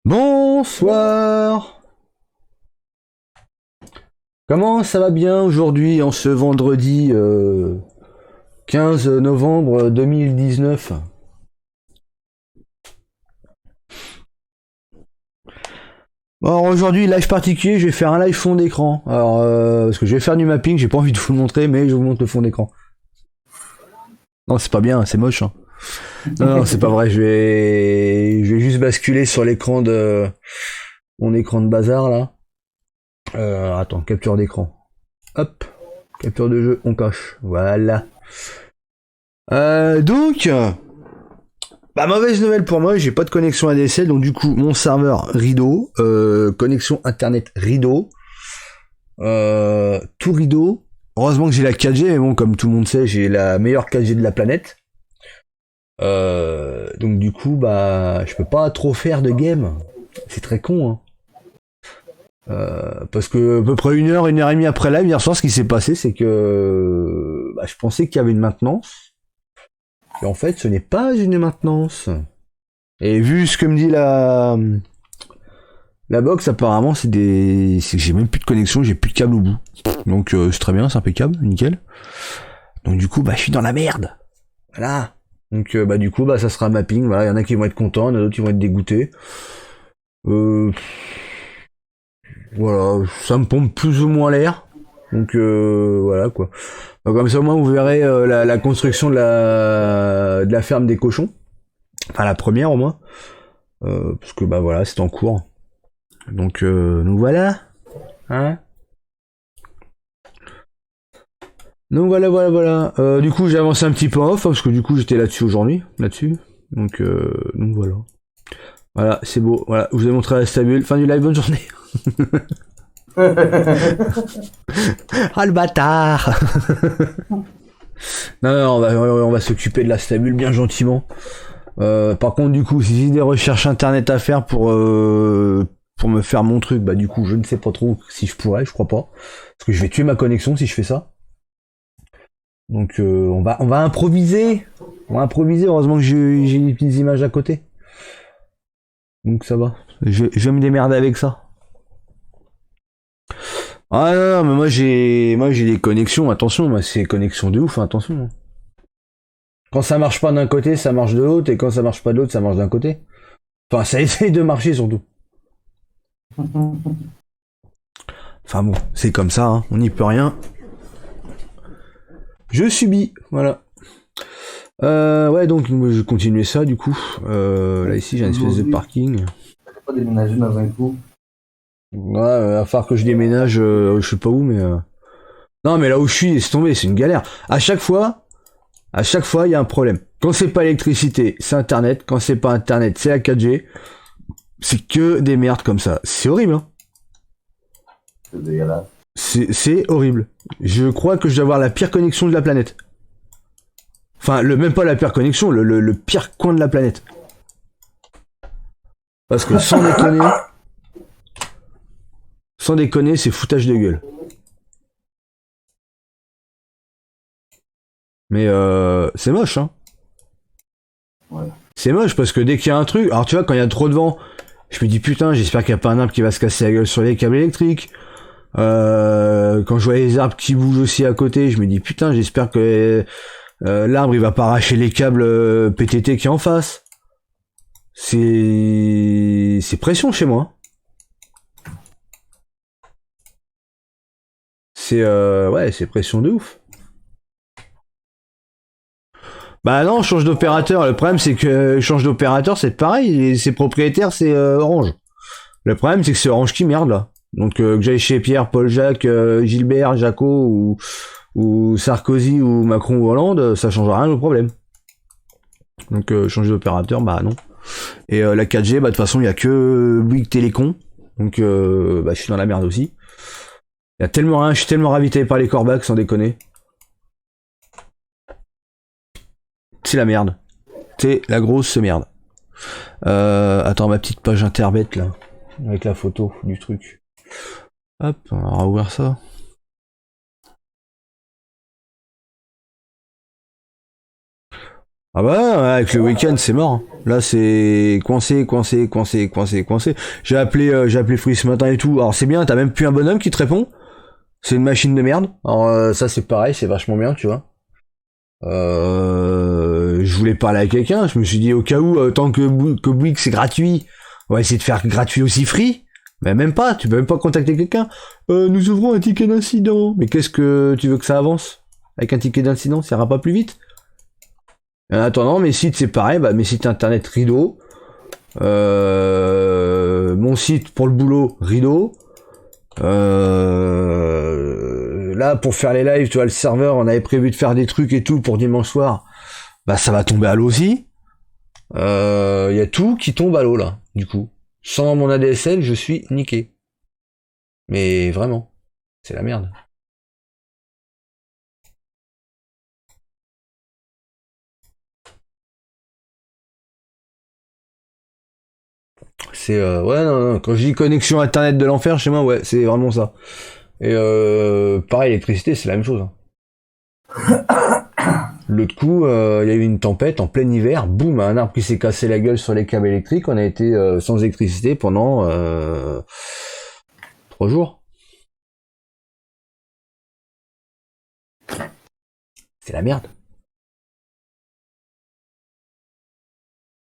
Bonsoir. Comment ça va bien aujourd'hui en ce vendredi 15 novembre 2019? Alors aujourd'hui, live particulier, je vais faire un live fond d'écran. Alors, parce que je vais faire du mapping, j'ai pas envie de vous le montrer, mais je vous montre le fond d'écran. Non, c'est pas bien, c'est moche. Hein. Non, c'est pas vrai, je vais juste basculer sur l'écran de... mon écran de bazar, là. Attends, capture d'écran. Hop, capture de jeu, on coche. Voilà. Donc... Bah mauvaise nouvelle pour moi, j'ai pas de connexion ADSL, donc du coup mon serveur rideau, connexion internet rideau, tout rideau. Heureusement que j'ai la 4G, mais bon comme tout le monde sait, j'ai la meilleure 4G de la planète. Donc du coup bah je peux pas trop faire de game. C'est très con hein. Parce que à peu près une heure et demie après live hier soir, ce qui s'est passé, c'est que bah, je pensais qu'il y avait une maintenance. Et en fait, ce n'est pas une maintenance. Et vu ce que me dit la box, apparemment, c'est que j'ai même plus de connexion, j'ai plus de câble au bout. Donc c'est très bien, c'est impeccable, nickel. Donc du coup, bah je suis dans la merde. Voilà. Donc bah du coup, bah ça sera mapping. Voilà, il y en a qui vont être contents, il y en a d'autres qui vont être dégoûtés. Voilà, ça me pompe plus ou moins l'air. Donc voilà quoi. Donc, comme ça au moins vous verrez la construction de la ferme des cochons. Enfin la première au moins. Parce que bah voilà, c'est en cours. Donc voilà. Hein. Donc voilà. Du coup j'ai avancé un petit peu en off, hein, parce que du coup j'étais là-dessus aujourd'hui. Là-dessus. Donc voilà. Voilà, c'est beau. Voilà, je vous ai montré la stabule. Fin du live, bonne journée. Ah le bâtard. Non, on va s'occuper de la stabule bien gentiment. Par contre, du coup, si j'ai des recherches internet à faire pour me faire mon truc, bah du coup, je ne sais pas trop si je pourrais, je crois pas, parce que je vais tuer ma connexion si je fais ça. Donc, on va improviser. On va improviser. Heureusement que j'ai des petites images à côté. Donc ça va. Je vais me démerder avec ça. Ah non, mais moi j'ai des connexions. Attention, moi c'est connexion de ouf. Hein, attention. Quand ça marche pas d'un côté, ça marche de l'autre, et quand ça marche pas de l'autre, ça marche d'un côté. Enfin, ça essaye de marcher surtout. Enfin bon, c'est comme ça, hein, on n'y peut rien. Je subis, voilà. Ouais, donc moi, je continuais ça du coup. Là ici j'ai une espèce de parking. Pas déménager dans un coup. Ouais, à part que je déménage, je sais pas où, mais... Non, mais là où je suis, c'est tombé, c'est une galère. À chaque fois, il y a un problème. Quand c'est pas l'électricité, c'est Internet. Quand c'est pas Internet, c'est la 4G. C'est que des merdes comme ça. C'est horrible, hein. C'est dégueulasse. C'est horrible. Je crois que je dois avoir la pire connexion de la planète. Enfin, même pas la pire connexion, le pire coin de la planète. Parce que sans déconner, c'est foutage de gueule. Mais c'est moche, hein. Ouais. C'est moche parce que dès qu'il y a un truc, alors tu vois, quand il y a trop de vent, je me dis putain, j'espère qu'il n'y a pas un arbre qui va se casser la gueule sur les câbles électriques. Quand je vois les arbres qui bougent aussi à côté, je me dis putain, j'espère que l'arbre il va pas arracher les câbles PTT qui est en face. C'est pression chez moi. Ouais, c'est pression de ouf. Bah non, change d'opérateur. Le problème c'est que change d'opérateur, c'est pareil. Et ses propriétaires c'est Orange. Le problème c'est que c'est Orange qui merde là. Donc que j'aille chez Pierre, Paul, Jacques, Gilbert, Jaco ou Sarkozy ou Macron ou Hollande, ça change rien au problème. Donc changer d'opérateur, bah non. Et la 4G, bah de toute façon il y a que Bouygues Télécom. Donc bah je suis dans la merde aussi. Il y a tellement rien, je suis tellement ravitaillé par les corbacs sans déconner. C'est la merde. C'est la grosse merde. Attends, ma petite page interbet là. Avec la photo du truc. Hop, on va ouvrir ça. Ah bah ouais, avec le week-end c'est mort. Là c'est coincé, coincé, coincé, coincé, coincé. J'ai appelé Free ce matin et tout. Alors c'est bien, t'as même plus un bonhomme qui te répond. C'est une machine de merde. Alors ça c'est pareil, c'est vachement bien, tu vois. Je voulais parler à quelqu'un, je me suis dit au cas où, tant que Bouygues c'est gratuit, on va essayer de faire gratuit aussi free. Mais même pas, tu peux même pas contacter quelqu'un. Nous ouvrons un ticket d'incident. Mais qu'est-ce que tu veux que ça avance? Avec un ticket d'incident, ça ira pas plus vite? En attendant, mes sites c'est pareil, bah, mes sites internet rideau. Mon site pour le boulot, rideau. Là, pour faire les lives, tu vois, le serveur, on avait prévu de faire des trucs et tout pour dimanche soir. Bah, ça va tomber à l'eau aussi. Y a tout qui tombe à l'eau, là, du coup. Sans mon ADSL, je suis niqué. Mais vraiment, c'est la merde. C'est, ouais, non, non, quand je dis connexion internet de l'enfer chez moi, ouais, c'est vraiment ça. Et pareil, l'électricité, c'est la même chose, hein. L'autre coup, il y a eu une tempête en plein hiver, boum, un arbre qui s'est cassé la gueule sur les câbles électriques, on a été sans électricité pendant 3 jours. C'est la merde.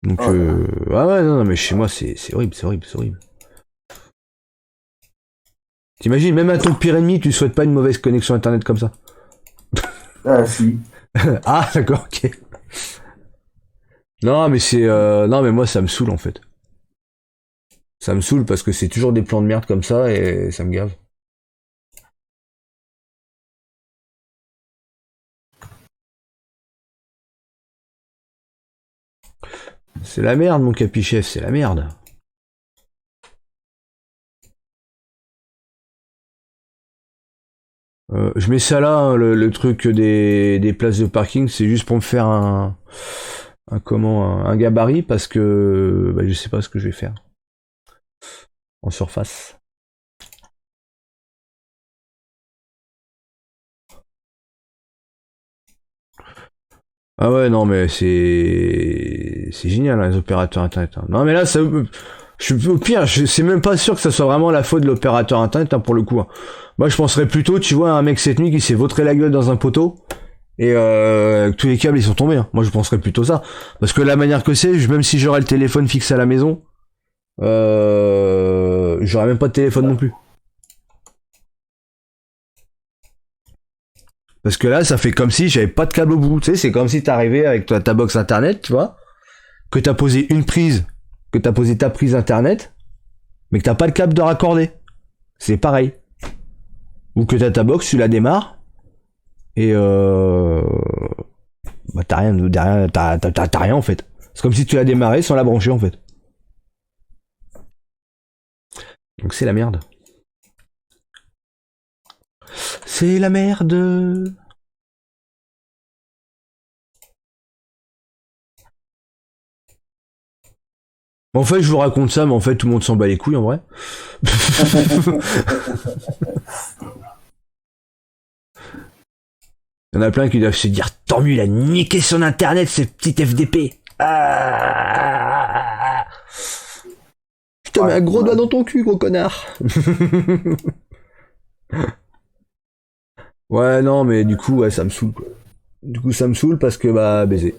Donc, Oh là là. ouais, ouais, non, non, mais chez moi, c'est horrible, c'est horrible, c'est horrible. T'imagines, même à ton pire ennemi, tu souhaites pas une mauvaise connexion internet comme ça. Ah, si. Ah, d'accord, ok. Non, mais non, mais moi, ça me saoule, en fait. Ça me saoule parce que c'est toujours des plans de merde comme ça et ça me gave. C'est la merde, mon capichef, c'est la merde. Je mets ça là, hein, le truc des places de parking, c'est juste pour me faire un gabarit parce que bah, je sais pas ce que je vais faire en surface. Ah ouais, non, mais c'est génial, hein, les opérateurs internet, hein. Non, mais là, au pire, je c'est même pas sûr que ça soit vraiment la faute de l'opérateur internet, hein, pour le coup, hein. Moi, je penserais plutôt, tu vois, un mec cette nuit qui s'est vautré la gueule dans un poteau et que tous les câbles ils sont tombés, hein. Moi, je penserais plutôt ça, parce que la manière que c'est, même si j'aurais le téléphone fixe à la maison, j'aurais même pas de téléphone non plus. Parce que là, ça fait comme si j'avais pas de câble au bout. Tu sais, c'est comme si t'arrivais avec ta box internet, tu vois, que t'as posé une prise, que t'as posé ta prise internet, mais que t'as pas le câble de raccorder. C'est pareil. Ou que t'as ta box, tu la démarres, et bah t'as rien derrière, t'as rien en fait. C'est comme si tu l'as démarré sans la brancher en fait. Donc c'est la merde. C'est la merde. En fait, je vous raconte ça, mais en fait, tout le monde s'en bat les couilles en vrai. Il y en a plein qui doivent se dire tant mieux, il a niqué son internet, ce petit FDP. Ah, je te mets Ouais, un gros doigt dommage. dans ton cul, gros connard. Ouais, non, mais du coup, ouais, ça me saoule, quoi. Du coup, ça me saoule parce que, bah, baiser.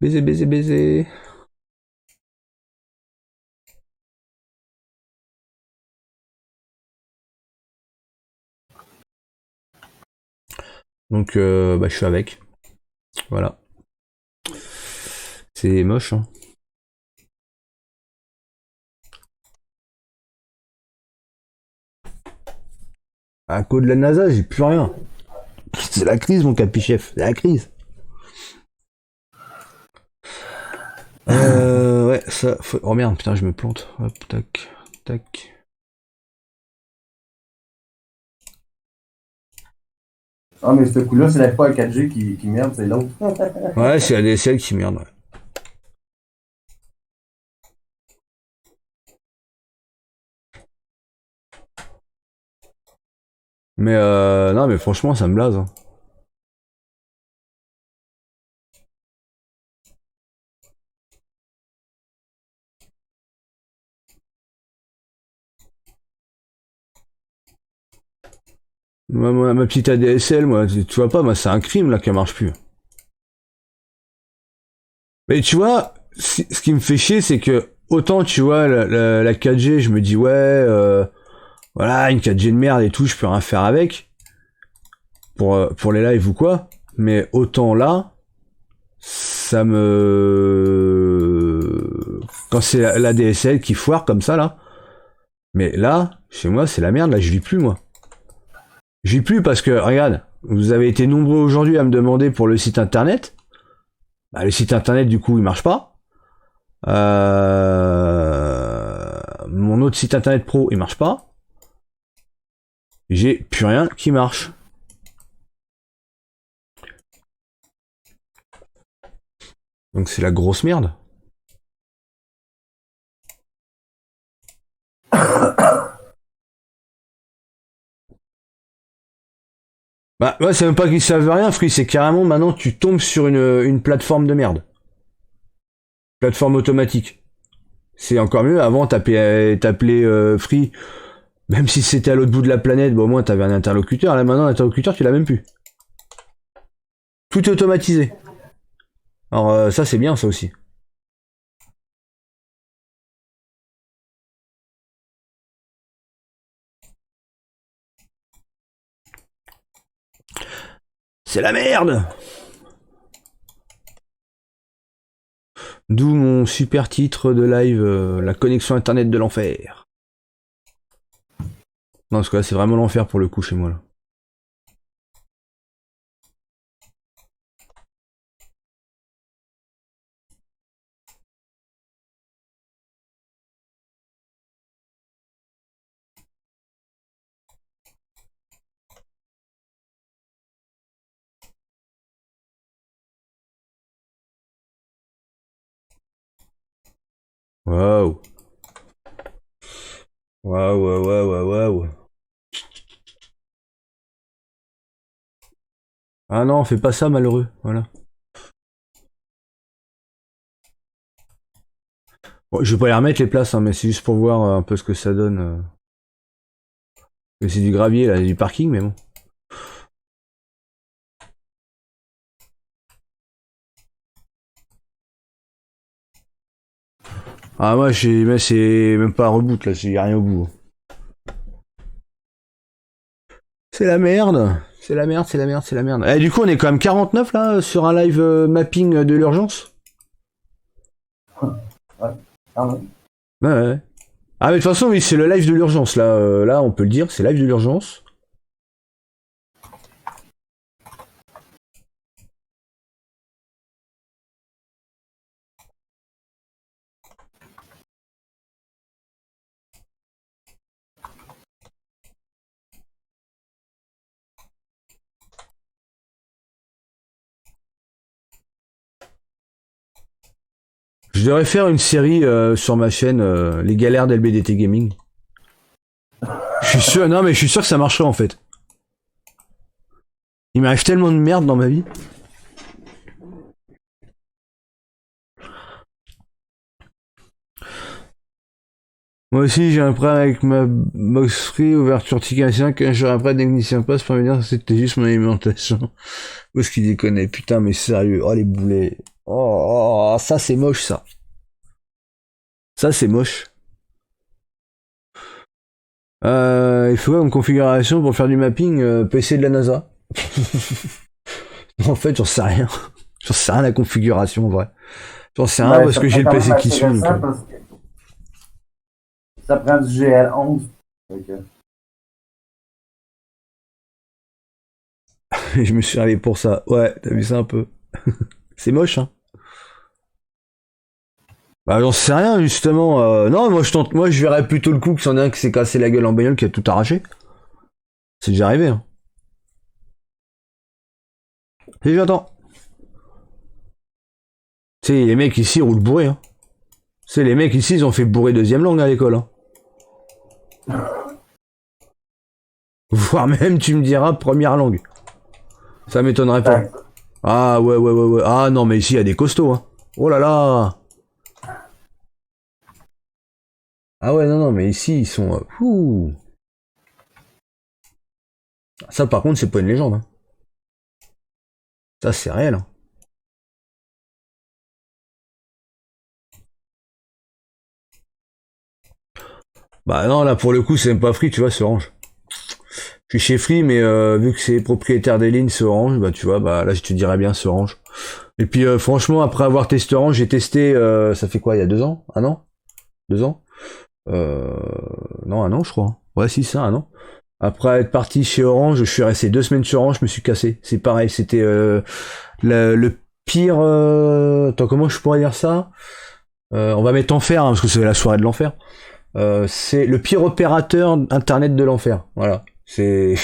Baiser, baiser, baiser. Donc, bah, je suis avec. Voilà. C'est moche, hein. À cause de la NASA, j'ai plus rien. C'est la crise, mon capichef. C'est la crise. Ouais, ça. Oh merde, putain, je me plante. Hop, tac, tac. Ah, mais ce coup-là, c'est la fois 4G qui merde, c'est l'autre. Ouais, c'est la DSL qui merde, ouais. Mais non, mais franchement, ça me blase, hein. Ma petite ADSL, moi, tu vois pas, moi, c'est un crime, là, qu'elle marche plus. Mais tu vois, ce qui me fait chier, c'est que, autant, tu vois, la 4G, je me dis, ouais, voilà, une 4G de merde et tout, je peux rien faire avec. Pour les lives ou quoi. Mais autant là, ça me... Quand c'est la DSL qui foire comme ça, là. Mais là, chez moi, c'est la merde, là, je vis plus, moi. Je vis plus parce que, regarde, vous avez été nombreux aujourd'hui à me demander pour le site internet. Bah, le site internet, du coup, il marche pas. Mon autre site internet pro, il marche pas. J'ai plus rien qui marche. Donc c'est la grosse merde. Bah ouais, c'est même pas qu'ils savent rien, Free, c'est carrément maintenant tu tombes sur une plateforme de merde. Plateforme automatique. C'est encore mieux, avant t'appelais Free, même si c'était à l'autre bout de la planète, bon au moins t'avais un interlocuteur, là maintenant l'interlocuteur tu l'as même plus. Tout est automatisé. Alors ça c'est bien ça aussi. C'est la merde. D'où mon super titre de live, la connexion internet de l'enfer. Non, parce que là c'est vraiment l'enfer pour le coup chez moi là. Waouh. Waouh, waouh, waouh, waouh. Ah non, fais pas ça malheureux, voilà. Bon, je vais pas les remettre les places, hein, mais c'est juste pour voir un peu ce que ça donne. Mais c'est du gravier là, du parking, mais bon. Ah moi mais c'est même pas un reboot là, y a rien au bout. C'est la merde. C'est la merde, c'est la merde, c'est la merde. Eh, du coup, on est quand même 49 là sur un live mapping de l'urgence. Ouais. Ah ouais. Ouais, ouais. Ah mais de toute façon, oui, c'est le live de l'urgence là. Là, on peut le dire, c'est live de l'urgence. Je devrais faire une série sur ma chaîne, les galères d'LBDT Gaming. Je suis sûr, non mais je suis sûr que ça marcherait en fait. Il m'arrive tellement de merde dans ma vie. Moi aussi, j'ai un problème avec ma box free, ouverture ticket 5, un jour après, technicien passe pour me dire que c'était juste mon alimentation. Où est-ce qu'il déconne? Putain, mais sérieux, oh les boulets. Oh, ça c'est moche ça. Ça c'est moche. Il faut une configuration pour faire du mapping PC de la NASA. En fait, j'en sais rien. J'en sais rien la configuration en vrai. J'en sais rien Ben, parce ça que prend j'ai le quand même PC qui assez suit. Donc, récent parce que ça prend du GL11. je me suis allé pour ça. Ouais, t'as vu ça un peu. C'est moche, hein. Bah j'en sais rien justement. Non, moi je verrais plutôt le coup que c'en est un qui s'est cassé la gueule en bagnole qui a tout arraché. C'est déjà arrivé. Hein. Et j'attends. Tu sais, les mecs ici roulent bourrés. Hein. Tu sais, les mecs ici ils ont fait bourrer deuxième langue à l'école. Hein. Voire même tu me diras première langue. Ça m'étonnerait pas. Ben, Ah ouais ouais ouais ouais. Ah non mais ici il y a des costauds. Hein. Oh là là. Ah ouais non non mais ici ils sont. Ouh. Ça, par contre, c'est pas une légende. Hein. Ça, c'est réel. Hein. Bah non, là, pour le coup, c'est même pas Free, tu vois, c'est Orange. Je suis chez Free, mais vu que c'est propriétaire des lignes, c'est Orange, bah tu vois, bah là, je te dirais bien, c'est Orange. Et puis, franchement, après avoir testé Orange, j'ai testé, ça fait quoi, il y a 2 ans? Un an? 2 ans? Euh... Non, un an, je crois. Ouais, si, ça, un an. Après être parti chez Orange, je suis resté 2 semaines sur Orange, je me suis cassé. C'est pareil, c'était le pire... Attends, comment je pourrais dire ça? On va mettre enfer, hein, parce que c'est la soirée de l'enfer. C'est le pire opérateur internet de l'enfer. Voilà. C'est...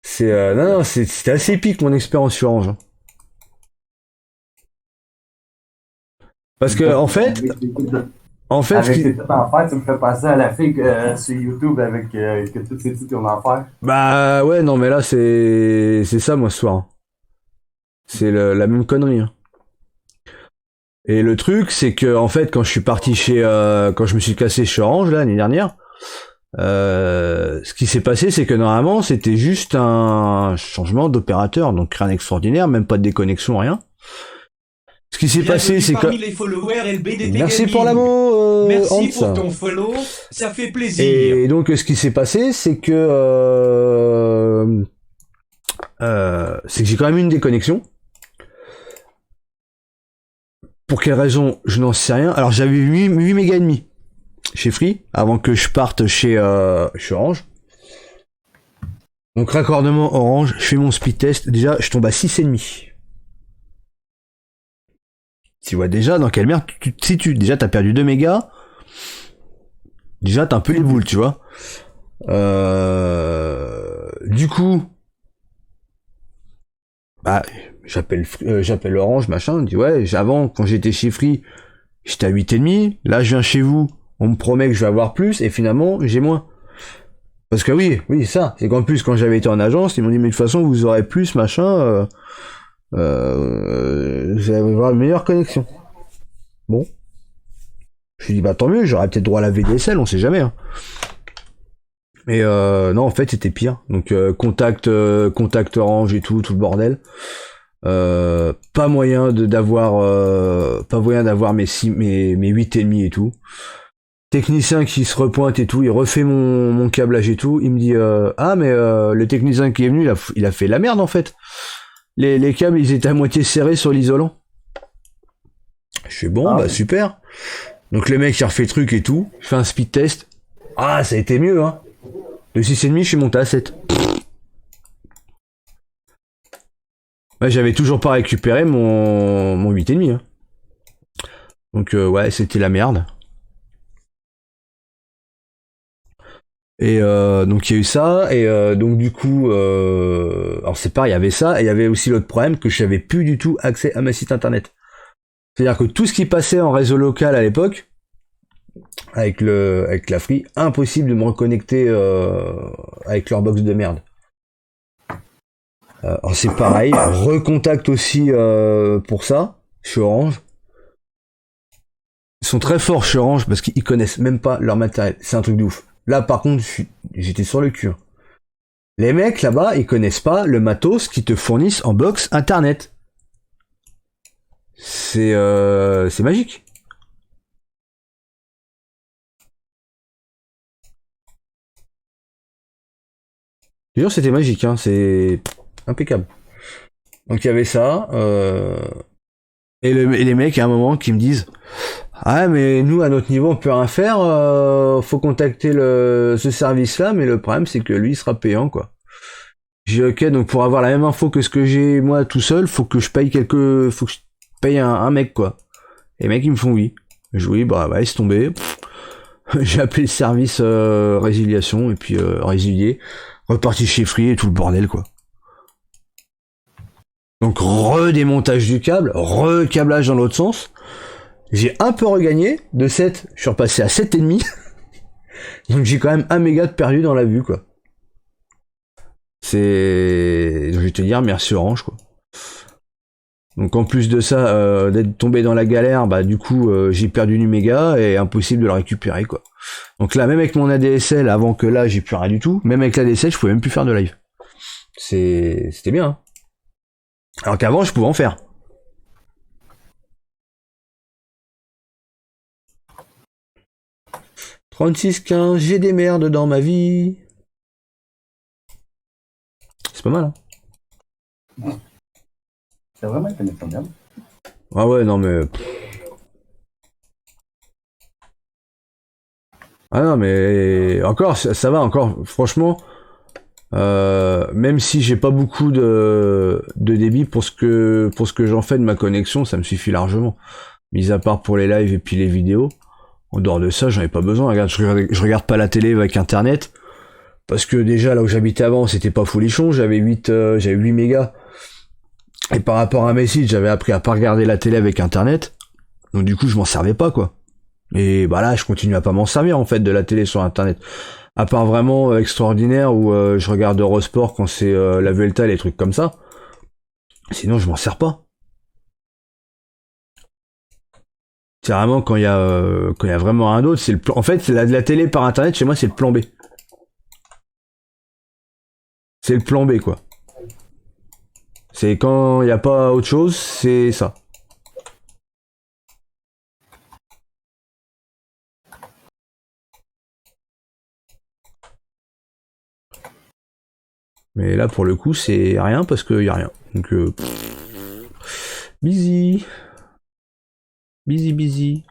c'est non, non, c'était assez épique mon expérience sur Orange. Hein. Parce que en fait, ce Avec qui, tes trucs en fer, tu me fais passer à la fille sur YouTube avec que tous ces titres en enfer. bah ouais, non, mais là c'est ça moi ce soir. Hein. C'est la même connerie. Hein. Et le truc, c'est que en fait, quand je suis parti quand je me suis cassé chez Orange là, l'année dernière, ce qui s'est passé, c'est que normalement, c'était juste un changement d'opérateur, donc rien d'extraordinaire, même pas de déconnexion, rien. Ce qui s'est passé, c'est que les followers LBDT merci Gaming. pour l'amour, Merci Hans. pour ton follow, ça fait plaisir. Et donc, ce qui s'est passé, c'est que j'ai quand même eu une déconnexion. Pour quelle raison, je n'en sais rien. Alors, j'avais 8 mégas et demi chez Free avant que je parte chez Orange. Donc raccordement Orange, je fais mon speed test. Déjà, je tombe à 6,5. Tu vois déjà dans quelle merde tu te situes. Déjà, t'as perdu 2 mégas. Déjà, t'as un peu les boules, tu vois. Du coup, bah, j'appelle Orange, machin. On me dit ouais, avant, quand j'étais chez Free, j'étais à 8,5. Là, je viens chez vous. On me promet que je vais avoir plus et finalement, j'ai moins. Parce que oui, ça. C'est qu'en plus, quand j'avais été en agence, ils m'ont dit mais de toute façon, vous aurez plus, machin. Vous allez avoir une meilleure connexion. Bon. Je lui dis bah tant mieux, j'aurais peut-être droit à la VDSL, on sait jamais. Hein. Mais non, en fait, c'était pire. Donc contact Orange et tout le bordel. Pas moyen d'avoir mes 8,5 et tout. Technicien qui se repointe et tout, il refait mon câblage et tout, il me dit ah mais le technicien qui est venu il a fait la merde en fait. Les câbles ils étaient à moitié serrés sur l'isolant. Je fais bon bah super. Donc le mec il refait le truc et tout, je fais un speed test. Ah ça a été mieux hein. De 6,5 je suis monté à 7. Ouais, j'avais toujours pas récupéré mon 8,5 hein. Donc ouais c'était la merde. Et donc il y a eu ça et donc du coup alors c'est pareil, il y avait ça et il y avait aussi l'autre problème que j'avais plus du tout accès à ma site internet. C'est-à-dire que tout ce qui passait en réseau local à l'époque avec la Free, impossible de me reconnecter avec leur box de merde. Alors c'est pareil, recontacte aussi pour ça chez Orange. Ils sont très forts chez Orange parce qu'ils connaissent même pas leur matériel, c'est un truc de ouf. Là par contre j'étais sur le cul. Les mecs là-bas, ils connaissent pas le matos qu'ils te fournissent en box internet. C'est magique. Je jure, c'était magique, hein, c'est impeccable. Donc il y avait ça, et les mecs à un moment qui me disent ah mais nous à notre niveau on peut rien faire, faut contacter ce service-là, mais le problème c'est que lui il sera payant quoi. J'ai ok donc pour avoir la même info que ce que j'ai moi tout seul, faut que je paye un mec quoi. Et les mecs ils me font oui. Je oui bah laisse tomber. J'ai appelé le service résiliation et puis résilié, reparti chez Free et tout le bordel quoi. Donc redémontage du câble, recablage dans l'autre sens. J'ai un peu regagné, de 7, je suis repassé à 7,5. Donc j'ai quand même 1 méga de perdu dans la vue quoi. Je vais te dire merci Orange quoi. Donc en plus de ça, d'être tombé dans la galère, bah du coup j'ai perdu du méga et impossible de le récupérer quoi. Donc là, même avec mon ADSL, avant que là j'ai plus rien du tout, même avec l'ADSL, je pouvais même plus faire de live. C'était bien. Hein. Alors qu'avant, je pouvais en faire. « 36-15, j'ai des merdes dans ma vie. » C'est pas mal, hein. C'est vraiment une connexion bien. Ah ouais, non mais... Ah non mais... Encore, ça va, encore, franchement... même si j'ai pas beaucoup de débit pour ce que j'en fais de ma connexion, ça me suffit largement. Mis à part pour les lives et puis les vidéos. En dehors de ça, j'en ai pas besoin. Regarde, je regarde pas la télé avec internet. Parce que déjà, là où j'habitais avant, c'était pas folichon. J'avais 8 mégas. Et par rapport à Messi, j'avais appris à pas regarder la télé avec internet. Donc du coup, je m'en servais pas, quoi. Et bah là, je continue à pas m'en servir, en fait, de la télé sur internet. À part vraiment extraordinaire où je regarde Eurosport quand c'est la Vuelta, les trucs comme ça. Sinon, je m'en sers pas. C'est vraiment quand il y a vraiment rien d'autre, c'est en fait, c'est la télé par internet chez moi, c'est le plan B. C'est le plan B quoi. C'est quand il y a pas autre chose, c'est ça. Mais là pour le coup, c'est rien parce qu'il y a rien. Donc busy. Busy.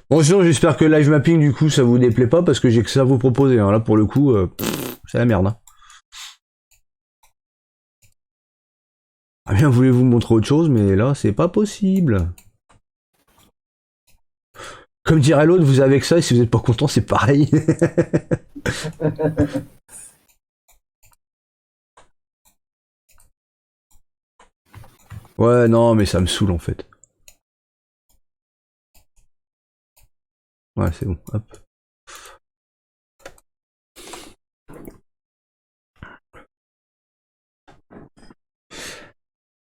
Bon sinon j'espère que live mapping du coup ça vous déplaît pas parce que j'ai que ça à vous proposer. Hein. Là pour le coup c'est la merde. Hein. Ah bien voulez-vous me montrer autre chose mais là c'est pas possible. Comme dirait l'autre, vous avez que ça et si vous êtes pas content c'est pareil. Ouais non mais ça me saoule en fait. Ouais c'est bon, hop.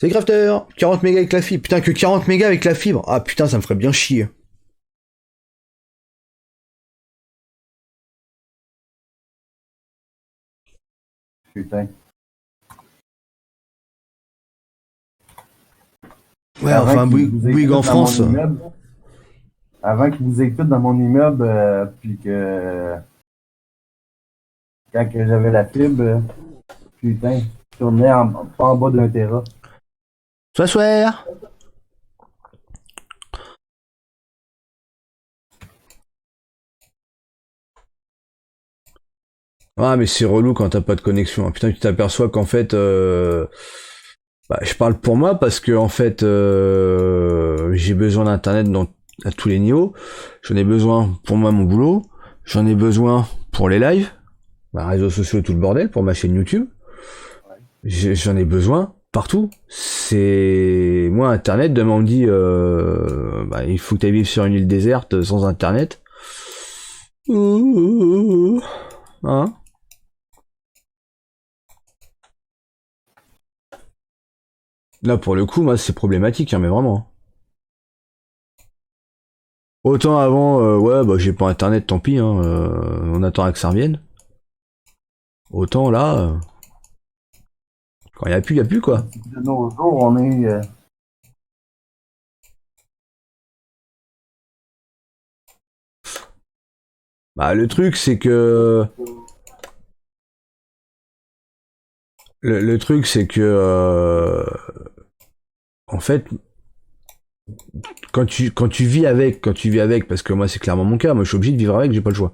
C'est Crafter, 40 mégas avec la fibre. Putain, que 40 mégas avec la fibre. Ah putain, ça me ferait bien chier. Putain. Ouais, enfin, Bouygues en France. Avant qu'ils vous écoutent dans mon immeuble, puis que quand que j'avais la fibre, putain, je tournais pas en bas d'1 Tera. Soir. Ah mais c'est relou quand t'as pas de connexion. Hein. Putain, tu t'aperçois qu'en fait, bah, je parle pour moi parce que en fait, j'ai besoin d'internet à tous les niveaux. J'en ai besoin pour moi mon boulot. J'en ai besoin pour les lives, bah, réseaux sociaux et tout le bordel, pour ma chaîne YouTube. J'en ai besoin partout. C'est moi internet. Demain on me dit, bah, il faut que tu vivre sur une île déserte sans internet. Hein? Là, pour le coup, moi, c'est problématique, hein, mais vraiment. Autant avant, ouais, bah, j'ai pas internet, tant pis, hein, on attend que ça revienne. Autant là, quand y a plus, quoi. De nos jours, on est. Bah, le truc, c'est que. Le truc, c'est que. En fait, quand tu vis avec, parce que moi c'est clairement mon cas, moi je suis obligé de vivre avec, j'ai pas le choix.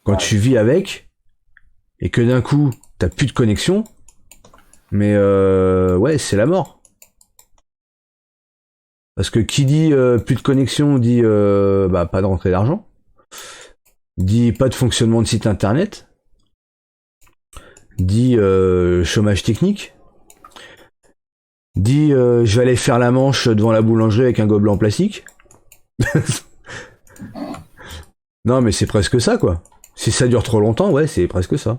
Quand tu vis avec, et que d'un coup, t'as plus de connexion, mais ouais, c'est la mort. Parce que qui dit plus de connexion dit bah, pas de rentrée d'argent, dit pas de fonctionnement de site internet, dit chômage technique, dit je vais aller faire la manche devant la boulangerie avec un gobelet en plastique. Non mais c'est presque ça quoi. Si ça dure trop longtemps, ouais, c'est presque ça.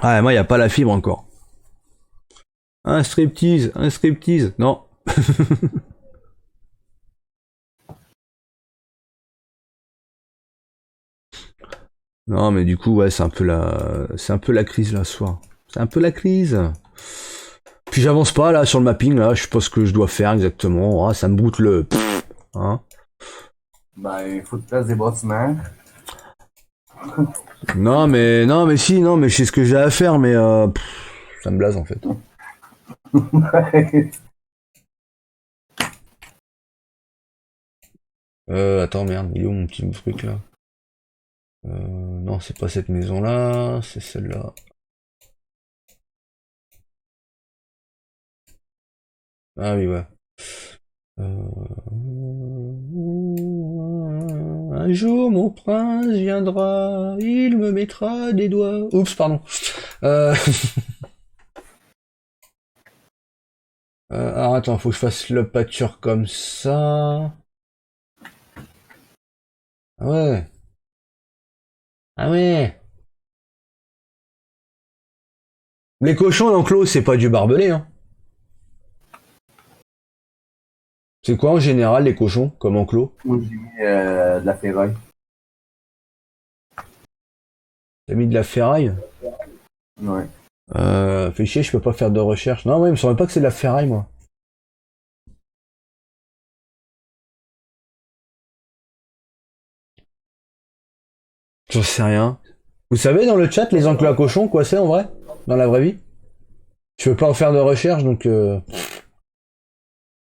Ah, moi, y a pas la fibre encore. Un striptease, non. Non, mais du coup, ouais, c'est un peu la crise là, ce soir. C'est un peu la crise. Puis j'avance pas là sur le mapping là, je sais pas ce que je dois faire exactement. Ah, ça me broute le. Hein. Ben, il faut que tu fasses des bâtiments. Non, mais si, non, mais je sais ce que j'ai à faire, mais ça me blase en fait. Attends, merde, il est où mon petit truc là? Non, c'est pas cette maison là, c'est celle-là. Ah oui, ouais. Un jour mon prince viendra, il me mettra des doigts. Oups, pardon. Euh... alors attends, faut que je fasse le pâture comme ça. Ah ouais. Ah ouais. Les cochons d'enclos, c'est pas du barbelé, hein. C'est quoi en général les cochons comme enclos? Moi, j'ai mis de la ferraille. T'as mis de la ferraille? Ouais. Fais chier, je peux pas faire de recherche. Non, ouais, il me semblait pas que c'est de la ferraille, moi. J'en sais rien. Vous savez dans le chat les enclos à cochons, quoi c'est en vrai? Dans la vraie vie? Je peux pas en faire de recherche, donc peut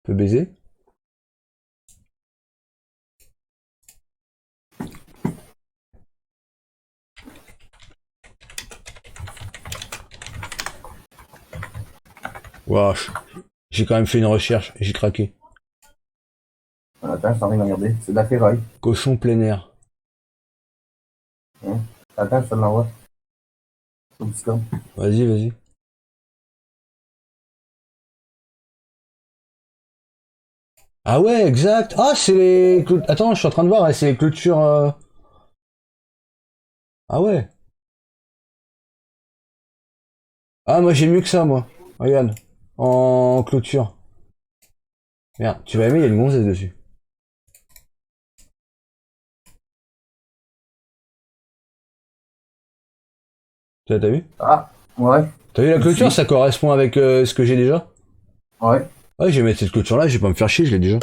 baiser. Wesh. J'ai quand même fait une recherche, j'ai craqué. Attends, je suis en train de regarder. C'est de la ferraille. Cochon plein air. Hein? Attends, je te l'envoie. Sur Discord. Vas-y, vas-y. Ah ouais, exact. Ah, c'est les... Attends, je suis en train de voir, ouais, c'est les clôtures... Ah ouais. Ah, moi j'ai mieux que ça, moi. Regarde. En clôture. Merde, tu vas aimer, il y a une gonzesse dessus. T'as vu? Ah, ouais. T'as vu la clôture, Si. ça correspond avec ce que j'ai déjà? Ouais. Ouais, je vais mettre cette clôture-là, je vais pas me faire chier, je l'ai déjà.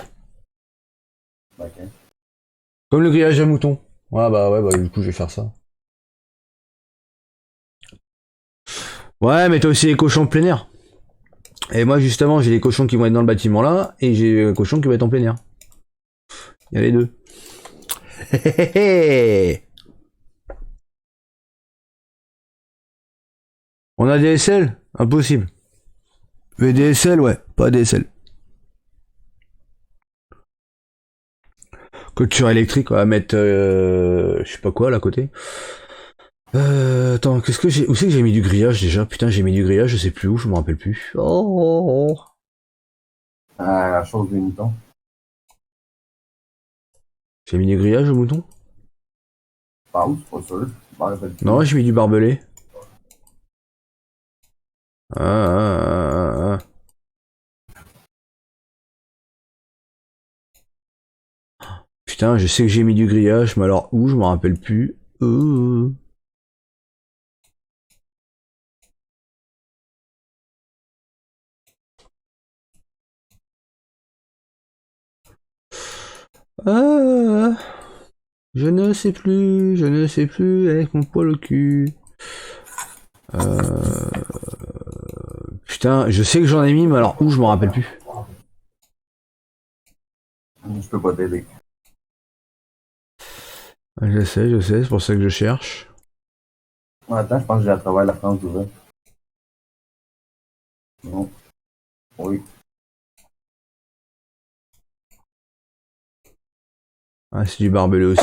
Ok. Comme le grillage à mouton. Ouais, bah du coup je vais faire ça. Ouais, mais t'as aussi les cochons de plein air. Et moi justement, j'ai les cochons qui vont être dans le bâtiment là, et j'ai les cochons qui vont être en plein air. Il y a les deux. On a des SL? Impossible. Mais DSL, ouais, pas DSL. Clôture électrique, on va mettre je sais pas quoi là à côté. Attends, qu'est-ce que j'ai. Où c'est que j'ai mis du grillage déjà? Putain, j'ai mis du grillage, je sais plus où, je me rappelle plus. Oh. La chose des moutons. J'ai mis du grillage au mouton? Pas où, c'est pas sûr. Je m'en rappelle plus. Non, j'ai mis du barbelé. Ah. Putain, je sais que j'ai mis du grillage, mais alors où, je me rappelle plus. Ah. Je ne sais plus avec mon poil au cul. Euh... Putain, je sais que j'en ai mis, mais alors où, je me rappelle plus. Je peux pas t'aider. Je sais, c'est pour ça que je cherche. Attends, je pense que j'ai à travers la France ouverte. Non. Oui. Ah, c'est du barbelé aussi.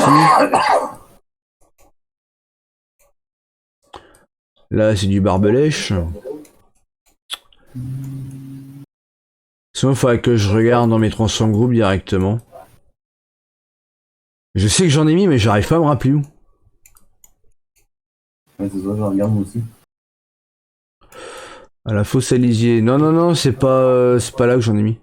Là, c'est du barbelèche. Sinon, il faudrait que je regarde dans mes transform group directement. Je sais que j'en ai mis, mais j'arrive pas à me rappeler où. Ouais, c'est ça, je regarde moi aussi. À la fosse à Lisier. Non, non, non, c'est pas là que j'en ai mis.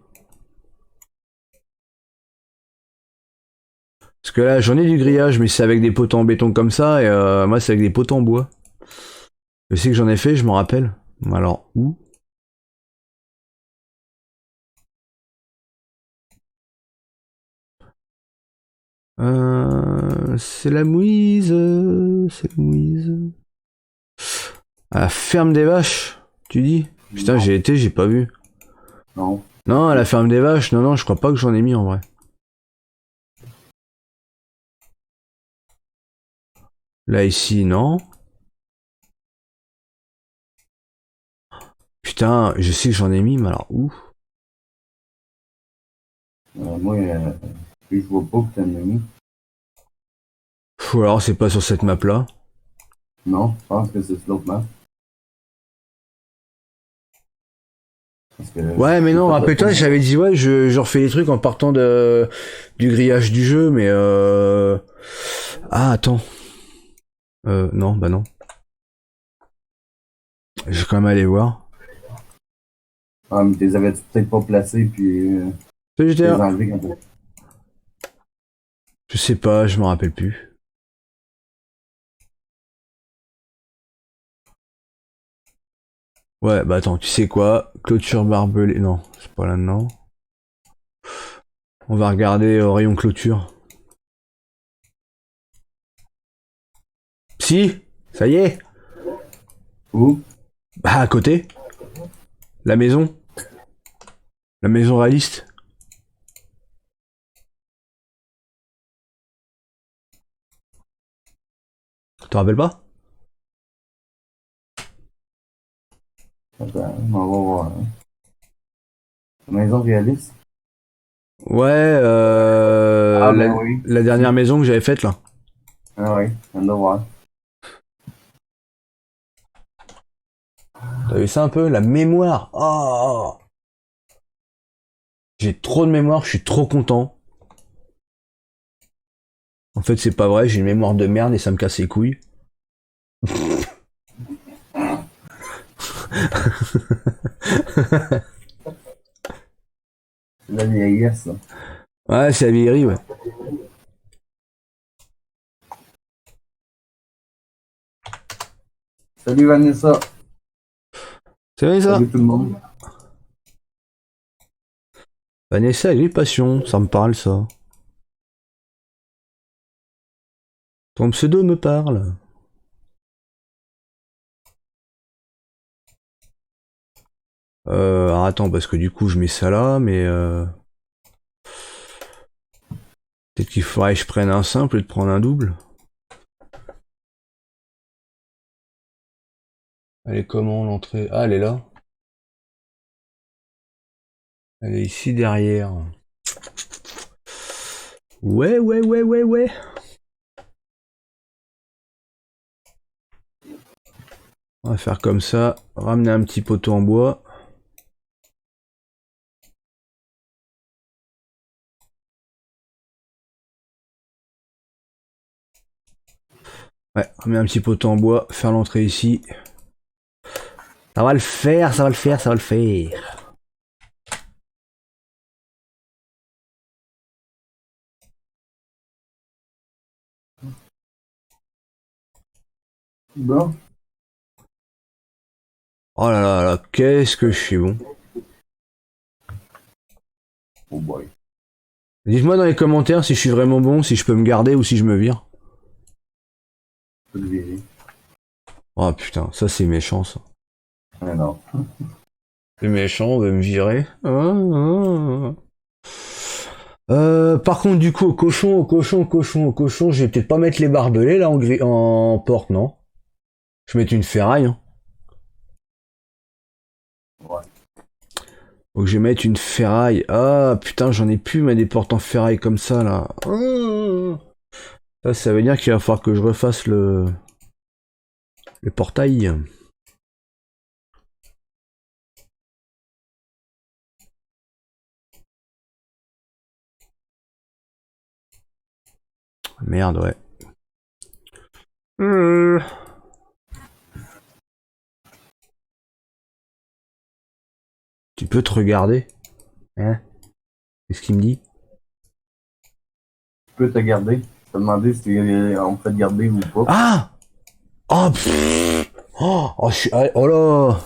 Parce que là, j'en ai du grillage, mais c'est avec des poteaux en béton comme ça, et moi, c'est avec des poteaux en bois. Je sais que j'en ai fait, je m'en rappelle. Alors, où? C'est la mouise. C'est la mouise. À la ferme des vaches, tu dis? Putain, Non. j'ai été, j'ai pas vu. Non. Non, à la ferme des vaches, non, non, je crois pas que j'en ai mis en vrai. Là, ici, non. Putain, je sais que j'en ai mis, mais alors où? Moi, je vois pas que t'en as mis. Ou alors, c'est pas sur cette map là. Non, je pense que c'est sur l'autre map. Parce que Ouais, mais j'ai non, fait rappelle-toi, le- j'avais dit, ouais, je refais les trucs en partant du grillage du jeu, mais Ah, attends. Non, bah non. Je vais quand même aller voir. Ah, mais t'es avais peut-être pas placé, puis Salut, t'es GTA. enlevé quand t'as. Je sais pas, je me rappelle plus. Ouais, bah attends, tu sais quoi? Clôture barbelée. Non, c'est pas là-dedans. On va regarder au rayon clôture. Si, ça y est. Où? Bah à côté. La maison. La maison réaliste. Tu te rappelles pas? Attends, on va voir. Hein. Maison réaliste? Ouais, Ah, ben oui. la dernière maison que j'avais faite là. Ah oui, on doit voir. T'as vu ça un peu? La mémoire. Oh, j'ai trop de mémoire, je suis trop content. En fait, c'est pas vrai, j'ai une mémoire de merde et ça me casse les couilles. C'est la vieillesse, ça. Ouais, c'est la vieillerie, ouais. Salut Vanessa. C'est vrai ça? Salut tout le monde. Vanessa Passion, ça me parle ça. Ton pseudo me parle. Alors attends, parce que du coup je mets ça là, mais peut-être qu'il faudrait que je prenne un simple et de prendre un double. Elle est comment l'entrée? Ah, elle est là. Elle est ici derrière. Ouais, ouais, ouais, ouais, ouais. On va faire comme ça. Ramener un petit poteau en bois. Ouais, ramener un petit poteau en bois. Faire l'entrée ici. Ça va le faire, ça va le faire, ça va le faire. Bon. Oh là là là, qu'est-ce que je suis bon. Oh boy. Dites-moi dans les commentaires si je suis vraiment bon, si je peux me garder ou si je me vire. Faut le virer. Oh putain, ça c'est méchant ça. Ah non. C'est méchant, on veut me virer. Par contre, du coup, au cochon, je vais peut-être pas mettre les barbelés là en porte, non? Je vais mettre une ferraille. Hein. Ouais. Faut que je mette une ferraille. Ah putain, j'en ai plus, mais des portes en ferraille comme ça là. Ça veut dire qu'il va falloir que je refasse le portail. Merde, ouais. Tu peux te regarder? Hein? Qu'est-ce qu'il me dit? Tu peux te garder. Je te demandais si on peut te garder ou pas. Ah! Oh, pfff. Oh là!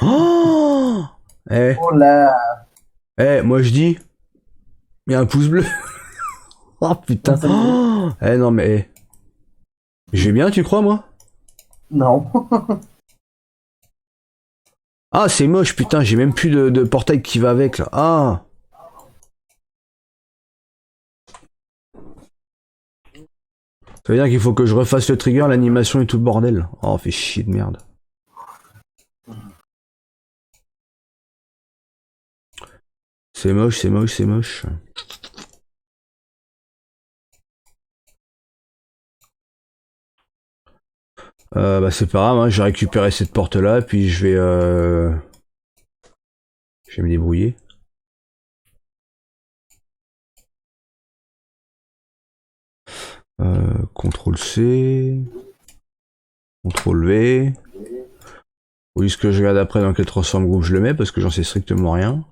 Oh! Eh, Oh là! moi je dis, il y a un pouce bleu. Oh putain. Oh, non mais, je vais bien, tu crois, moi? Non. Ah, c'est moche, putain, j'ai même plus de portail qui va avec, là. Ah! Ça veut dire qu'il faut que je refasse le trigger, l'animation et tout le bordel. Oh, fait chier de merde. C'est moche, c'est moche, c'est moche. Bah c'est pas grave, hein, je vais récupérer cette porte là, puis je vais me débrouiller. CTRL C, CTRL V. Oui, ce que je regarde après dans quel transform group je le mets, parce que j'en sais strictement rien.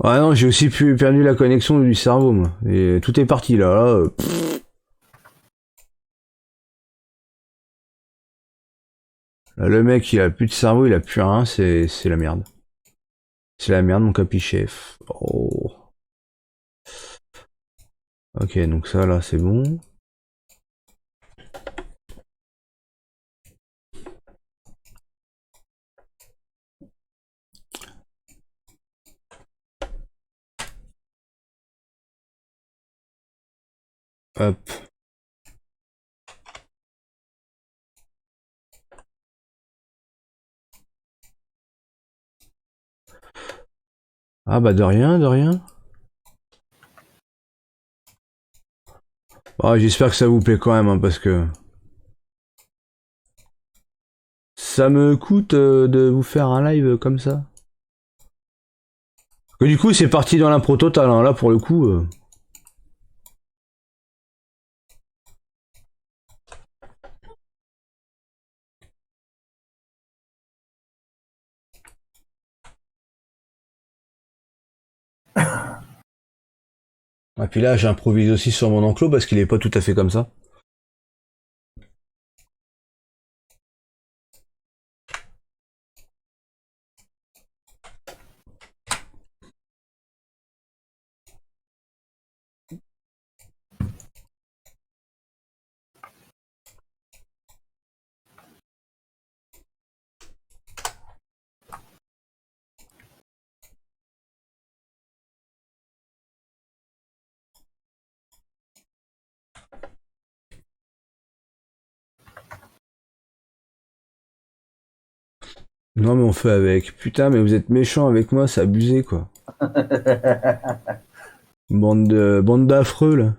Ouais non, j'ai aussi perdu la connexion du cerveau, moi. Et tout est parti là. Là, le mec, il a plus de cerveau, il a plus rien, c'est la merde. C'est la merde, mon capi-chef. Oh. Ok, donc ça là, c'est bon. Hop. Ah bah de rien, de rien. Ah, j'espère que ça vous plaît quand même, hein, parce que ça me coûte de vous faire un live comme ça. Que du coup, c'est parti dans l'impro totale, hein, là pour le coup. Et puis là, j'improvise aussi sur mon enclos parce qu'il est pas tout à fait comme ça. Non mais on fait avec. Putain, mais vous êtes méchants avec moi, c'est abusé quoi. Bande d'affreux là.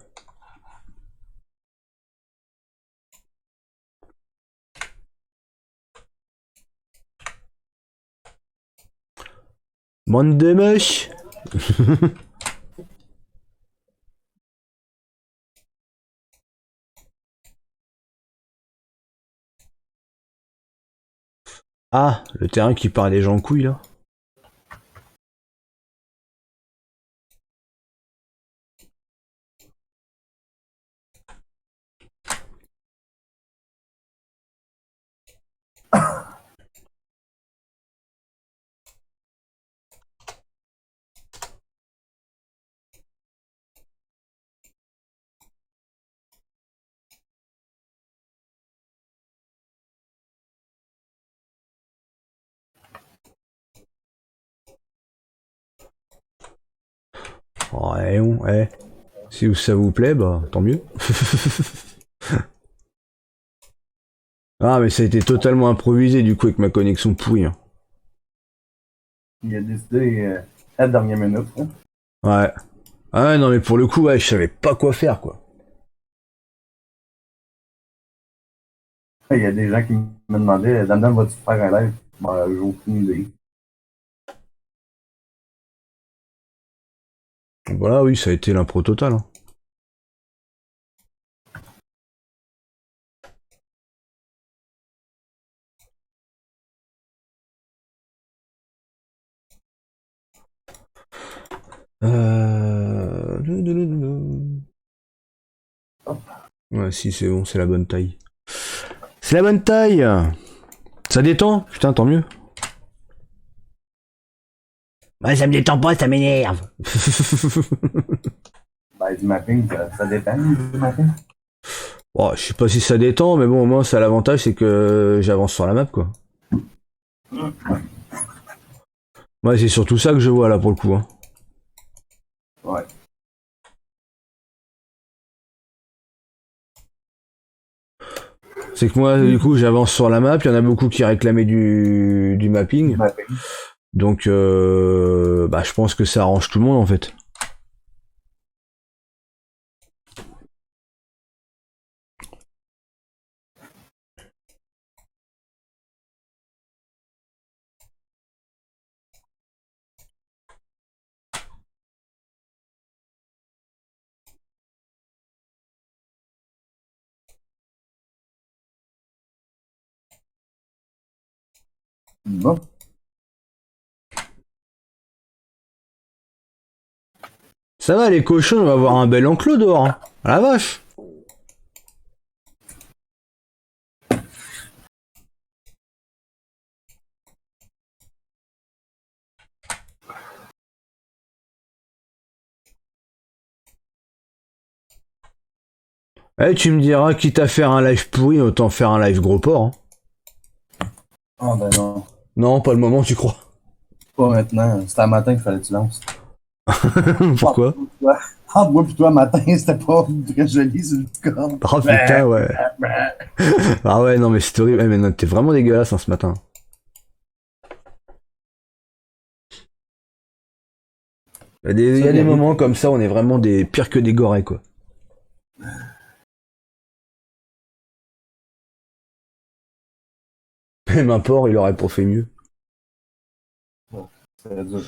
Bande de moches. Ah, le terrain qui part des gens en couilles là. Ouais, si ça vous plaît, bah tant mieux. Ah mais ça a été totalement improvisé du coup avec ma connexion pourrie. Hein. Il a décidé à la dernière minute. Hein. Ouais. Ah ouais, non mais pour le coup, ouais, je savais pas quoi faire, quoi. Il y a des gens qui me demandaient, Dame, vas-tu faire un live? Ben, j'ai aucune idée. Donc voilà, oui, ça a été l'impro totale. Hein. Euh... Ouais, si, c'est bon, c'est la bonne taille. C'est la bonne taille. Ça détend? Putain, tant mieux. Ouais, ça me détend pas, ça m'énerve. Ben, du mapping, ça dépend du mapping. Bon, je sais pas si ça détend, mais bon, au moins, ça a l'avantage, c'est que j'avance sur la map, quoi. Moi, c'est surtout ça que je vois, là, pour le coup. Hein. Ouais. C'est que moi, du coup, j'avance sur la map, il y en a beaucoup qui réclamaient du mapping. Mapping. Donc, bah, je pense que ça arrange tout le monde, en fait. Bon. Ça va, les cochons, on va avoir un bel enclos dehors. Hein. À la vache. Eh, tu me diras, quitte à faire un live pourri, autant faire un live gros porc. Hein. Ah ben non. Non, pas le moment, tu crois. Pas maintenant. C'était un matin qu'il fallait que tu lances. Pourquoi? Entre moi pis toi, matin, c'était pas très joli sur le corps. Oh putain, ouais. Ah ouais, non, mais c'est horrible. Eh, mais non, t'es vraiment dégueulasse hein, ce matin. Il y a des moments comme ça, on est vraiment des pires que des gorées, quoi. Même un porc, il aurait pas fait mieux. C'est dur.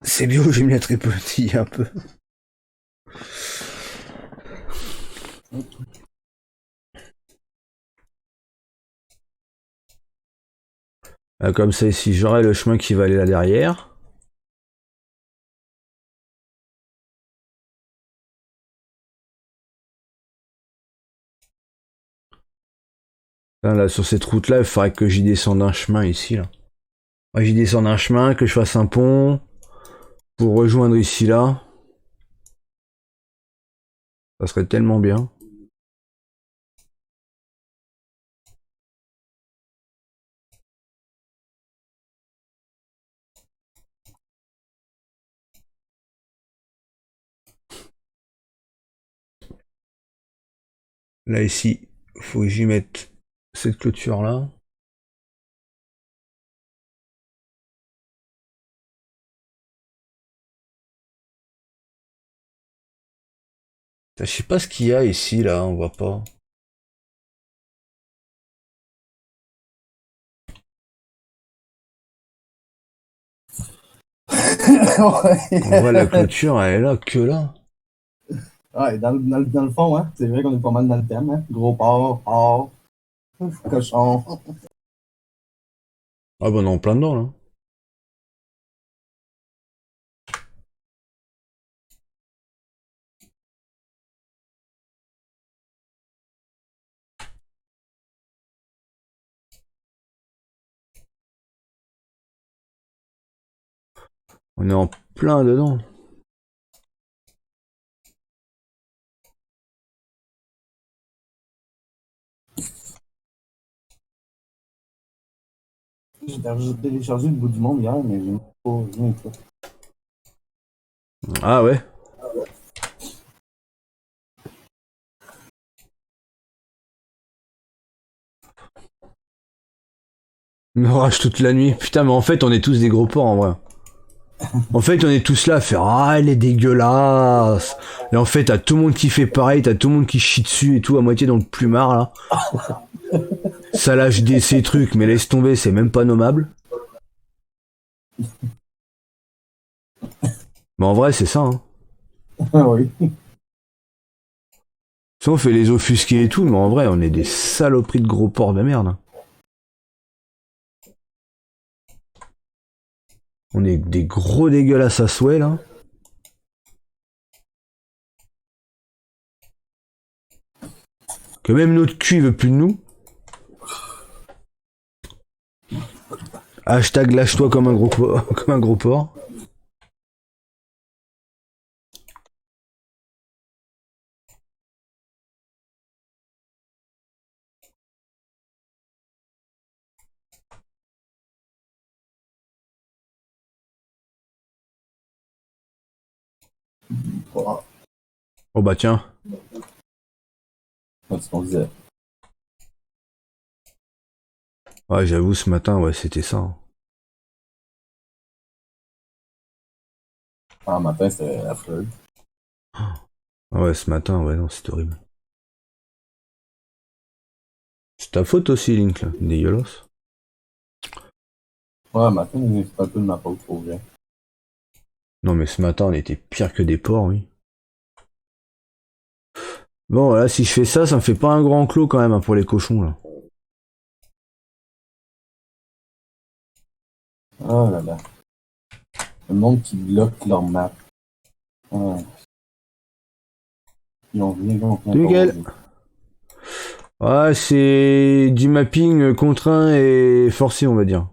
C'est bio, j'ai mis la tripotille un peu. Ah, comme ça, ici, j'aurai le chemin qui va aller là derrière. Là, sur cette route-là, il faudrait que j'y descende un chemin ici, là. Ouais, j'y descende un chemin, que je fasse un pont pour rejoindre ici, là. Ça serait tellement bien. Là, ici, faut que j'y mette cette clôture-là. Je sais pas ce qu'il y a ici, là, on voit pas. Ouais. On voit la clôture, elle est là, que là. Ouais, dans le fond, hein, c'est vrai qu'on est pas mal dans le thème. Hein. Gros porc, cochon. Ah bah on est en plein dedans, là. On est en plein dedans. J'ai téléchargé le bout du monde hier, mais j'ai pas rien fait. Ah ouais. Une orage toute la nuit. Putain, mais en fait, on est tous des gros porcs en vrai. En fait, on est tous là à faire ah, elle est dégueulasse. Et en fait, t'as tout le monde qui fait pareil, t'as tout le monde qui chie dessus et tout, à moitié dans le plumard là. Ça lâche ces trucs, mais laisse tomber, c'est même pas nommable. Mais en vrai, c'est ça, hein. Oui. Ça, on fait les offusqués et tout, mais en vrai, on est des saloperies de gros porcs de merde, hein. On est des gros dégueulasses à souhait là. Que même notre cul veut plus de nous. Hashtag lâche-toi comme un gros comme un gros porc. Voilà. Oh bah tiens. C'est ce qu'on disait. Ouais, j'avoue, ce matin, ouais, c'était ça, hein. Ah, matin, c'était affreux. Ah ouais, ce matin, ouais, non, c'est horrible. C'est ta faute aussi, Link, là. Dégueulasse. Ouais, matin, c'est un peu de ma faute pour vrai. Non, mais ce matin, on était pire que des porcs, oui. Bon, voilà, si je fais ça, ça me fait pas un grand clos quand même, hein, pour les cochons, là. Oh là là. Le monde qui bloque leur map. Ouais. Ils ont rien compris C'est encore Miguel. aujourd'hui. Ouais, c'est du mapping contraint et forcé, on va dire.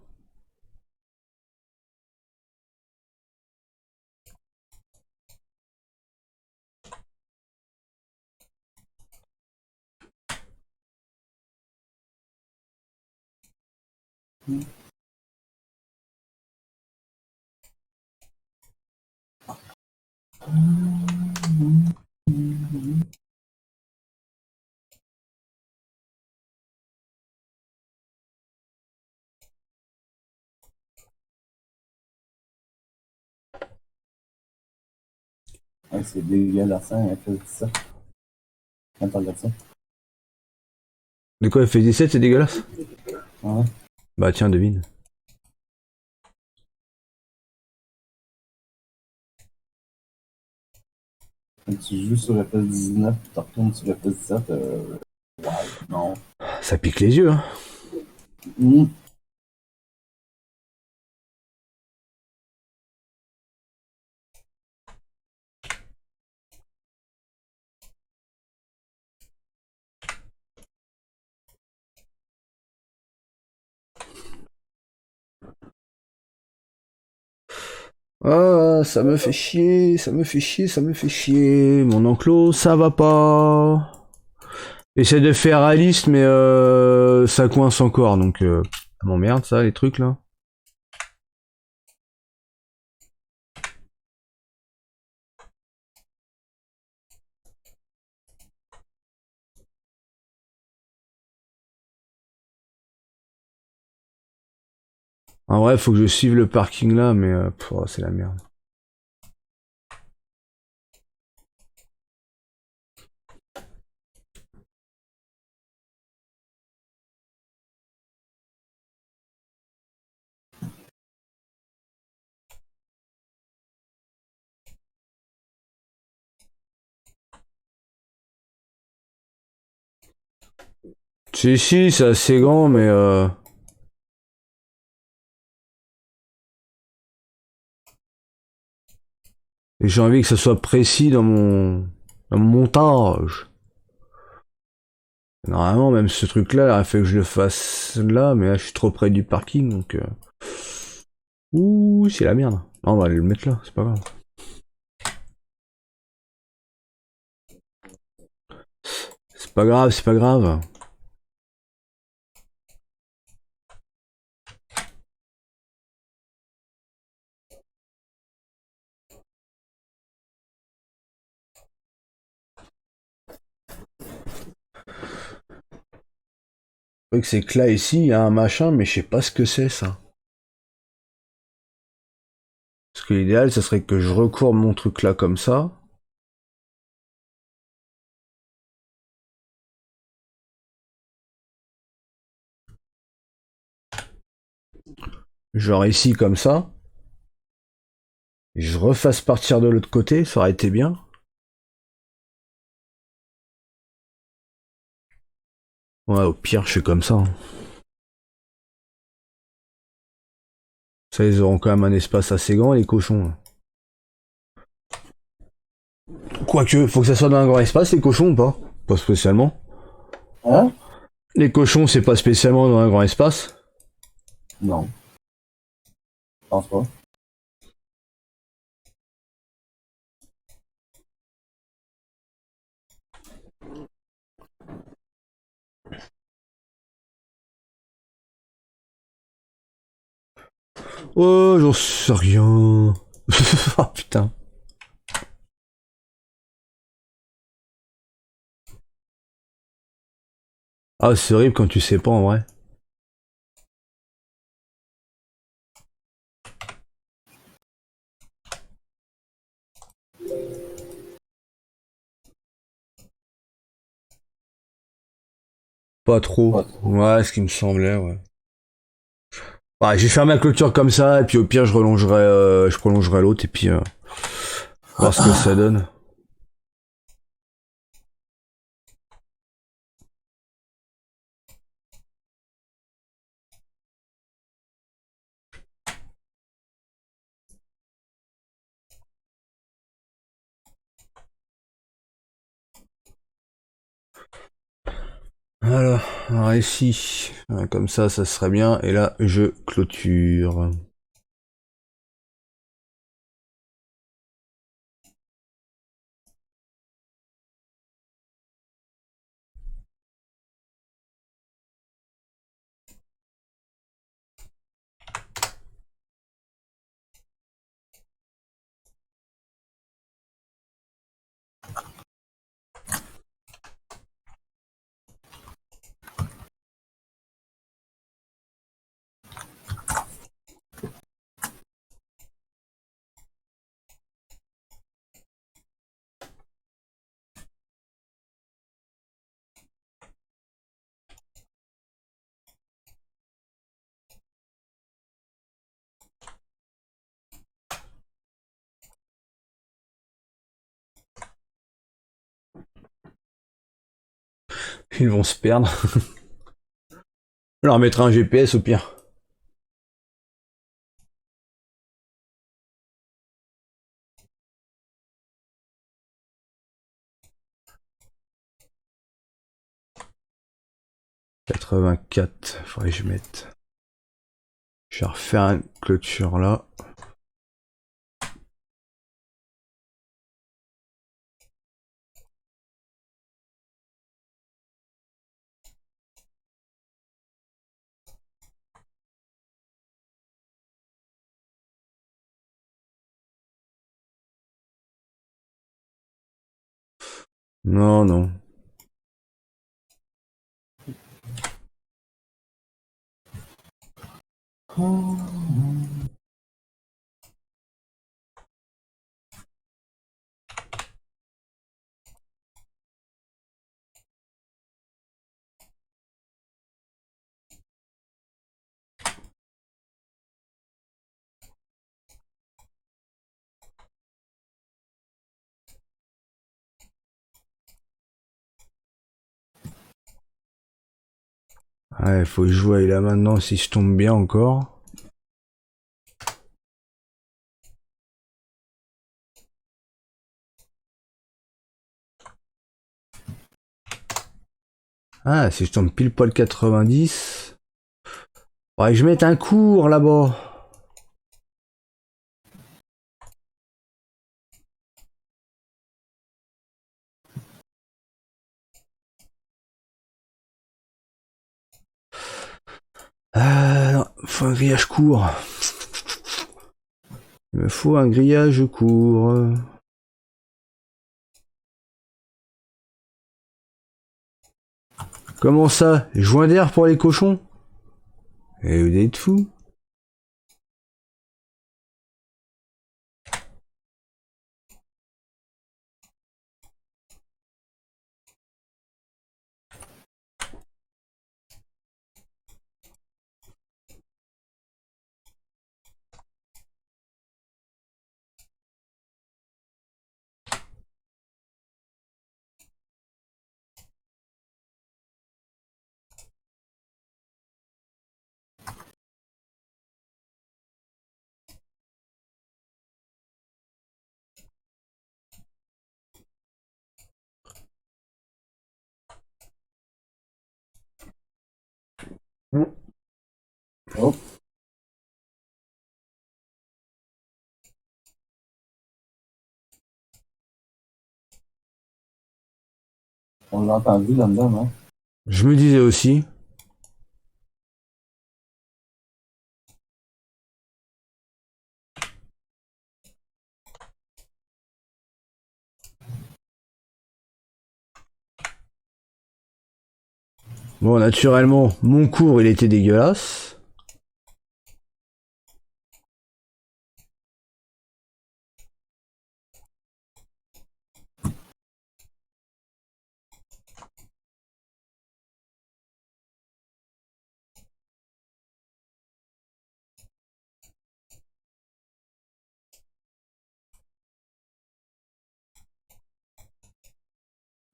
Ouais, c'est dégueulasse, hein, elle fait ça. Quand tu regardes ça. De quoi, FF17, c'est dégueulasse? Ouais. Bah tiens, devine. Quand tu joues sur FF19, tu retournes sur FF17, ouais, non. Ça pique les yeux, hein. Hum. Ah, ça me fait chier, ça me fait chier, ça me fait chier. Mon enclos, ça va pas. J'essaie de faire réaliste, mais ça coince encore, donc ça m'emmerde ça, les trucs là. En vrai, faut que je suive le parking là, mais c'est la merde. Si, c'est assez grand, mais j'ai envie que ça soit précis dans mon montage. Normalement, même ce truc-là, il aurait fait que je le fasse là, mais là, je suis trop près du parking, donc... Ouh, c'est la merde. Non, on va aller le mettre là, c'est pas grave. C'est pas grave, c'est pas grave. vrai que c'est que là, ici, il y a un machin, mais je sais pas ce que c'est, ça. Parce que l'idéal, ça serait que je recourbe mon truc là comme ça. Genre ici, comme ça. Et je refasse partir de l'autre côté, ça aurait été bien. Ouais, au pire, je fais comme ça. Hein. Ça, ils auront quand même un espace assez grand, les cochons. Là. Quoique, faut que ça soit dans un grand espace, les cochons ou pas? Pas spécialement. Hein? Les cochons, c'est pas spécialement dans un grand espace. Non. Je pense pas. Oh, j'en sais rien. Ah putain. Ah, c'est horrible quand tu sais pas en vrai. Pas trop. Pas trop. Ouais, ce qui me semblait, ouais. Ouais, j'ai fermé la clôture comme ça, et puis au pire, je prolongerai l'autre, et puis voir ce que ça donne. Alors ici, ouais, comme ça serait bien, et là, je clôture. Ils vont se perdre. Je leur mettre un GPS au pire. « 84, faudrait que je mette. Je vais refaire une clôture là. Non, non. Ouais, faut jouer là maintenant si je tombe bien encore. Ah, si je tombe pile poil 90. Faudrait que je mette un cours là-bas. Ah, non, faut un grillage court. Il me faut un grillage court. Comment ça? Joint d'air pour les cochons? Et vous êtes fous? Oh, on l'a entendu là-dedans, hein. Je me disais aussi. Bon, naturellement, mon cours, il était dégueulasse.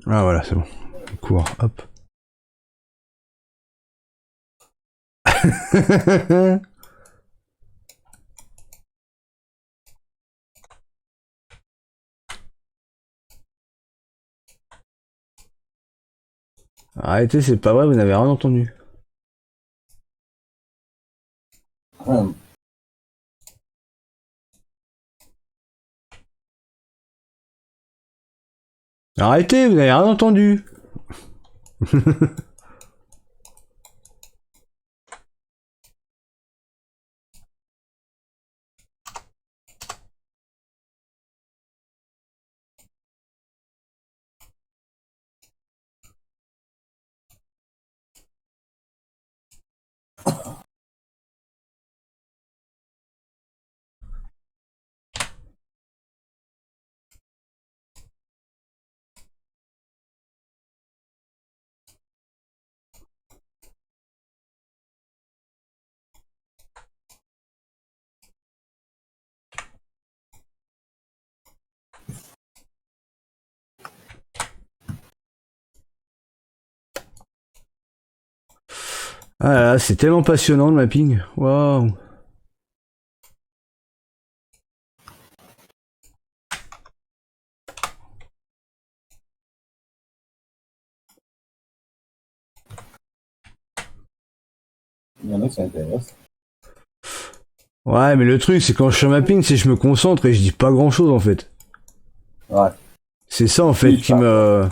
Ah voilà, c'est bon. Le cours, hop. Arrêtez, c'est pas vrai, vous n'avez rien entendu. Hum. Arrêtez, vous n'avez rien entendu. Ah là, là, c'est tellement passionnant le mapping. Waouh. Il y en a qui s'intéressent. Ouais, mais le truc, c'est quand je suis en mapping, c'est que je me concentre et je dis pas grand chose en fait. Ouais. C'est ça en fait Oui, je qui pense, ouais. me.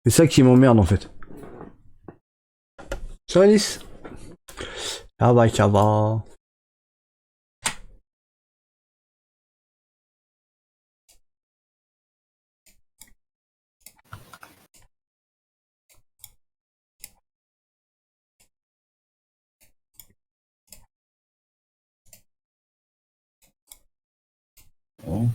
C'est ça qui m'emmerde en fait. Ça va, Alice? Ah bah, ça va. Hum.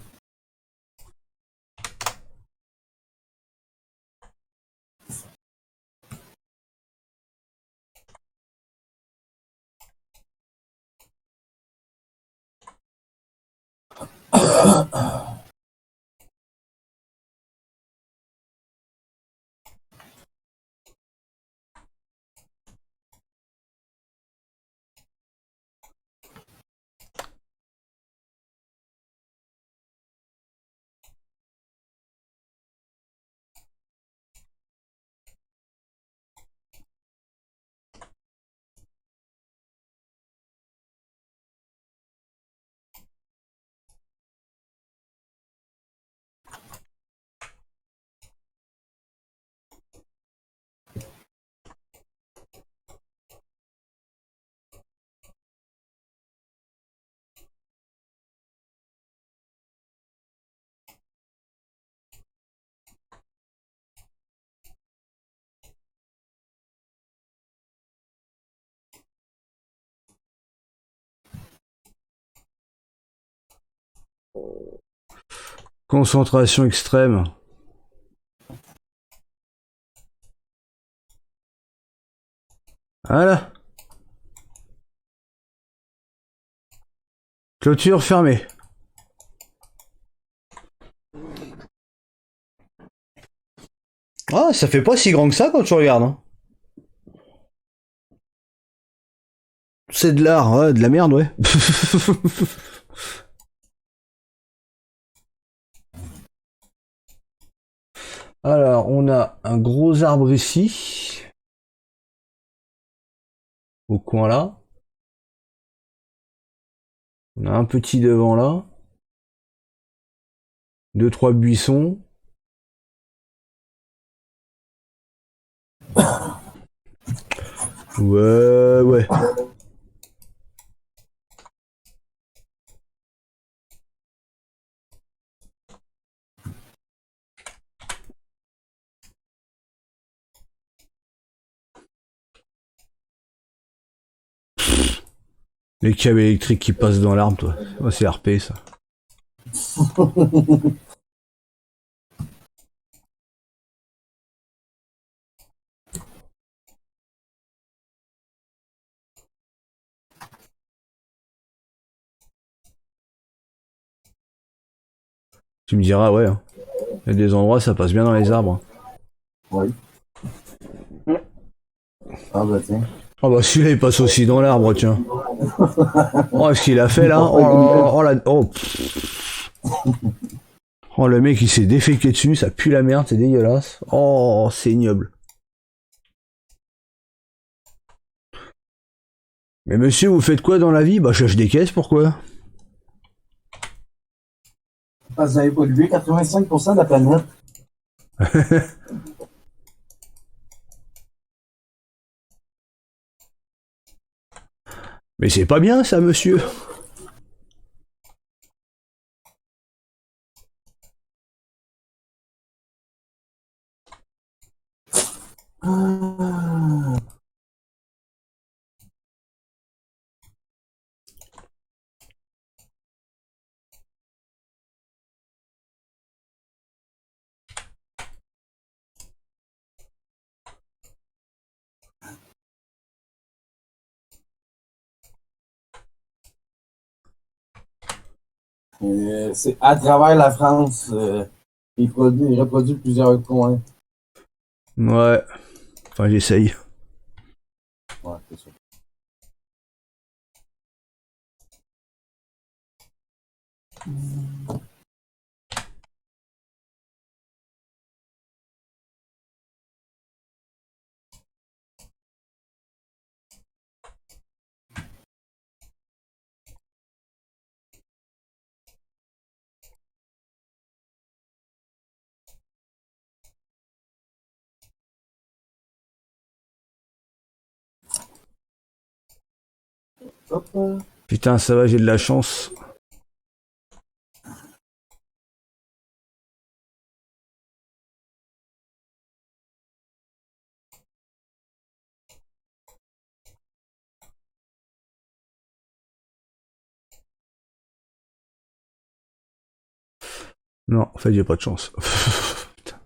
Concentration extrême. Voilà. Clôture fermée. Ah, ça fait pas si grand que ça quand tu regardes. Hein. C'est de l'art, ouais, de la merde, ouais. Alors, on a un gros arbre ici. Au coin là. On a un petit devant là. Deux, trois buissons. Ouais, ouais. Les câbles électriques qui passent dans l'arbre, toi. Oh, c'est RP, ça. Tu me diras, ouais. Hein. Il y a des endroits, ça passe bien dans les arbres. Oui. Ah bah tiens. Oh bah celui-là, il passe aussi dans l'arbre, tiens. Oh, ce qu'il a fait, là. Oh, oh, le mec, il s'est déféqué dessus, ça pue la merde, c'est dégueulasse. Oh, c'est ignoble. Mais monsieur, vous faites quoi dans la vie? Bah, je cherche des caisses, pourquoi? Parce que vous avez pollué 85% de la planète. Mais c'est pas bien, ça, monsieur. Ah. C'est à travers la France. Il reproduit plusieurs coins. Ouais. Enfin, j'essaye. Ouais, c'est sûr. Hop. Putain, ça va, j'ai de la chance. Non, en fait, j'ai pas de chance. Putain.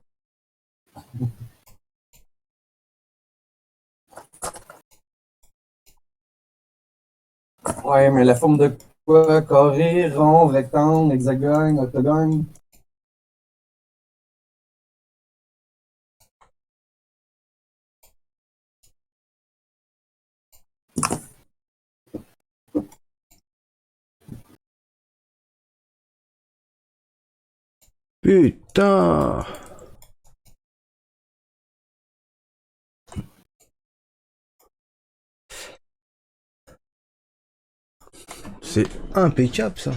Ouais, mais la forme de quoi? Carré, rond, rectangle, hexagone, octogone. Putain. C'est impeccable, ça.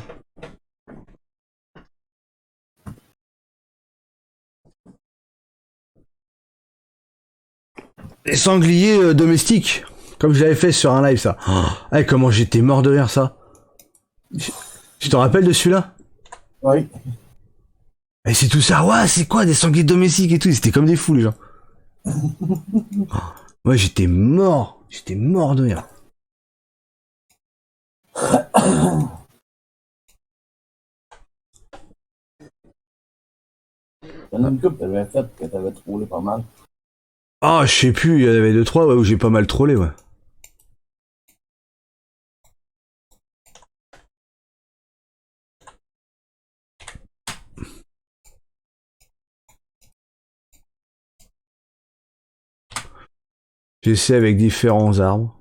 Les sangliers domestiques. Comme je l'avais fait sur un live, ça. Oh, hey, comment j'étais mort de rire, ça. Tu te rappelles de celui-là? Oui. Et c'est tout ça. Ouais, c'est quoi des sangliers domestiques et tout? C'était comme des fous, les gens. Ouais, j'étais mort. J'étais mort de rire. Y'en a une couple que t'avais faite, que t'avais trollé pas mal. Ah, je sais plus, il y en avait 2-3 ouais, où j'ai pas mal trollé, ouais. J'essaie avec différents arbres.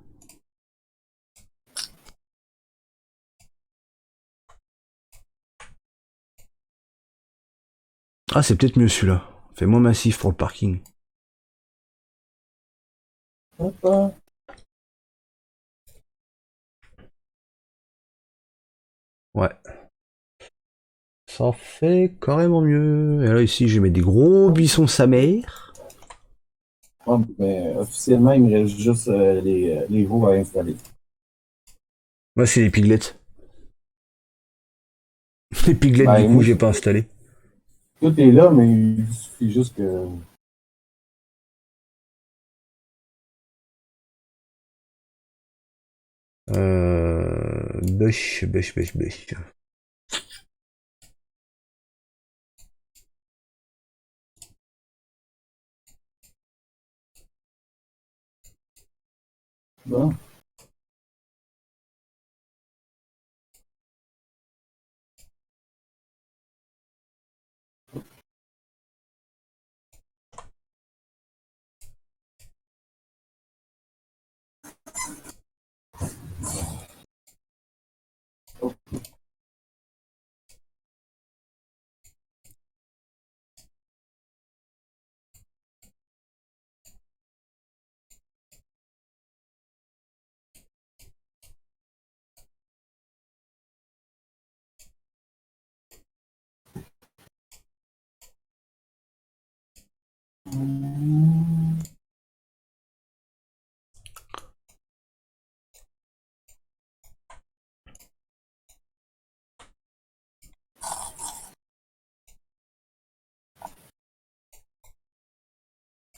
Ah, c'est peut-être mieux celui-là. Fait moins massif pour le parking. Hop, hein. Ouais. Ça fait carrément mieux. Et là, ici, je vais mettre des gros buissons sa mère. Ouais, mais officiellement, il me reste juste les veaux à installer. Moi, c'est les piglets. Les piglets, du Ben, coup, moi, j'ai pas installé. tout est là, mais il suffit juste que. Bêche. Bon.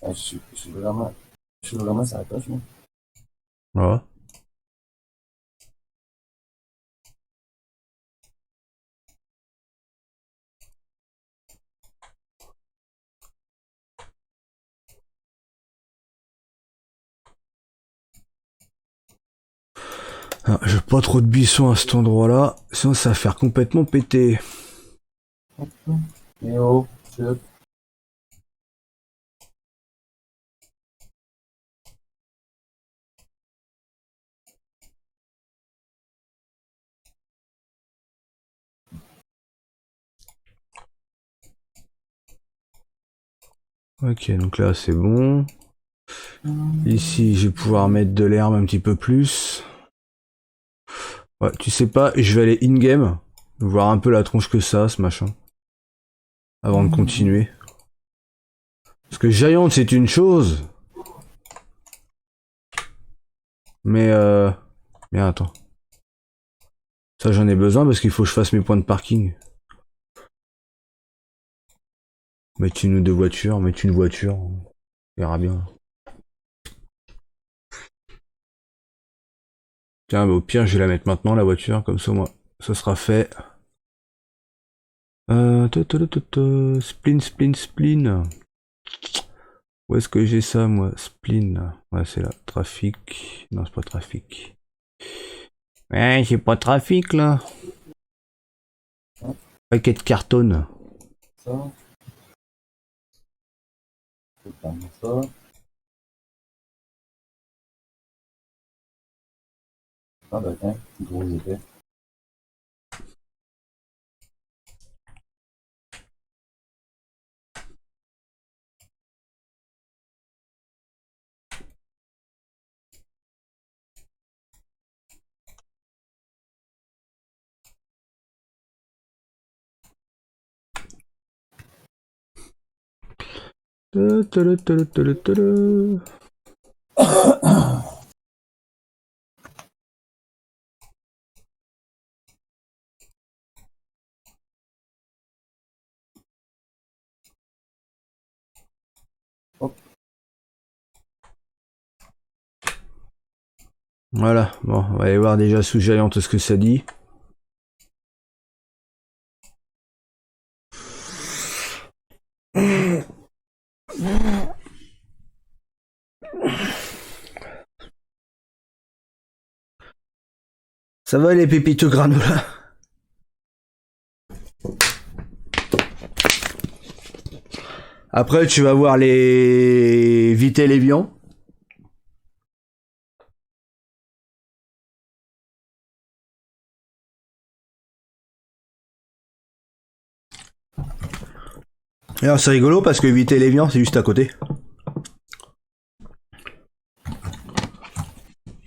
Je suis vraiment sur la coche, moi. Ouais. Ah, j'ai pas trop de buissons à cet endroit-là, sinon ça va faire complètement péter. Et oh, shit. Ok, donc là c'est bon. Ici, je vais pouvoir mettre de l'herbe un petit peu plus. Ouais, tu sais pas, je vais aller in-game, voir un peu la tronche que ça, ce machin, avant de continuer. Parce que Giant, c'est une chose. Mais mais attends. Ça, j'en ai besoin parce qu'il faut que je fasse mes points de parking. Mettre une ou deux voitures, mettre une voiture. On verra bien. Tiens, mais au pire, je vais la mettre maintenant, la voiture, comme ça, moi, ça sera fait. Spleen. Où est-ce que j'ai ça, moi? Spleen. Ouais, c'est là. Trafic. Non, c'est pas trafic. Ouais, j'ai pas trafic, là. Paquet de carton. Ça. C'est pas ça. Ah, ben, tiens, gros épais. Hop. Voilà, bon, on va aller voir déjà sous Giant ce que ça dit. Ça va les pépites granola? Après, tu vas voir les Vité Lévian. Et alors, c'est rigolo parce que Vité Lévian, c'est juste à côté.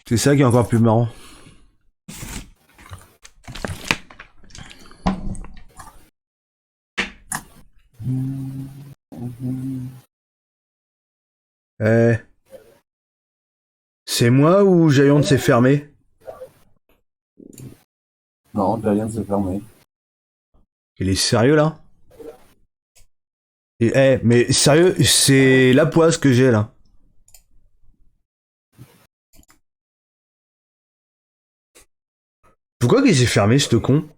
C'est ça qui est encore plus marrant. Eh. C'est moi ou Giant s'est fermé? Non, Giant s'est fermé. Il est sérieux là? Mais sérieux, c'est la poisse que j'ai là. Pourquoi qu'il s'est fermé, ce con?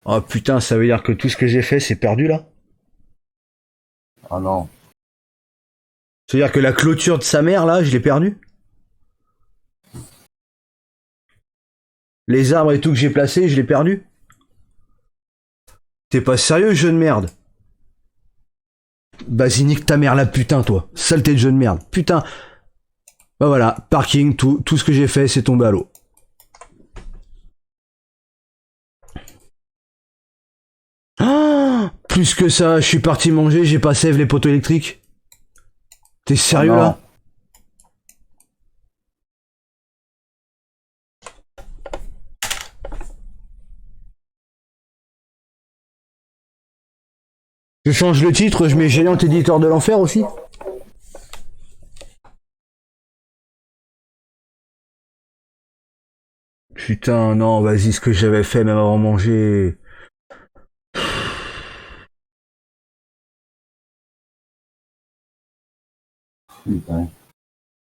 Oh putain, ça veut dire que tout ce que j'ai fait, c'est perdu là? Ah non. Ça veut dire que la clôture de sa mère là, je l'ai perdue? Les arbres et tout que j'ai placés, je l'ai perdu? T'es pas sérieux, jeu de merde? Vas-y, nique ta mère la putain, toi. Saleté de jeu de merde. Putain. Bah voilà, parking, tout ce que j'ai fait, c'est tombé à l'eau. Ah, plus que ça, je suis parti manger, j'ai pas save les poteaux électriques. T'es sérieux Ah non. là? Je change le titre, je mets Géant Éditeur de l'Enfer aussi. Putain, non, vas-y, ce que j'avais fait même avant de manger. Putain.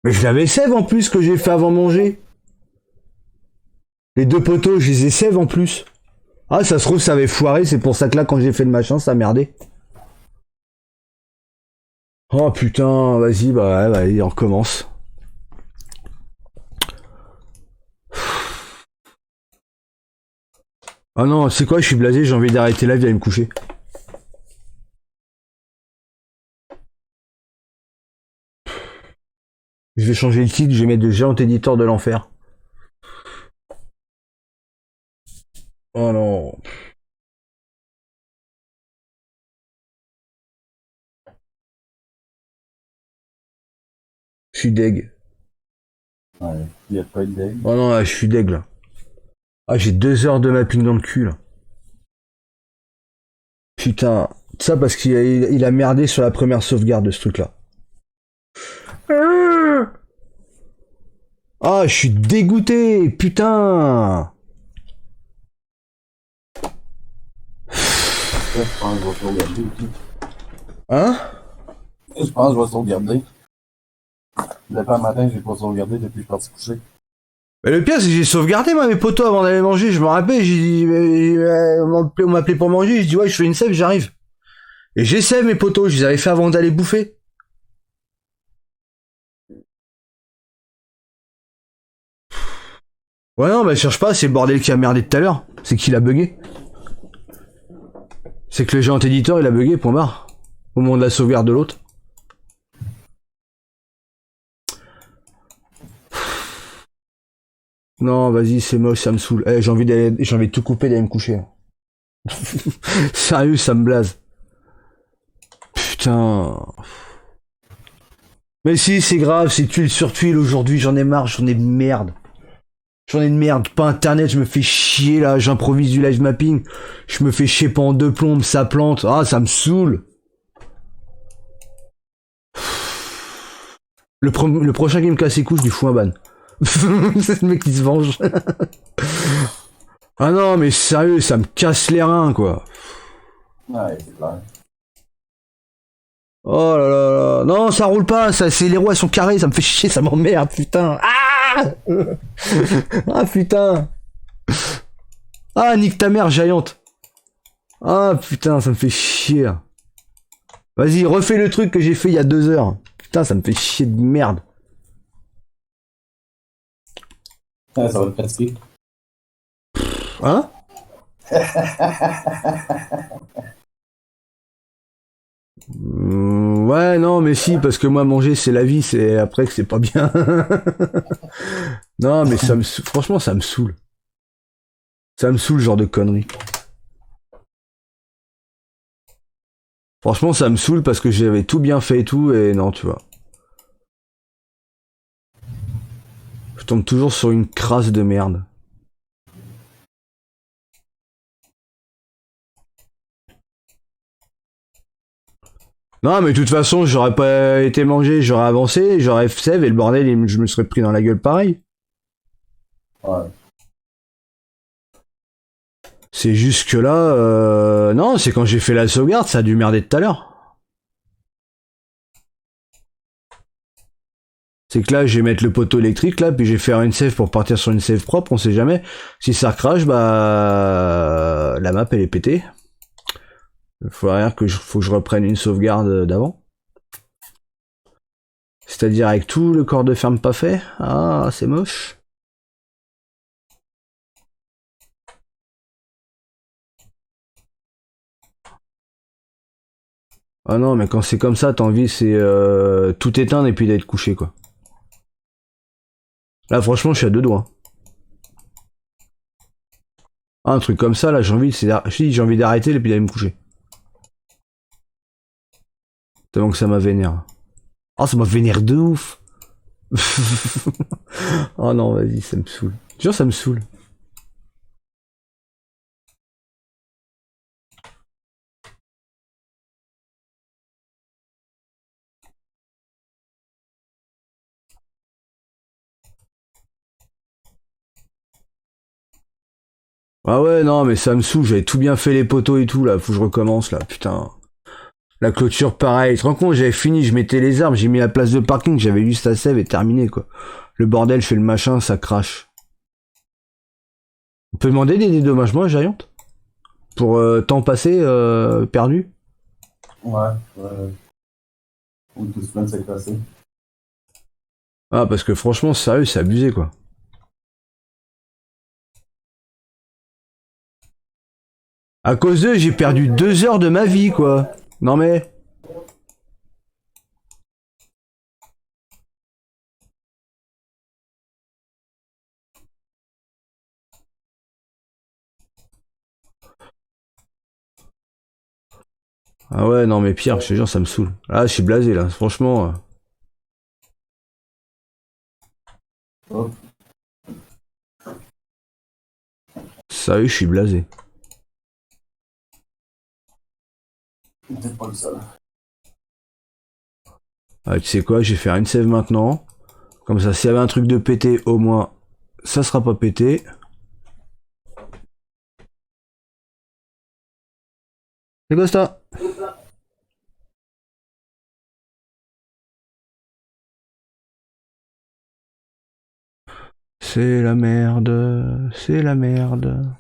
Mais je l'avais save en plus que j'ai fait avant de manger. Les deux poteaux, je les ai save en plus. Ah, ça se trouve, ça avait foiré, c'est pour ça que là, quand j'ai fait le machin, ça a merdé. Oh putain, vas-y, bah ouais, vas-y, on recommence. Ah non, c'est quoi, je suis blasé, j'ai envie d'arrêter là, viens me coucher. Je vais changer le titre, je vais mettre de Géant Éditeur de l'Enfer. Oh non. Je suis deg. Ouais, il y a pas de deg. Oh non, là, je suis deg là. Ah, j'ai 2 heures de mapping dans le cul là. Putain, ça parce qu'il a merdé sur la première sauvegarde de ce truc là. Ah, je suis dégoûté, putain. Je pense que je vais sauvegarder aussi. Hein? Je pense que je vais sauvegarder. Depuis le matin, j'ai pas sauvegardé depuis que je suis parti coucher. Mais le pire, c'est que j'ai sauvegardé, moi, mes potos avant d'aller manger. Je me rappelle, j'ai dit, on m'appelait pour manger. Je dis, ouais, je fais une save, j'arrive. Et j'ai save mes potos, je les avais fait avant d'aller bouffer. Ouais, non, bah, cherche pas, c'est le bordel qui a merdé tout à l'heure. C'est qu'il a bugué. C'est que le géant éditeur, il a bugué, point barre. Au moment de la sauvegarde de l'autre. Non, vas-y, c'est moche, ça me saoule. Eh, j'ai envie de tout couper, d'aller me coucher. Sérieux, ça me blase. Putain. Mais si, c'est grave, c'est tuile sur tuile aujourd'hui, j'en ai marre, j'en ai de merde. J'en ai de merde, pas internet, je me fais chier là, j'improvise du live mapping, je me fais chier pendant 2 plombes, ça plante, ah ça me saoule. Le prochain qui me casse les couilles, je lui fous un ban. C'est le mec qui se venge. Ah non, mais sérieux, ça me casse les reins quoi. Ouais, c'est clair. Oh là là là, non ça roule pas, ça, c'est les roues elles sont carrées, ça me fait chier, ça m'emmerde, putain. Ah ah putain. Ah nique ta mère, Giant. Ah putain, ça me fait chier. Vas-y, refais le truc que j'ai fait il y a 2 heures. Putain, ça me fait chier de merde. Ouais, ça va te fatiguer. Hein? Ouais, non, mais si, parce que moi, manger, c'est la vie, c'est après que c'est pas bien. Non, mais franchement, ça me saoule. Ça me saoule, ce genre de conneries. Franchement, ça me saoule parce que j'avais tout bien fait et tout, et non, tu vois. Je tombe toujours sur une crasse de merde. Non, mais de toute façon, j'aurais pas été mangé, j'aurais avancé, j'aurais save et le bordel, je me serais pris dans la gueule pareil. Ouais. C'est juste que là, non, c'est quand j'ai fait la sauvegarde, ça a dû merder tout à l'heure. C'est que là, je vais mettre le poteau électrique là, puis je vais faire une save pour partir sur une save propre, on sait jamais. Si ça crash, bah la map elle est pétée. Il faudrait faut que je reprenne une sauvegarde d'avant. C'est-à-dire avec tout le corps de ferme pas fait. Ah, c'est moche. Ah non, mais quand c'est comme ça, t'as envie c'est tout éteindre et puis d'être couché quoi. Là franchement, je suis à 2 doigts. Ah, un truc comme ça, là, j'ai envie d'arrêter et puis d'aller me coucher. Tellement que ça m'a vénère. Oh, ça m'a vénère de ouf. Oh non, vas-y, ça me saoule. Genre, ça me saoule. Ah ouais, non, mais ça me saoule, j'avais tout bien fait les poteaux et tout, là, faut que je recommence, là, putain. La clôture, pareil. Tu te rends compte, j'avais fini, je mettais les arbres, j'ai mis la place de parking, j'avais juste à save et terminé, quoi. Le bordel, je fais le machin, ça crache. On peut demander des dédommagements à Giant? Pour temps passé, perdu? Ouais. Ou tout se plaint de s'être cassé. Ah, parce que franchement, sérieux, c'est abusé, quoi. À cause d'eux, j'ai perdu 2 heures de ma vie, quoi. Non mais... Ah ouais, non mais Pierre, je te jure, ça me saoule. Là, je suis blasé, là, franchement... Oh, Sérieux, je suis blasé. peut-être pas le seul. Ah, tu sais quoi, je vais faire une save maintenant. Comme ça, s'il y avait un truc de pété, au moins, ça sera pas pété. C'est quoi ça? C'est la merde, c'est la merde.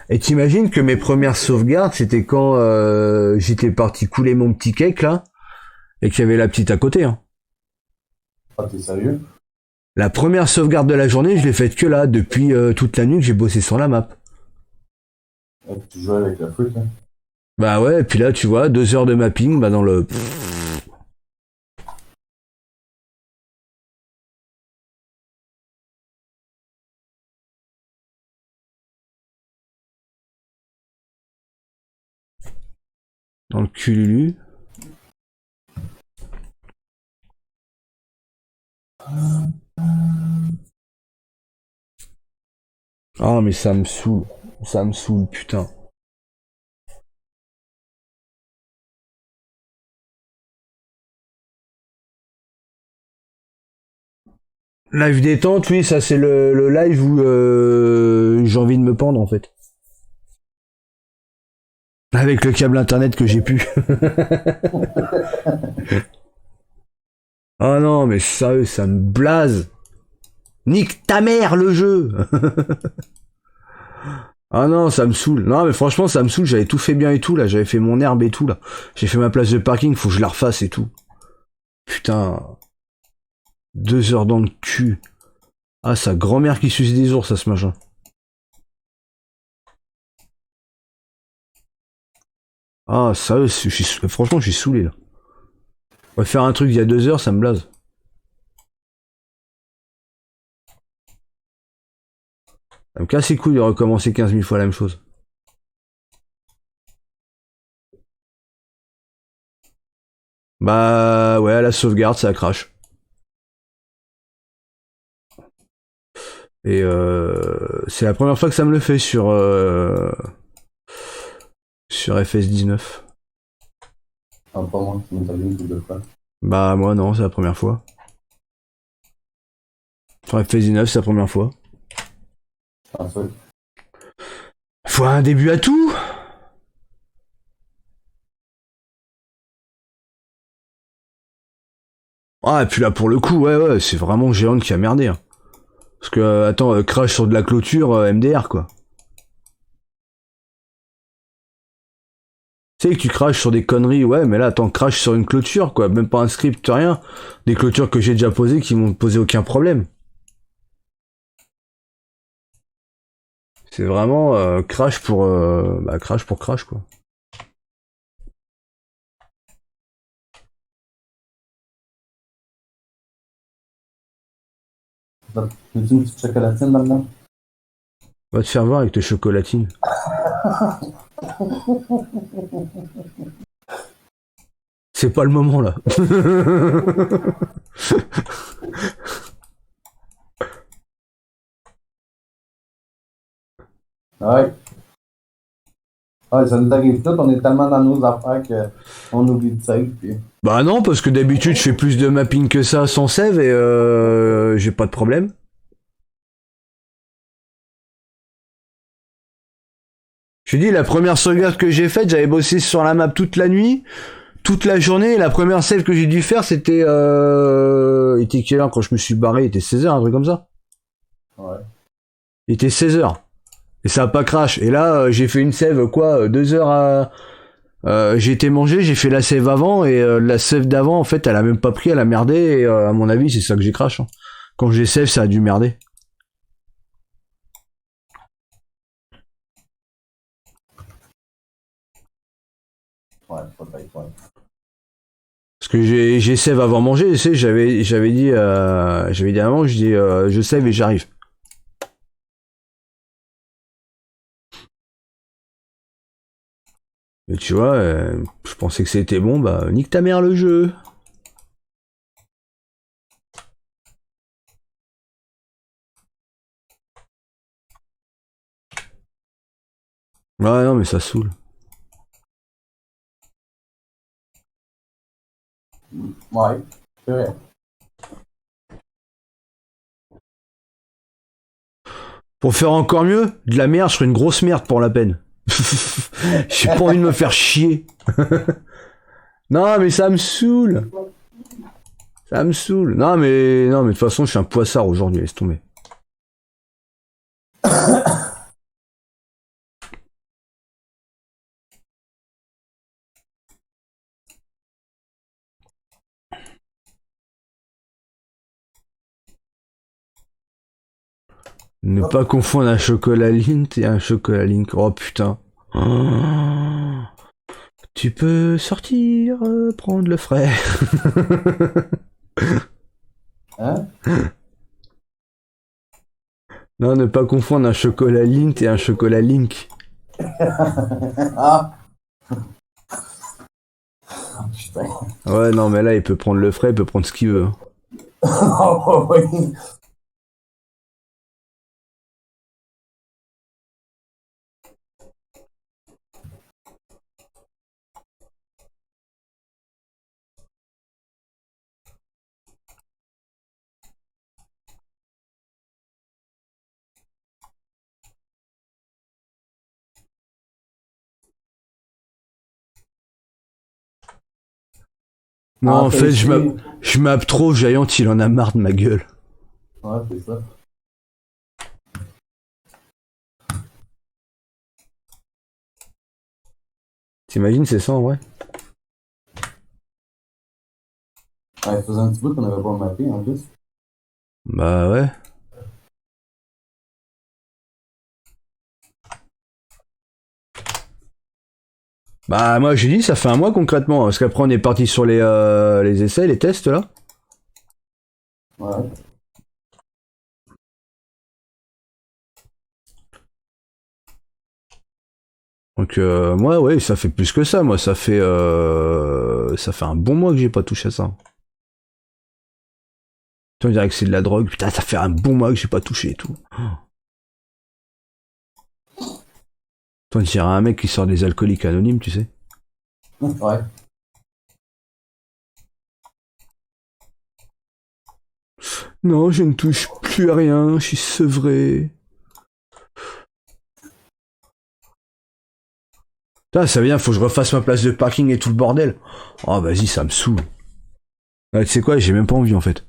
Et t'imagines que mes premières sauvegardes, c'était quand j'étais parti couler mon petit cake là, et qu'il y avait la petite à côté. Hein. Ah, t'es sérieux? La première sauvegarde de la journée, je l'ai faite que là, depuis toute la nuit que j'ai bossé sur la map. Ah, tu jouais avec la fruit, hein? Bah ouais, et puis là, tu vois, 2 heures de mapping, bah dans le... Dans le cululu. Ah mais ça me saoule, putain. Live détente, oui, ça c'est le live où j'ai envie de me pendre en fait. Avec le câble internet que j'ai pu. Ah non, mais sérieux, ça me blase. Nique ta mère le jeu. Ah non, ça me saoule. Non, mais franchement, ça me saoule. J'avais tout fait bien et tout, là. J'avais fait mon herbe et tout, là. J'ai fait ma place de parking, faut que je la refasse et tout. Putain. 2 heures dans le cul. Ah, sa grand-mère qui suce des ours, ça, ce machin. Ah, ça, franchement, je suis saoulé, là. On va faire un truc il y a 2 heures, ça me blase. Ça me casse les couilles de recommencer 15 000 fois la même chose. Bah ouais, à la sauvegarde, ça crache. Et c'est la première fois que ça me le fait sur FS19. Ah, pas moi, qui m'est arrivé une couple de fois. Bah moi non, c'est la première fois. Sur FS19, c'est la première fois. Ah, ça. Faut un début à tout. Ah, et puis là, pour le coup, ouais, c'est vraiment Géant qui a merdé. Hein. Parce que, attends, crash sur de la clôture, MDR, quoi. Tu sais que tu crashes sur des conneries, ouais, mais là, attends, crash sur une clôture, quoi. Même pas un script, rien. Des clôtures que j'ai déjà posées qui m'ont posé aucun problème. C'est vraiment crash pour crash, quoi. Veux-tu une petite chocolatine maintenant? Va te faire voir avec tes chocolatines. C'est pas le moment, là. Ouais. Ouais, ça nous arrive tout, on est tellement dans nos affaires qu'on oublie de save, puis... Bah non, parce que d'habitude, je fais plus de mapping que ça sans save et j'ai pas de problème. Je dis, la première sauvegarde que j'ai faite, j'avais bossé sur la map toute la nuit, toute la journée, et la première save que j'ai dû faire, c'était... Il était quelle heure quand je me suis barré? Il était 16h, un truc comme ça. Ouais. Il était 16h. Et ça a pas crash. Et là, j'ai fait une save, quoi, 2 heures à... j'ai été manger, j'ai fait la save avant, et la save d'avant, en fait, elle a même pas pris, elle a merdé, et à mon avis, c'est ça que j'ai crash. Hein. Quand j'ai save, ça a dû merder. Ouais, peut-être, ouais. Parce que j'ai save avant manger, tu sais, j'avais dit avant, je dis je save et j'arrive. Et tu vois, je pensais que c'était bon, bah nique ta mère le jeu. Ouais non mais ça saoule. Ouais, c'est vrai. Pour faire encore mieux, de la merde, je ferai une grosse merde pour la peine. J'ai pas envie de me faire chier. Non mais ça me saoule. Ça me saoule. Non mais de toute façon je suis un poissard aujourd'hui, laisse tomber. Ne pas confondre un chocolat Lint et un chocolat Link. Oh putain. Oh. Tu peux sortir, prendre le frais. Hein? Non, ne pas confondre un chocolat Lint et un chocolat Link. Ah! Putain. Ouais, non, mais là, il peut prendre le frais, il peut prendre ce qu'il veut. Oh, oui. Non, en fait, je m'appe trop, Giant, il en a marre de ma gueule. Ouais, c'est ça. T'imagines, c'est ça en vrai? Ouais, ça faisait un petit bout qu'on n'avait pas mappé en plus. Bah ouais. Bah moi j'ai dit ça fait un mois concrètement, parce qu'après on est parti sur les essais, les tests là. Ouais. Donc moi ouais ça fait plus que ça, moi ça fait un bon mois que j'ai pas touché à ça. Tu on dirait que c'est de la drogue, putain ça fait un bon mois que j'ai pas touché et tout. Toi on dirait un mec qui sort des alcooliques anonymes, tu sais. Ouais. Non je ne touche plus à rien, je suis sevré. Putain ça veut dire faut que je refasse ma place de parking et tout le bordel. Oh vas-y ça me saoule. Ouais, tu sais quoi, j'ai même pas envie en fait.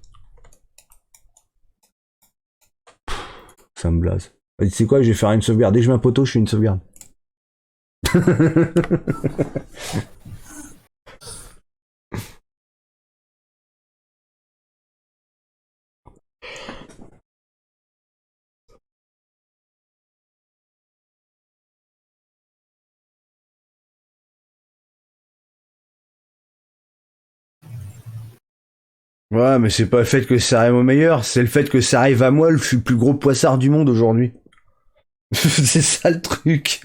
Ça me blase. Tu sais quoi, je vais faire une sauvegarde. Dès que je mets un poteau, je fais une sauvegarde. Ouais, mais c'est pas le fait que ça arrive au meilleur, c'est le fait que ça arrive à moi, le plus gros poissard du monde aujourd'hui. C'est ça le truc.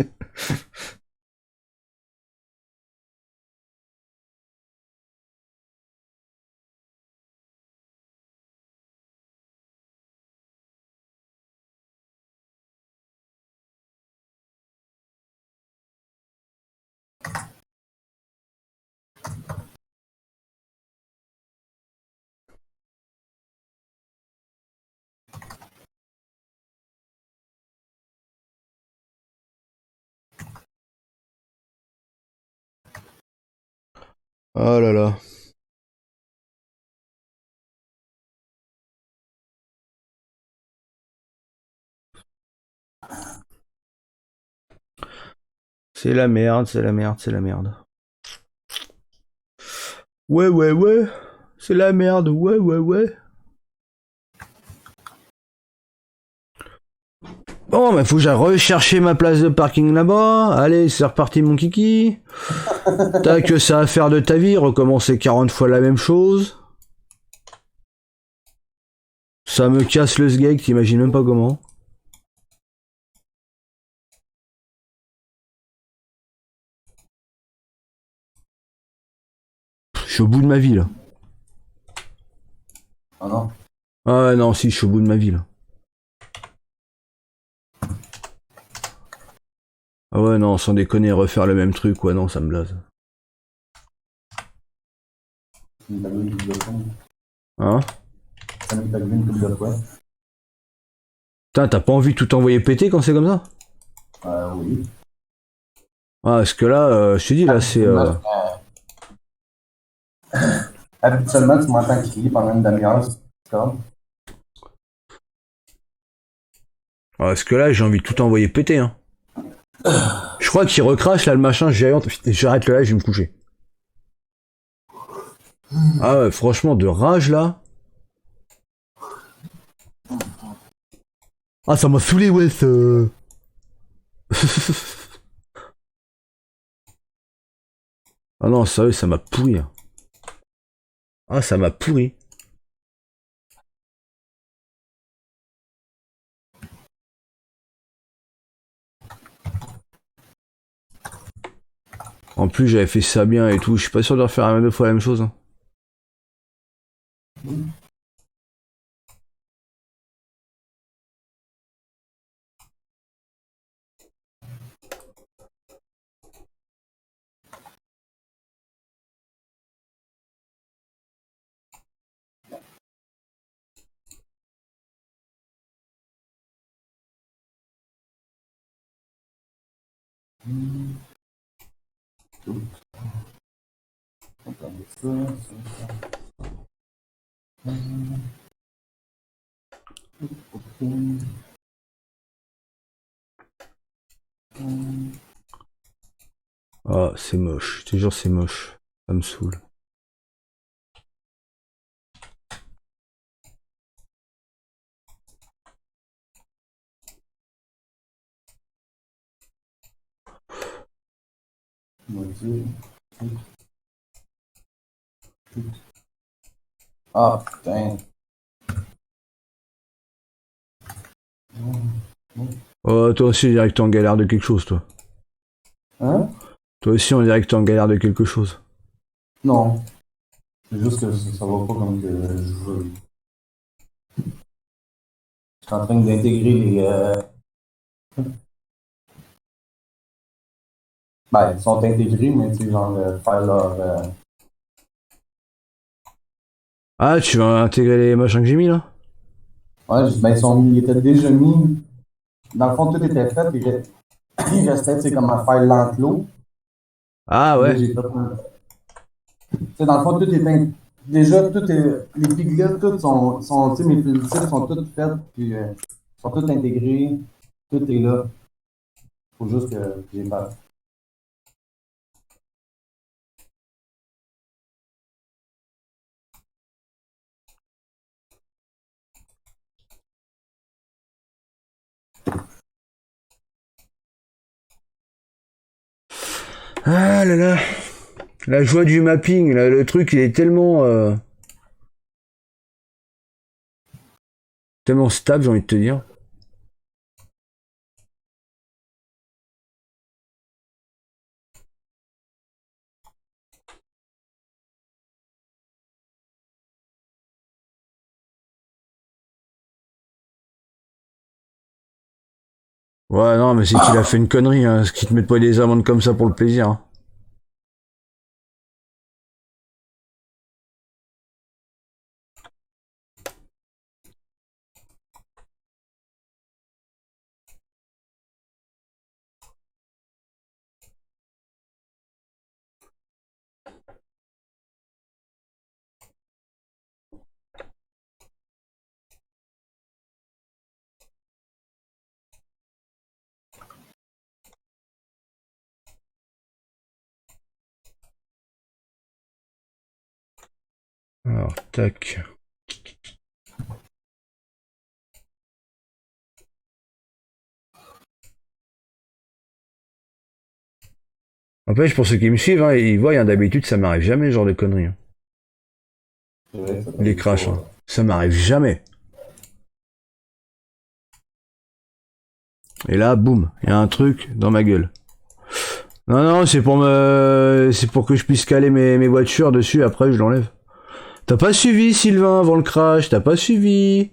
Oh là là. C'est la merde, c'est la merde, c'est la merde. Ouais, ouais, ouais. C'est la merde, ouais, ouais, ouais. Bon, bah faut que j'aille rechercher ma place de parking là-bas. Allez, c'est reparti mon kiki. T'as que ça à faire de ta vie, recommencer 40 fois la même chose. Ça me casse le sgeg, t'imagines même pas comment. Je suis au bout de ma vie là. Ah non. Ah ouais, non, si, je suis au bout de ma vie là. Ah ouais, non, sans déconner, refaire le même truc, ouais, non, ça me blase. Ça m'est arrivé une couple de fois. Hein? Ça m'est arrivé une couple de fois. Putain, t'as pas envie de tout envoyer péter quand c'est comme ça? Oui. Ah, parce que là, je te dis, là, c'est... Habituellement, tu m'entends crier pendant une demi-heure. C'est comme. Ah, parce que là, j'ai envie de tout envoyer péter, hein. Je crois qu'il recrache, là, le machin géant. J'arrête le live, je vais me coucher. Ah ouais, franchement, de rage, là. Ah, ça m'a saoulé, ouais, ce... Ah non, sérieux, ça m'a pourri. Hein. Ah, ça m'a pourri. En plus, j'avais fait ça bien et tout. Je suis pas sûr de refaire deux fois la même chose. Hein. Ah, c'est moche. Je te jure, c'est moche. Ça me saoule. Mon Dieu. Ah, putain. Oh, toi aussi, on dirait que t'es en galère de quelque chose, toi. Hein? Toi aussi, on dirait que t'es en galère de quelque chose. Non. C'est juste que ça va pas comme que je veux. Je suis en train d'intégrer les. Ben, ils sont intégrés, mais tu sais, genre, faire leur. Ah, tu vas intégrer les machins que j'ai mis, là? Ouais, ben, ils étaient déjà mis. Dans le fond, tout était fait. Il restait, tu sais, comme à faire l'enclos. Ah, Puis là, ouais. j'ai fait tu sais, dans le fond, tout est. Déjà, tout est. Les piglets, toutes sont tu sais, mes fils sont toutes faites, puis sont toutes intégrées. Tout est là. Faut juste que j'ai pas. Ah là là. La joie du mapping, là, le truc, il est tellement... tellement stable, j'ai envie de te dire. Ouais, non, mais c'est qu'il a fait une connerie, hein. Ce qui te met pas des amendes comme ça pour le plaisir, hein. Alors, tac. N'empêche, pour ceux qui me suivent, hein, ils voient, hein, d'habitude, ça m'arrive jamais, ce genre de conneries, hein. C'est vrai, ça Les t'arrive crashs, hein. pas. Ça m'arrive jamais. Et là, boum, il y a un truc dans ma gueule. Non, non, c'est pour que je puisse caler mes voitures dessus, après je l'enlève. T'as pas suivi, Sylvain, avant le crash, t'as pas suivi.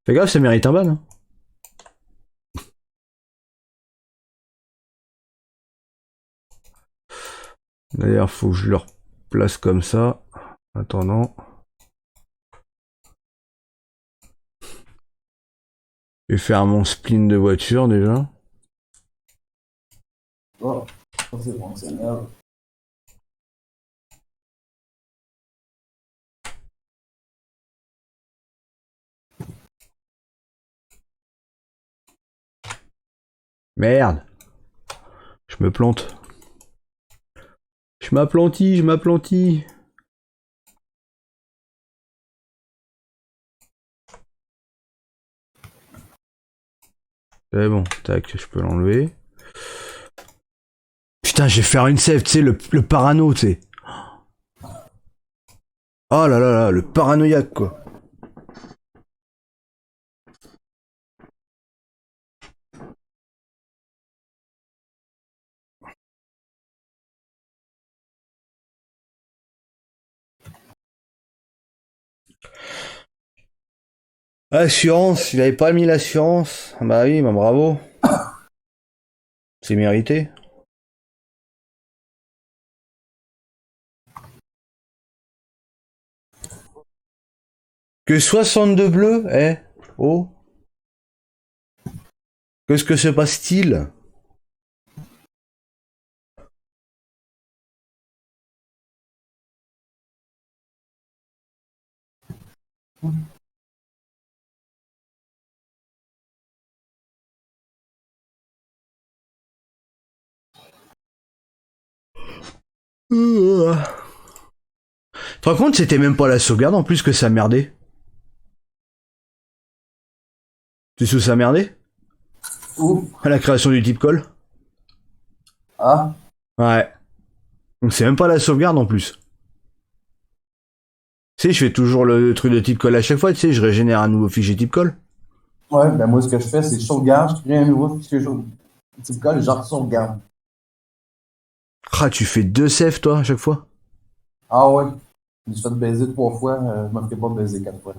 Fais gaffe, ça mérite un ban, hein. D'ailleurs, faut que je le replace comme ça. Attendant. Je vais faire mon spleen de voiture, déjà. Oh, ça c'est bon, c'est merde. Merde. Je me plante. Je m'aplantis. C'est bon, tac, je peux l'enlever. Putain, je vais faire une save, tu sais, le parano, tu sais. Oh là là là, le paranoïaque, quoi. Assurance, il avait pas mis l'assurance. Bah oui, bah bravo. C'est mérité. Que 62 bleus, eh. Oh. Qu'est-ce que se passe-t-il? te rends compte, c'était même pas la sauvegarde en plus que ça merdait. Tu sais où ça merdait? Ouh. À la création du type call. Ah. Ouais. Donc c'est même pas la sauvegarde en plus. Tu sais, je fais toujours le truc de type call à chaque fois, tu sais, je régénère un nouveau fichier type call. Ouais, ben moi, ce que je fais, c'est que je sauvegarde, je crée un nouveau fichier type call, genre sauvegarde. Ah, tu fais 2 saves toi à chaque fois? Ah ouais. Je me suis fait baiser 3 fois, je me fais pas baiser 4 fois.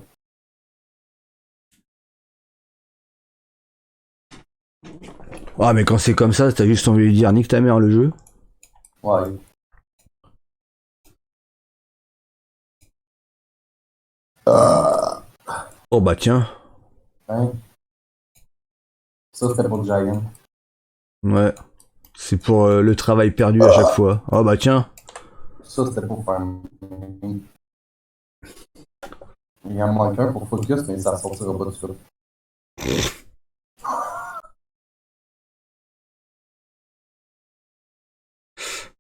Ah, mais quand c'est comme ça, t'as juste envie de lui dire nique ta mère le jeu. Ouais. Oh bah tiens. Hein? Ça, c'était pour Giant. Ouais. C'est pour le travail perdu à chaque fois. Oh bah tiens. Ça, c'était pour faire. Il y en manque un pour Focus, mais ça sortira pas tout ça.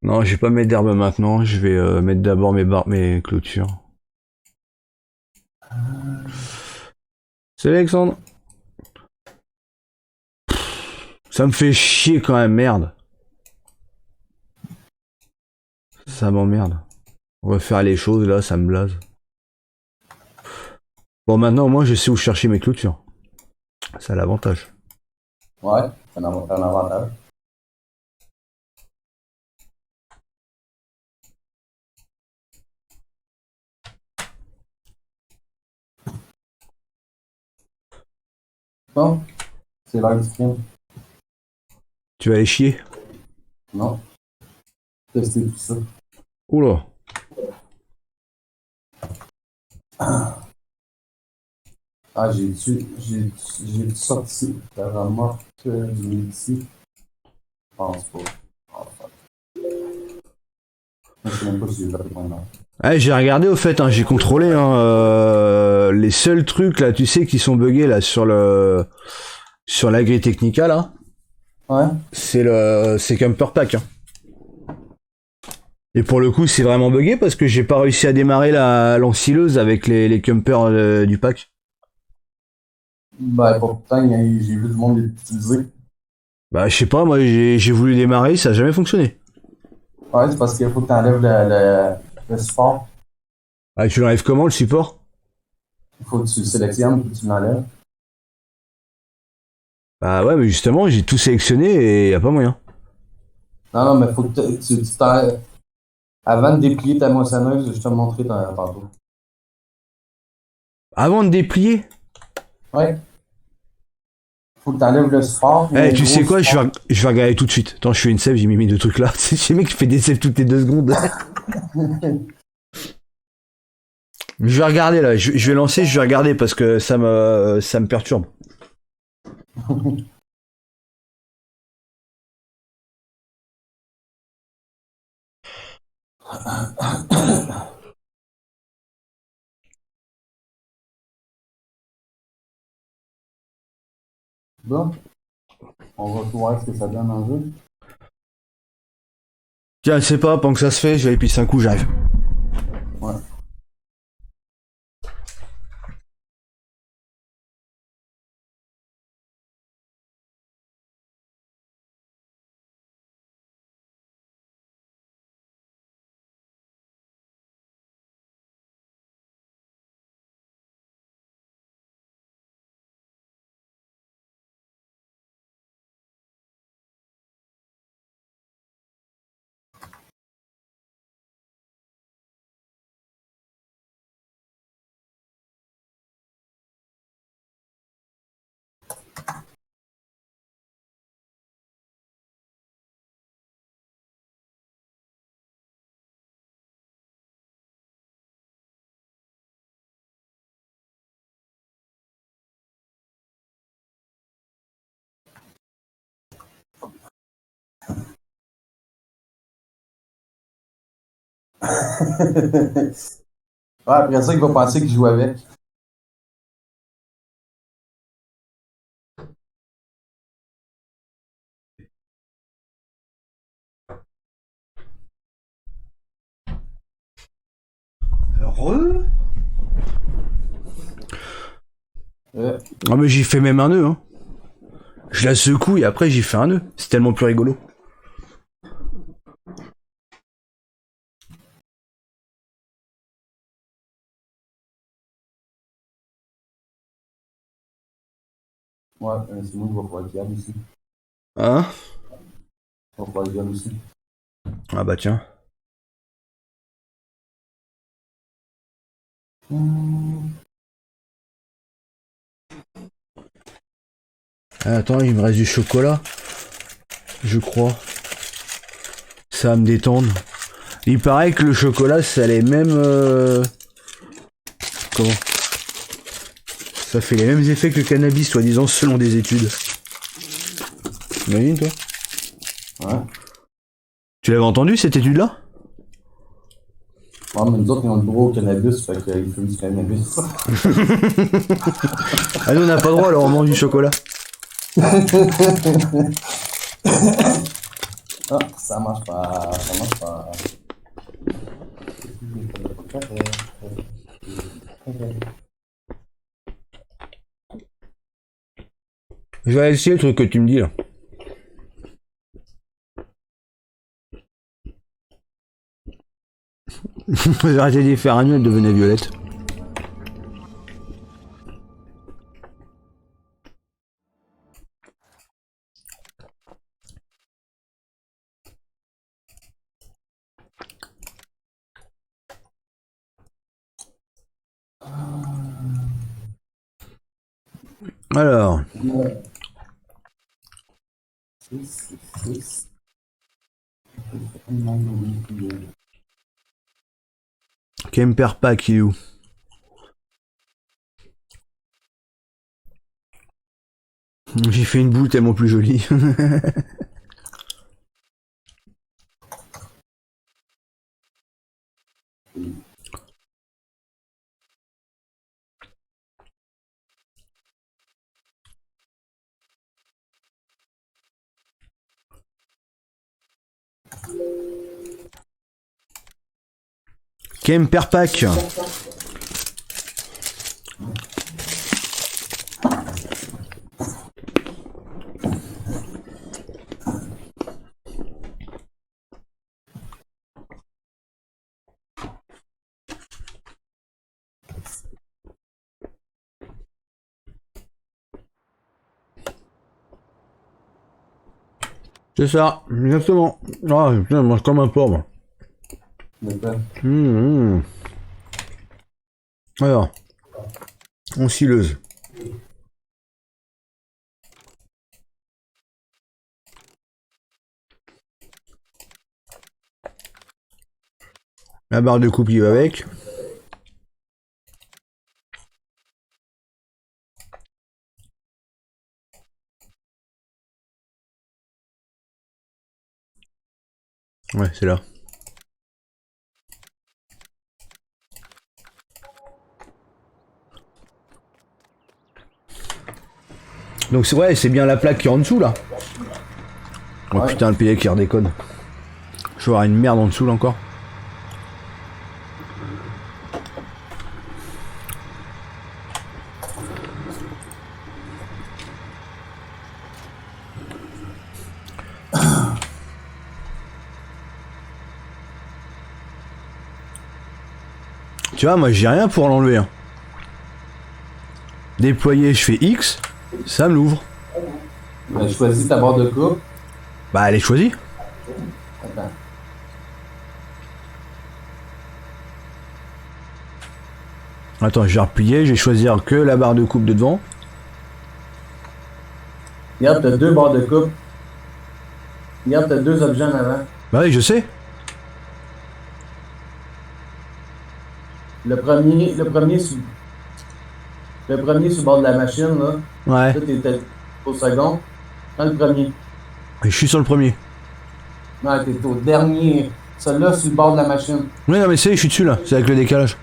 Non, je vais pas mettre d'herbe maintenant, je vais mettre d'abord mes clôtures. Salut Alexandre. Ça me fait chier quand même, merde. Ça m'emmerde. Refaire les choses là, ça me blase. Bon, maintenant au moins je sais où chercher mes clôtures. Ça a l'avantage. Ouais, c'est un avantage. Bon, c'est l'heure du film. Tu vas aller chier? Non, tester tout ça. Oula. Ah, j'ai sorti la remorque du ici. Je pense pas. Ah, fuck. Je sais même pas si j'ai fait mon nom. Ouais, j'ai regardé au fait, hein, j'ai contrôlé hein, les seuls trucs là, tu sais, qui sont buggés là sur la grille Technica là, Ouais? c'est Camper Pack. Hein. Et pour le coup, c'est vraiment buggé parce que j'ai pas réussi à démarrer la l'ensileuse avec les Campers du pack. Ben, pourtant, j'ai vu du monde l'utiliser. Bah, je sais pas, moi j'ai voulu démarrer, ça a jamais fonctionné. Ouais, c'est parce qu'il faut que tu enlèves le support. Ah, tu l'enlèves comment le support? Il faut que tu le sélectionnes puis tu l'enlèves. Bah ouais, mais justement, j'ai tout sélectionné et y a pas moyen. Non, non, mais il faut que tu t'enlèves. Avant de déplier ta moissonneuse, je te montrer tantôt. Avant de déplier? Ouais. Faut que tu enlèves le support. Il y a Eh, un tu gros sais quoi, support. je vais regarder tout de suite. Attends, je fais une save, j'ai mis mes deux trucs là. C'est le mec qui fait des saves toutes les 2 secondes. Je vais regarder là, je vais lancer, je vais regarder parce que ça me perturbe. Bon, on va voir ce que ça donne en jeu. Tiens, je sais pas, pendant que ça se fait, je vais aller pisser un coup, j'arrive. Ouais. Ouais, après ça, il va penser qu'il joue avec. Ah mais j'y fais même un nœud, hein. Je la secoue et après j'y fais un nœud. C'est tellement plus rigolo. Ouais, c'est moi qui vais faire le câble ici. Hein? On va faire le câble ici. Ah bah tiens. Ah, attends, il me reste du chocolat. Je crois. Ça va me détendre. Il paraît que le chocolat, ça les mêmes... Comment? Ça fait les mêmes effets que le cannabis, soi-disant, selon des études. T'imagines, toi? Ouais. Tu l'avais entendu, cette étude-là? Ouais, mais nous autres, ils ont le droit au cannabis, fait qu'ils fument du cannabis. Ah, nous, on n'a pas le droit, alors on mange du chocolat. Ah, ça marche pas, ça marche pas. Je vais essayer le truc que tu me dis, là. J'ai arrêté d'y faire un nœud, elle devenait violette. Alors, Kemper Pack, il est où? J'ai fait une boule tellement plus jolie. Kemper Pack. C'est ça, exactement. Ah, putain, je mange comme un porc, moi. D'accord. Alors, on sileuse. La barre de coupe qui va avec. Ouais, c'est là. Donc c'est vrai, c'est bien la plaque qui est en dessous là. Oh Ouais. putain, le PA qui redéconne. Je vais avoir une merde en dessous là encore. Tu vois, moi j'ai rien pour l'enlever. Hein. Déployer, je fais X, ça me l'ouvre. Ben, choisis ta barre de coupe. Bah elle est choisie. Attends. Attends, je vais replier, je vais choisir que la barre de coupe de devant. Regarde, t'as deux barres de coupe. Regarde, t'as deux objets en avant. Bah oui, je sais. Le premier sur le bord de la machine, là. Ouais. Là, t'es au second. Prends le premier. Et je suis sur le premier. Non, t'es au dernier. Celui-là, sur le bord de la machine. Oui, non mais c'est, je suis dessus là, c'est avec le décalage.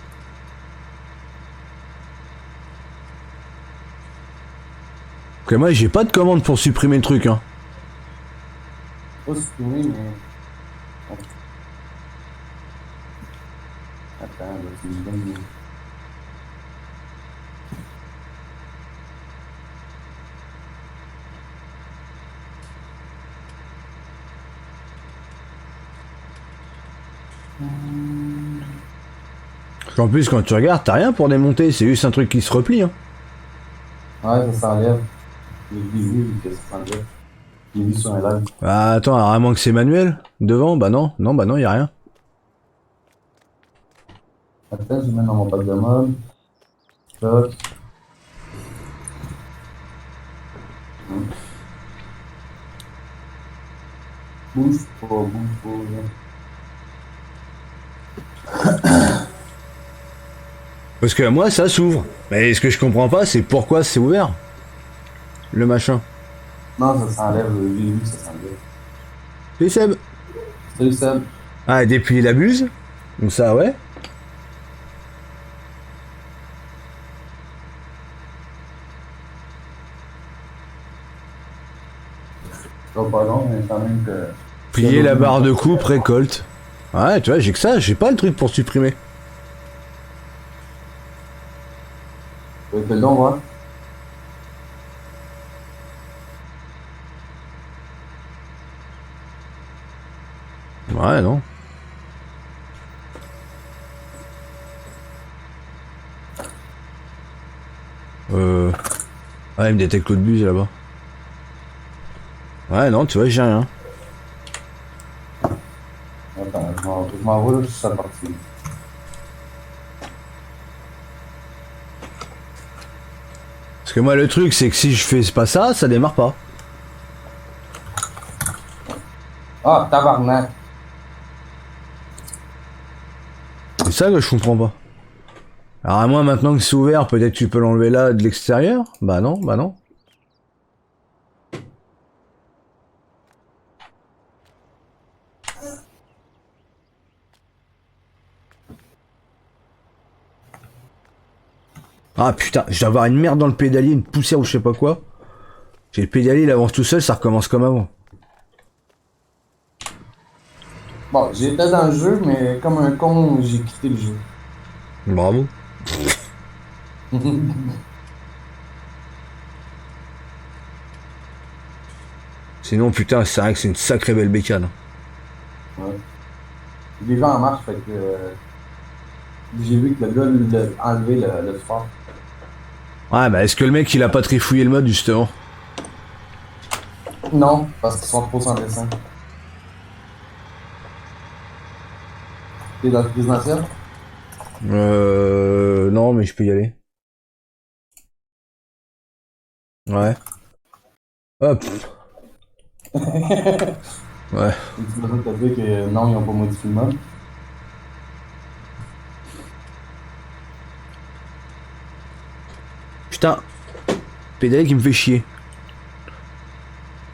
Ok, moi j'ai pas de commande pour supprimer le truc, hein. Pas supprimer, mais. Attends, là, tu me donnes... Parce qu'en plus, quand tu regardes, t'as rien pour démonter, c'est juste un truc qui se replie. Hein. Ouais, ça s'enlève. Je l'ai vu que ça s'enlève. Je l'ai vu sur un live. Ah, attends, à moins que c'est manuel devant, bah non, y a rien. Attends, je mets dans mon pack de mode. Stock. Bouge pas, là. Parce que moi, ça s'ouvre. Mais ce que je comprends pas, c'est pourquoi c'est ouvert. Le machin. Non, ça s'enlève, j'ai vu que ça s'enlève. C'est Seb. Salut Seb. Ah, depuis il abuse. Donc ça, ouais. C'est pas long, mais quand même que... Plier la barre de coupe, récolte. Ouais, tu vois, j'ai que ça, j'ai pas le truc pour supprimer. Fais le don, voir. Ouais, non. Ah, il me détecte l'autre bus là-bas. Ouais, non, tu vois, j'ai rien. Attends, je m'en vais là, je suis à partir. Parce que moi, le truc, c'est que si je fais pas ça, ça démarre pas. Ah, tabarnak. C'est ça que je comprends pas. Alors à moins maintenant que c'est ouvert, peut-être tu peux l'enlever là de l'extérieur. Bah non, bah non. Ah putain, je dois avoir une merde dans le pédalier, une poussière ou je sais pas quoi. J'ai le pédalier, il avance tout seul, ça recommence comme avant. Bon, j'étais dans le jeu, mais comme un con, j'ai quitté le jeu. Bravo. Sinon putain, c'est vrai que c'est une sacrée belle bécane. Ouais. Les gens en marche, fait que j'ai vu que le gars a enlevé le sport. Ouais, bah est-ce que le mec il a pas trifouillé le mode justement? Non, parce qu'ils sont trop sans dessin. T'es dans le présidentiel? Non, mais je peux y aller. Ouais. Hop. Ouais. Et tu m'as dit que non, ils n'ont pas modifié le mode. Putain. Pédalier qui me fait chier.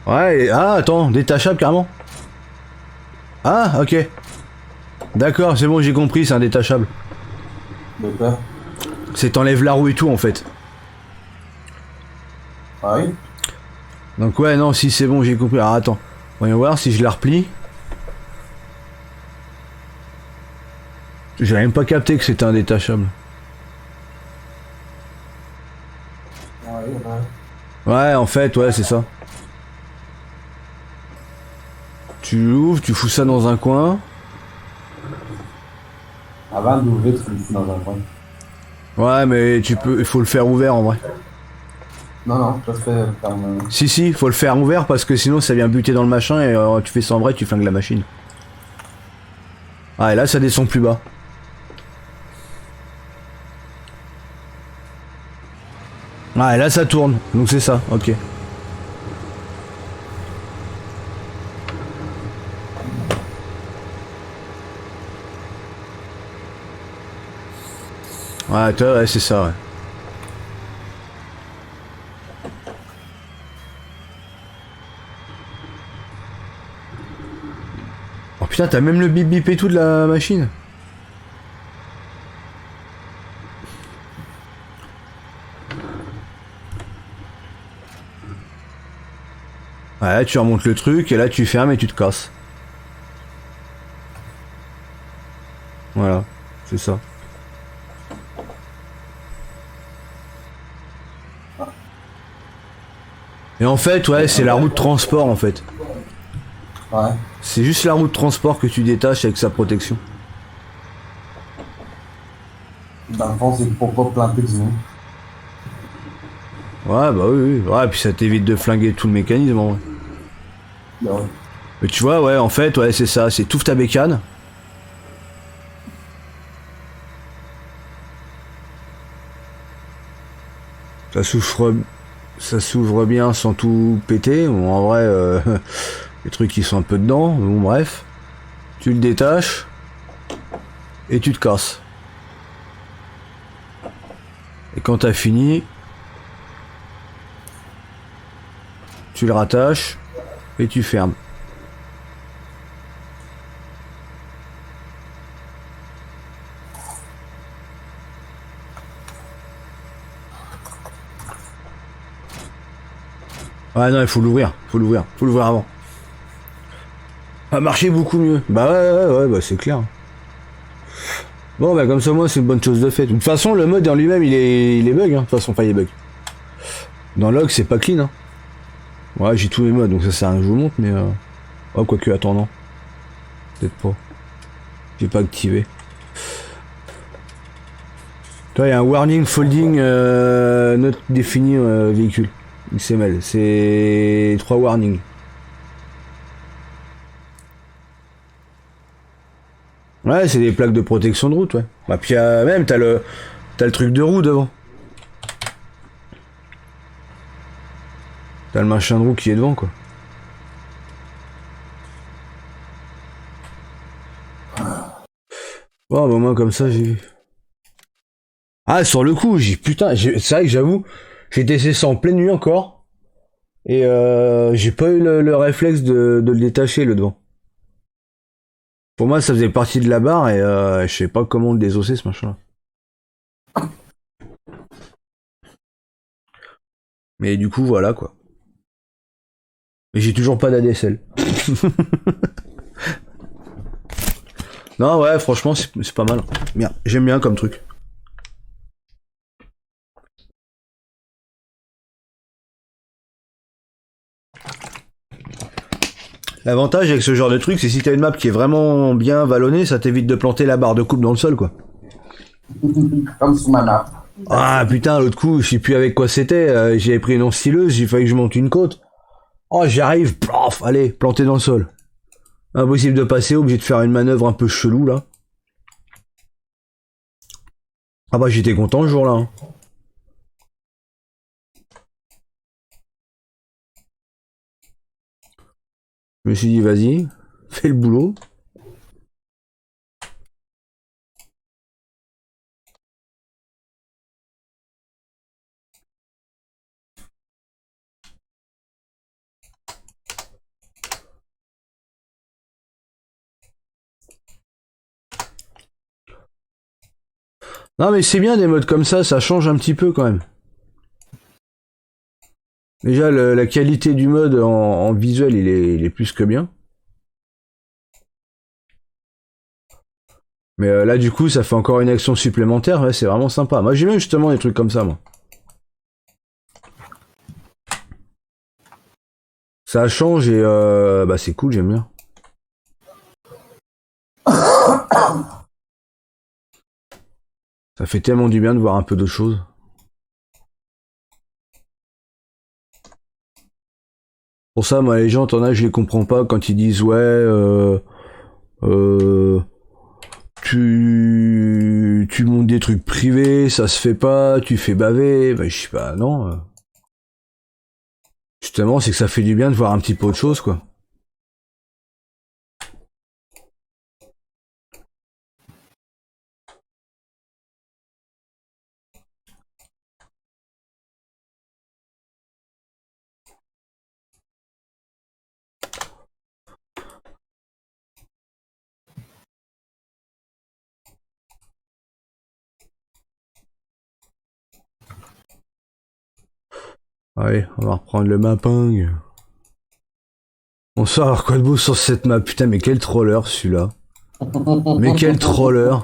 Ouais, ah attends, détachable carrément. Ah, ok. D'accord, c'est bon, j'ai compris, c'est un détachable. De quoi? C'est t'enlèves la roue et tout en fait. Ah oui? Donc ouais, non, si c'est bon, j'ai compris. Alors attends, voyons voir si je la replie. J'ai même pas capté que c'était un détachable. Ah oui, ouais. Ouais, en fait, ouais, c'est ça. Tu l'ouvres, tu fous ça dans un coin. Avant d'ouvrir, tu le fous dans un coin. Ouais, mais tu peux, il faut le faire ouvert en vrai. Non, non, ça se fait comme... Si, faut le faire ouvert parce que sinon ça vient buter dans le machin et tu fais ça en vrai, tu flingues la machine. Ah, et là ça descend plus bas. Ah, et là ça tourne, donc c'est ça, ok. Ouais, toi, ouais, c'est ça, ouais. Oh putain, t'as même le bip bip et tout de la machine. Ouais, là tu remontes le truc et là tu fermes et tu te casses. Voilà. C'est ça. Et en fait, ouais, c'est la roue de transport en fait. Ouais. C'est juste la roue de transport que tu détaches avec sa protection. Dans le fond, c'est pour pas planter du nez. Ouais, bah oui, oui. Ouais, puis ça t'évite de flinguer tout le mécanisme en vrai. Là, ouais. Mais tu vois, ouais, en fait, ouais, c'est ça. C'est touffe ta bécane. Ça s'ouvre bien sans tout péter. Bon, en vrai, les trucs qui sont un peu dedans. Bon, bref. Tu le détaches. Et tu te casses. Et quand t'as fini, tu le rattaches et tu fermes. Ouais, non, il faut l'ouvrir, faut l'ouvrir avant. Ça a marché beaucoup mieux. Bah ouais, bah c'est clair. Bon, bah comme ça, moi, c'est une bonne chose de fait. De toute façon, le mode en lui-même, il est bug, hein. De toute façon, enfin, il est bug. Dans log, c'est pas clean, hein. Ouais, j'ai tous les modes, donc ça sert à rien que je vous montre, mais oh, quoique, attends, non. Peut-être pas. J'ai pas activé. Toi, il y a un warning folding not défini véhicule. XML. C'est 3 warnings. Ouais, c'est des plaques de protection de route, ouais. Bah, puis même, t'as le truc de roue devant. T'as le machin de roue qui est devant, quoi. Bon, bah, moi, comme ça, j'ai vu. Ah, sur le coup, putain, c'est vrai que j'avoue, j'ai testé ça en pleine nuit encore. Et j'ai pas eu le réflexe de le détacher, le devant. Pour moi, ça faisait partie de la barre et je sais pas comment le désosser, ce machin-là. Mais du coup, voilà, quoi. Mais j'ai toujours pas d'ADSL. Non, ouais, franchement, c'est pas mal. Bien, j'aime bien comme truc. L'avantage avec ce genre de truc, c'est si t'as une map qui est vraiment bien vallonnée, ça t'évite de planter la barre de coupe dans le sol, quoi. Comme sous ma map. Ah putain, l'autre coup, je sais plus avec quoi c'était, j'avais pris une ensileuse, il fallait que je monte une côte. Oh, j'arrive, plof, allez, planté dans le sol. Impossible de passer, obligé de faire une manœuvre un peu chelou, là. Ah bah j'étais content ce jour-là. Hein. Je me suis dit, vas-y, fais le boulot. Non mais c'est bien des modes comme ça change un petit peu quand même. Déjà la qualité du mode en visuel il est plus que bien. Mais là du coup ça fait encore une action supplémentaire, ouais, c'est vraiment sympa. Moi j'aime justement des trucs comme ça moi. Ça change et bah c'est cool, j'aime bien. Ça fait tellement du bien de voir un peu d'autres choses. Pour ça, moi, les gens, t'en as, je les comprends pas quand ils disent ouais, tu montes des trucs privés, ça se fait pas, tu fais baver. Bah, je sais pas, non. Justement, c'est que ça fait du bien de voir un petit peu autre chose, quoi. Allez, on va reprendre le mapping. On sort alors quoi de beau sur cette map. Putain, mais quel troller celui-là. Mais quel troller.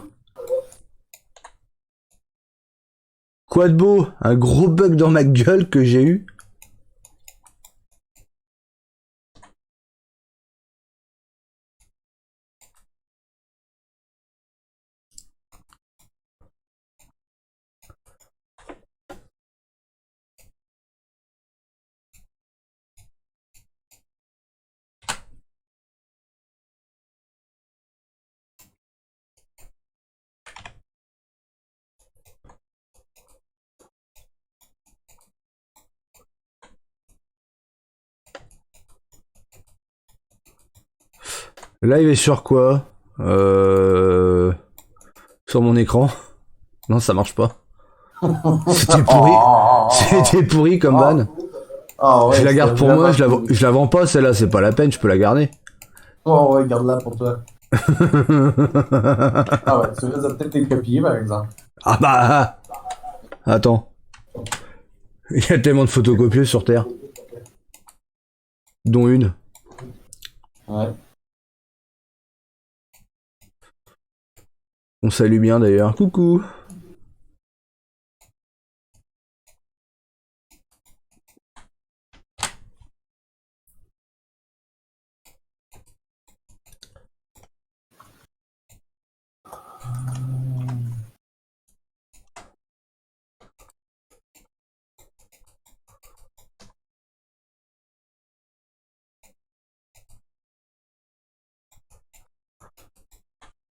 Quoi de beau? Un gros bug dans ma gueule que j'ai eu. Là, il est sur quoi? Sur mon écran. Non, ça marche pas. C'était pourri. C'était pourri comme vanne. Ah ouais, Je la garde c'était pour moi, vraiment cool. je la vends pas, celle-là, c'est pas la peine, je peux la garder. Oh ouais, garde-la pour toi. Ah ouais, tu risques de peut-être les copier, par exemple. Ah bah... Attends. Il y a tellement de photocopieuses sur Terre. Dont une. Ouais. On salue bien d'ailleurs. Coucou.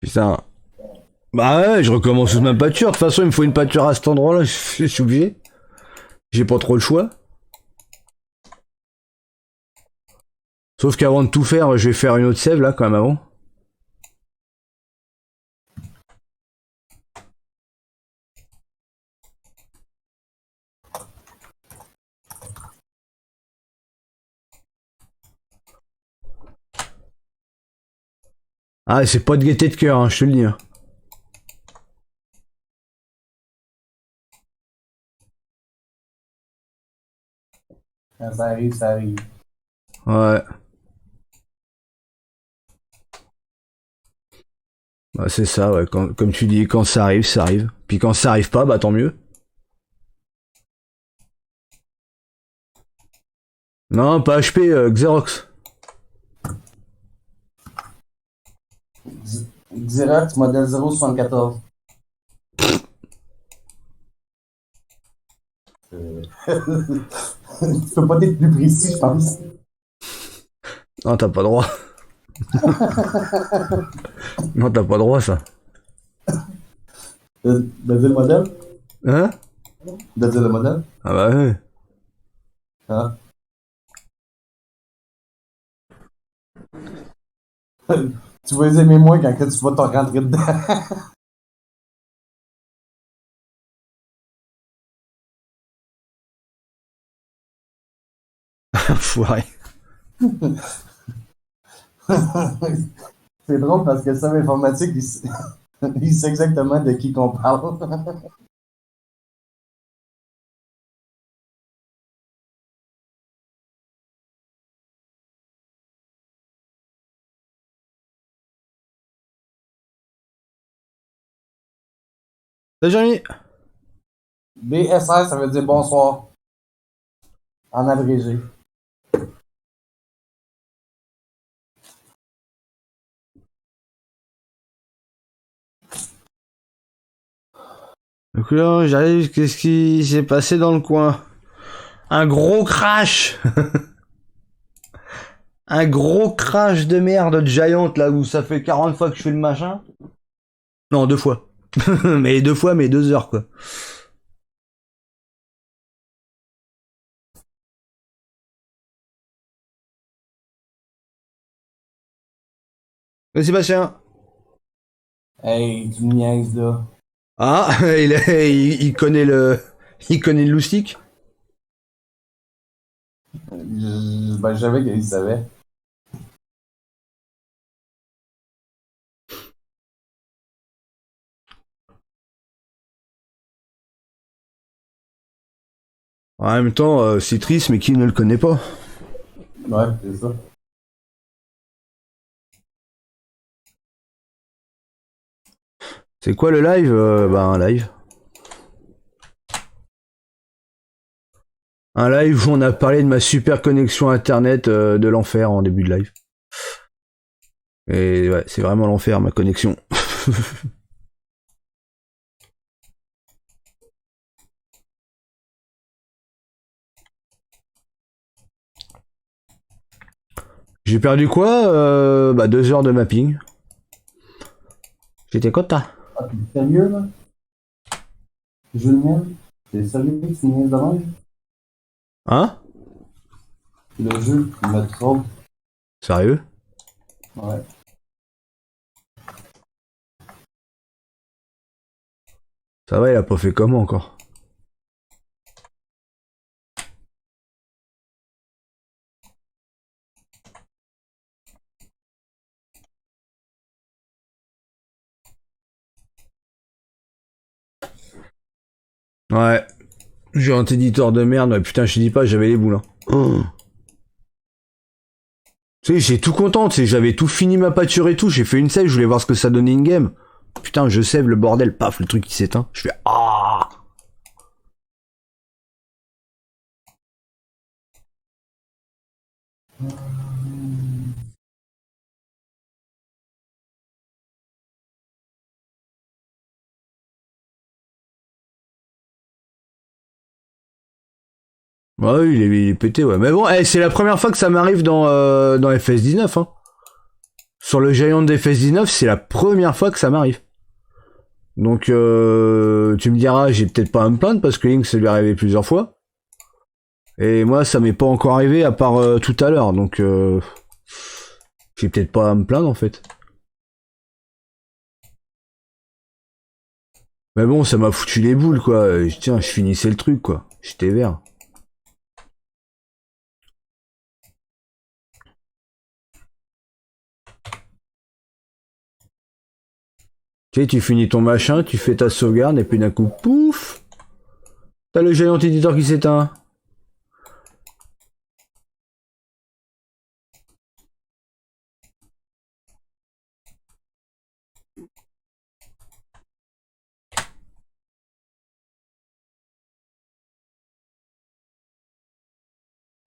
Putain. Bah ouais, je recommence toute ma pâture. De toute façon, il me faut une pâture à cet endroit-là. Je suis obligé. J'ai pas trop le choix. Sauf qu'avant de tout faire, je vais faire une autre sève là, quand même avant. Ah, c'est pas de gaieté de cœur, hein, je te le dis. Hein. Quand ça arrive, ça arrive. Ouais. Bah, c'est ça, ouais. Comme tu dis, quand ça arrive, ça arrive. Puis quand ça arrive pas, bah tant mieux. Non, pas HP, Xerox. Xerox, modèle 074. Tu peux pas être plus précis, je pense. Non, t'as pas droit. Non, t'as pas droit, ça. De dire le modèle? Hein? De dire le modèle? Ah bah ouais. Hein? Tu vas les aimer moins quand que tu vas t'en rentrer dedans. Foiré. C'est drôle parce que ça, l'informatique, il sait exactement de qui qu'on parle. Salut Jérémy. BSR, ça veut dire bonsoir. En abrégé. Donc là, j'arrive, qu'est-ce qui s'est passé dans le coin? Un gros crash. Un gros crash de merde de Giant, là, où ça fait 40 fois que je fais le machin. Non, 2 fois. Mais 2 fois, mais 2 heures, quoi. Sébastien. Hey, tu me niaises, là. Ah, il connaît le... Il connaît le loustic. Ben, je savais qu'il savait. En même temps, c'est triste, mais qui ne le connaît pas? Ouais, c'est ça. C'est quoi le live? Bah, un live. Un live où on a parlé de ma super connexion internet de l'enfer en début de live. Et ouais, c'est vraiment l'enfer ma connexion. J'ai perdu quoi? Bah 2 heures de mapping. J'étais content. Ah, t'es sérieux, là? Je le niaise? T'es sérieux que tu niaises de même? Hein? Le jeu, il m'a trop. Sérieux? Ouais. Ça va, il a pas fait comment encore? Ouais. J'ai un éditeur de merde. Ouais, putain, je te dis pas, j'avais les boules. Hein. Oh. Tu sais, j'étais tout content. Tu sais, j'avais tout fini ma pâture et tout. J'ai fait une save, je voulais voir ce que ça donnait in-game. Putain, je save le bordel. Paf, le truc qui s'éteint. Je fais ah. Ouais, oui, il est pété, ouais. Mais bon, c'est la première fois que ça m'arrive dans FS19. Hein. Sur le Giant de FS19, c'est la première fois que ça m'arrive. Donc, tu me diras, j'ai peut-être pas à me plaindre parce que Link, ça lui est arrivé plusieurs fois. Et moi, ça m'est pas encore arrivé à part tout à l'heure. Donc, j'ai peut-être pas à me plaindre en fait. Mais bon, ça m'a foutu les boules, quoi. Tiens, je finissais le truc, quoi. J'étais vert. Tu sais, tu finis ton machin, tu fais ta sauvegarde, et puis d'un coup, pouf, t'as le géant éditeur qui s'éteint.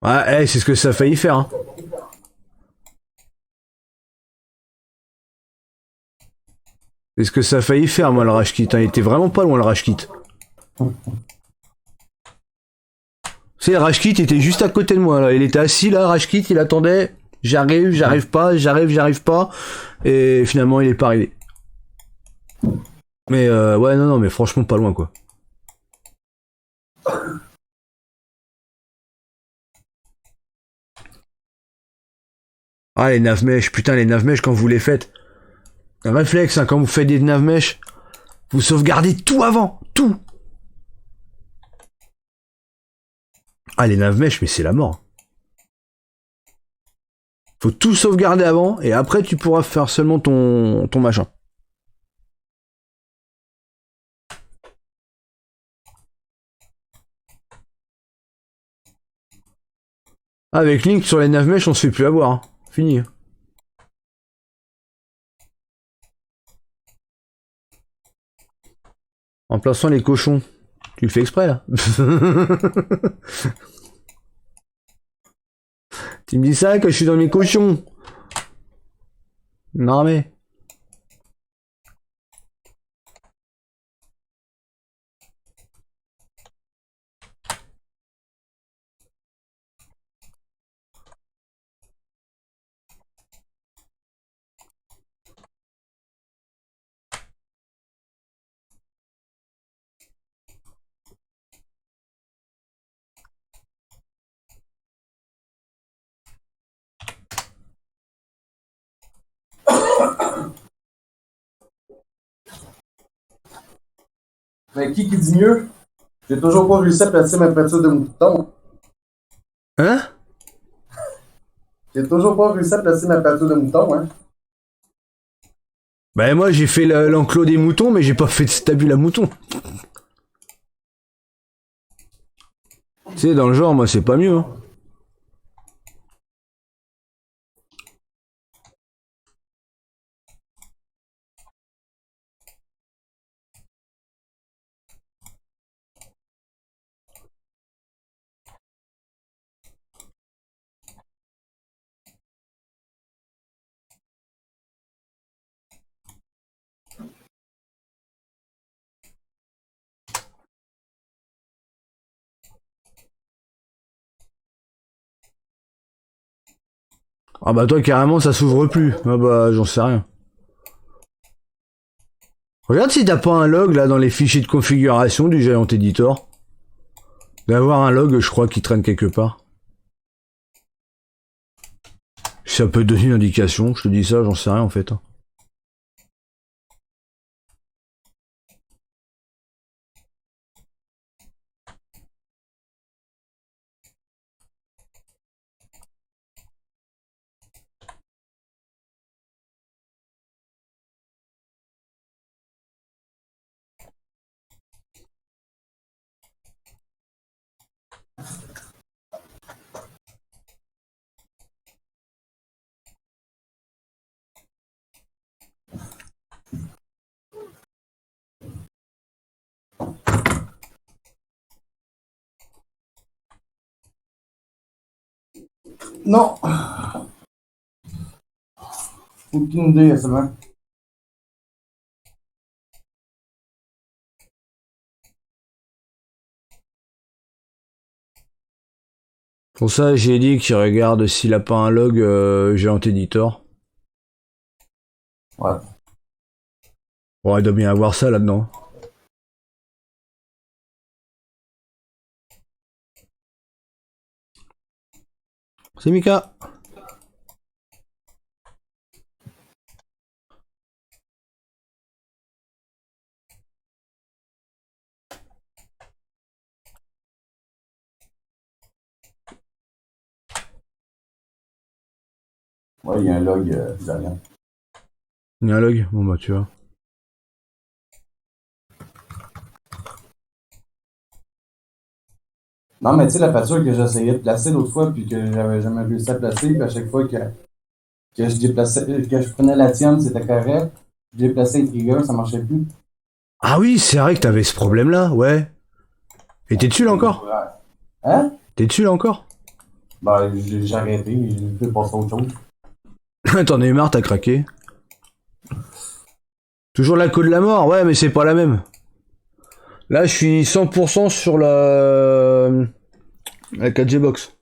Ouais, c'est ce que ça a failli faire, hein. C'est ce que ça a failli faire, moi, le rage kit. Hein. Il était vraiment pas loin, le rage kit. Tu sais, le rage kit était juste à côté de moi, là. Il était assis, là, rage kit, il attendait. J'arrive pas, j'arrive pas. Et finalement, il est pas arrivé. Mais ouais, non, mais franchement, pas loin, quoi. Ah, les nav-mèches, putain, les nav-mèches, quand vous les faites. Un réflexe, hein, quand vous faites des nav-mèches, vous sauvegardez tout avant. Tout. Ah, les nav-mèches, mais c'est la mort. Faut tout sauvegarder avant, et après, tu pourras faire seulement ton machin. Avec Link, sur les nav-mèches, on se fait plus avoir. Hein. Fini. En plaçant les cochons. Tu le fais exprès, là. Tu me dis ça que je suis dans mes cochons. Non, mais... Mais qui dit mieux? J'ai toujours pas réussi à placer ma peinture de mouton. Hein? J'ai toujours pas réussi à placer ma peinture de mouton, hein. Bah moi j'ai fait l'enclos des moutons, mais j'ai pas fait de stabule à mouton. Tu sais, dans le genre, moi c'est pas mieux. Hein. Ah bah toi carrément ça s'ouvre plus. Ah bah j'en sais rien. Regarde si t'as pas un log là dans les fichiers de configuration du Giant Editor. D'avoir un log je crois qui traîne quelque part. Ça peut te donner une indication, je te dis ça, j'en sais rien en fait. Non! Aucune idée, ça va. Pour ça j'ai dit qu'il regarde s'il a pas un log Giant Editor. Ouais. Ouais, il doit bien avoir ça là-dedans. C'est Mika. Ouais, il y a un log derrière. Il y a un log. Bon bah tu vois. Non, mais tu sais, la peinture que j'essayais de placer l'autre fois, puis que j'avais jamais réussi à placer, puis à chaque fois que je déplaçais, que je prenais la tienne, c'était correct. Je déplaçais les triggers, ça marchait plus. Ah oui, c'est vrai que t'avais ce problème-là, ouais. Et t'es dessus là encore? Ouais. Hein? T'es dessus là encore? Bah, j'ai arrêté, j'ai fait passer à autre chose. T'en as eu marre, t'as craqué. Toujours la code de la mort, ouais, mais c'est pas la même. Là, je suis 100% sur la 4G Box.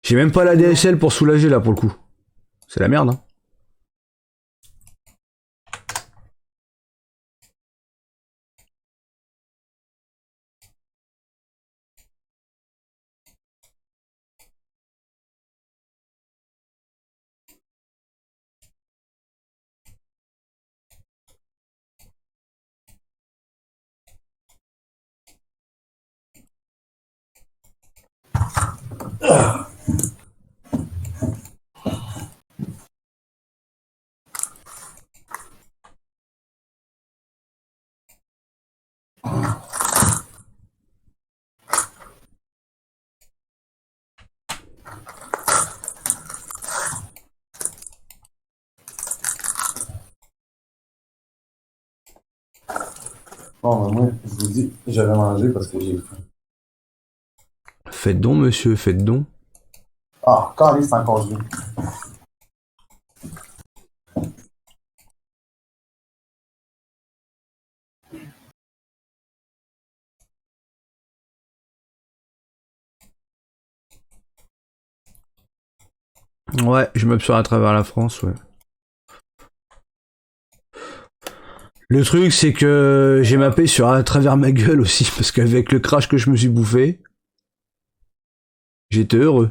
J'ai même pas la DSL pour soulager là pour le coup. C'est la merde, hein. Bon, ben, moi, je vous dis, je vais manger parce que j'ai faim. Faites donc, monsieur, faites donc. Ah, calé, c'est encore gelé. Ouais, je m'absors à travers la France, ouais. Le truc, c'est que j'ai mappé sur à travers ma gueule aussi, parce qu'avec le crash que je me suis bouffé, j'étais heureux.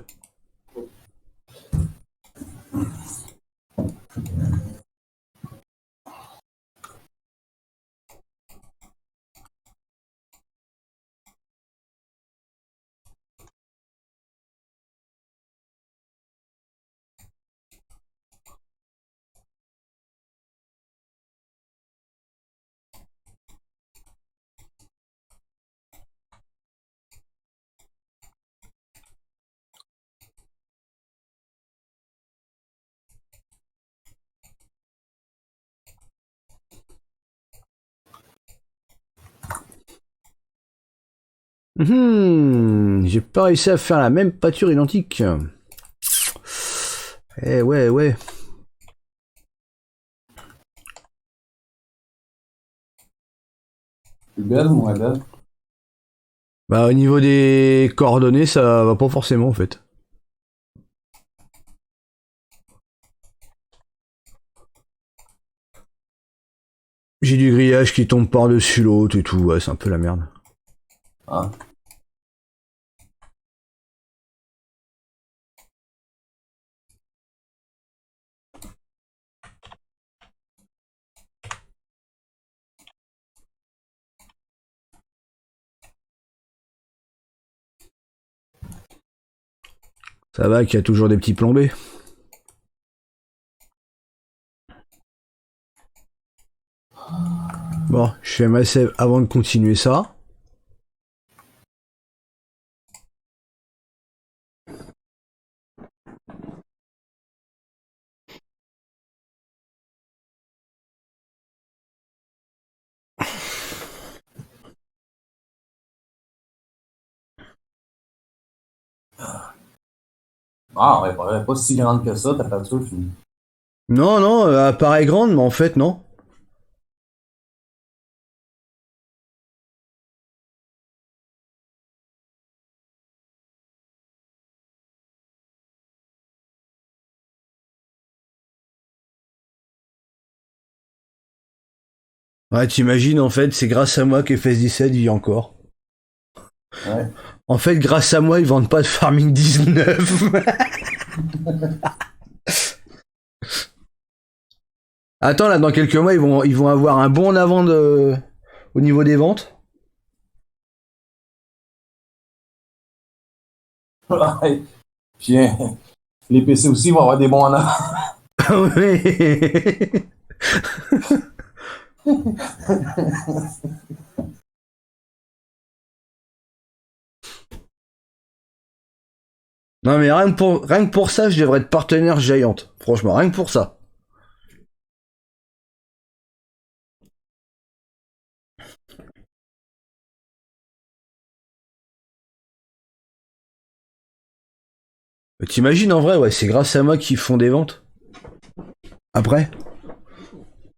J'ai pas réussi à faire la même pâture identique. Eh ouais, ouais. Plus belle ou moins belle? Bah au niveau des coordonnées, ça va pas forcément en fait. J'ai du grillage qui tombe par-dessus l'autre et tout, ouais, c'est un peu la merde. Ah. Ça va qu'il y a toujours des petits plans B. Bon, je fais ma save avant de continuer ça. Ah, ouais, pas si grande que ça, ta peinture finie. Non, non, elle paraît grande, mais en fait, non. Ouais, t'imagines, en fait, c'est grâce à moi qu'FS17 vit encore. Ouais. En fait, grâce à moi, ils vendent pas de Farming 19. Attends, là, dans quelques mois, ils vont avoir un bon en avant au niveau des ventes. Ouais. Puis les PC aussi vont avoir des bons en avant. Ouais. Non, mais rien que pour ça, je devrais être partenaire Giant. Franchement, rien que pour ça. T'imagines, en vrai, ouais, c'est grâce à moi qu'ils font des ventes. Après,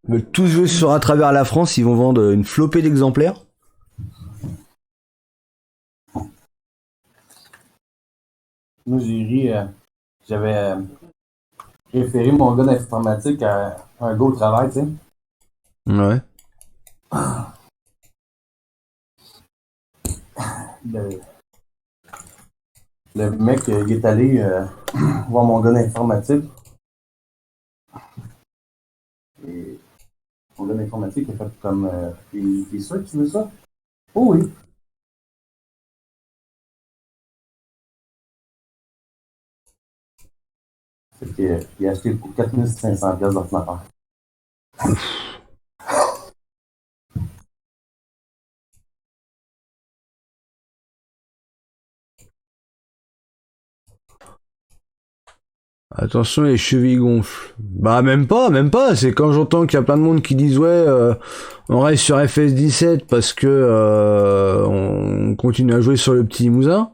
ils veulent tous jouer sur à travers la France, ils vont vendre une flopée d'exemplaires. Moi, j'ai ri, j'avais référé mon gars d'informatique à un gars au travail, tu sais. Ouais. Le, le mec, il est allé voir mon gars d'informatique. Et mon gars d'informatique a fait comme t'es sûr que tu veux ça? Oh oui. Fait que, il a acheté pour 4500$ d'ordinateur. Attention, les chevilles gonflent. Bah, même pas. C'est quand j'entends qu'il y a plein de monde qui disent, ouais, on reste sur FS17 parce que on continue à jouer sur le petit Limousin.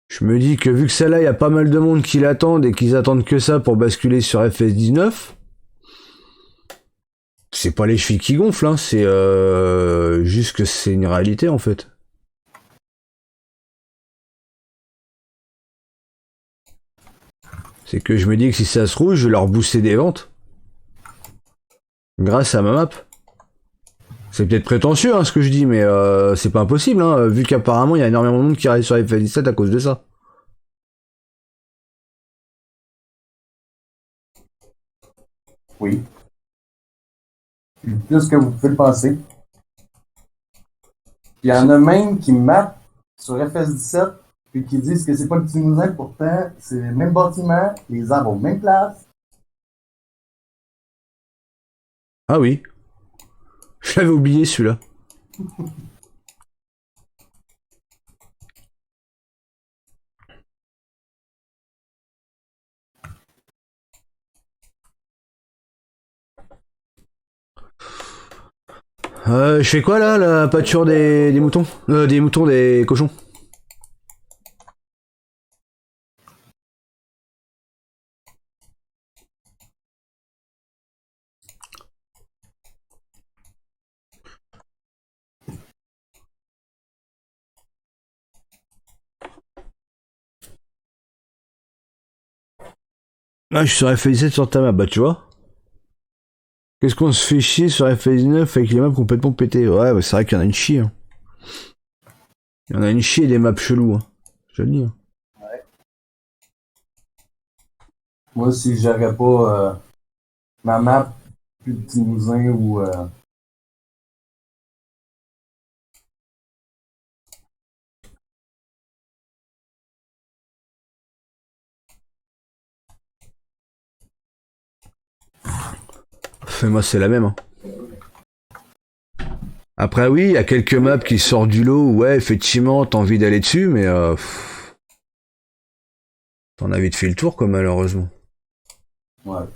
Je me dis que vu que celle-là, il y a pas mal de monde qui l'attendent et qu'ils attendent que ça pour basculer sur FS19, c'est pas les chevilles qui gonflent, hein, c'est juste que c'est une réalité en fait. C'est que je me dis que si ça se trouve, je vais leur booster des ventes grâce à ma map. C'est peut-être prétentieux hein, ce que je dis, mais c'est pas impossible, hein, vu qu'apparemment il y a énormément de monde qui arrive sur FS17 à cause de ça. Oui. Plus que vous pouvez le penser. Il y en a même qui mappent sur FS17 puis qui disent que c'est pas le petit Limousin, pourtant c'est le même bâtiment, les arbres aux mêmes places. Ah oui, je l'avais oublié celui-là. Je fais quoi là, la pâture des moutons des moutons, des cochons. Ah, je suis sur FS17 sur ta map, bah tu vois. Qu'est-ce qu'on se fait chier sur FF19 avec les maps complètement pétées? Ouais, bah, c'est vrai qu'il y en a une chier. Hein. Il y en a une chier des maps chelous. Hein. Je te le dis. Hein. Moi, si j'aurais pas ma map plus de Timousin ou Moi, c'est la même. Hein. Après, oui, il y a quelques maps qui sortent du lot. Où, ouais, effectivement, t'as envie d'aller dessus, mais t'en as vite fait le tour, quoi, malheureusement. ouais.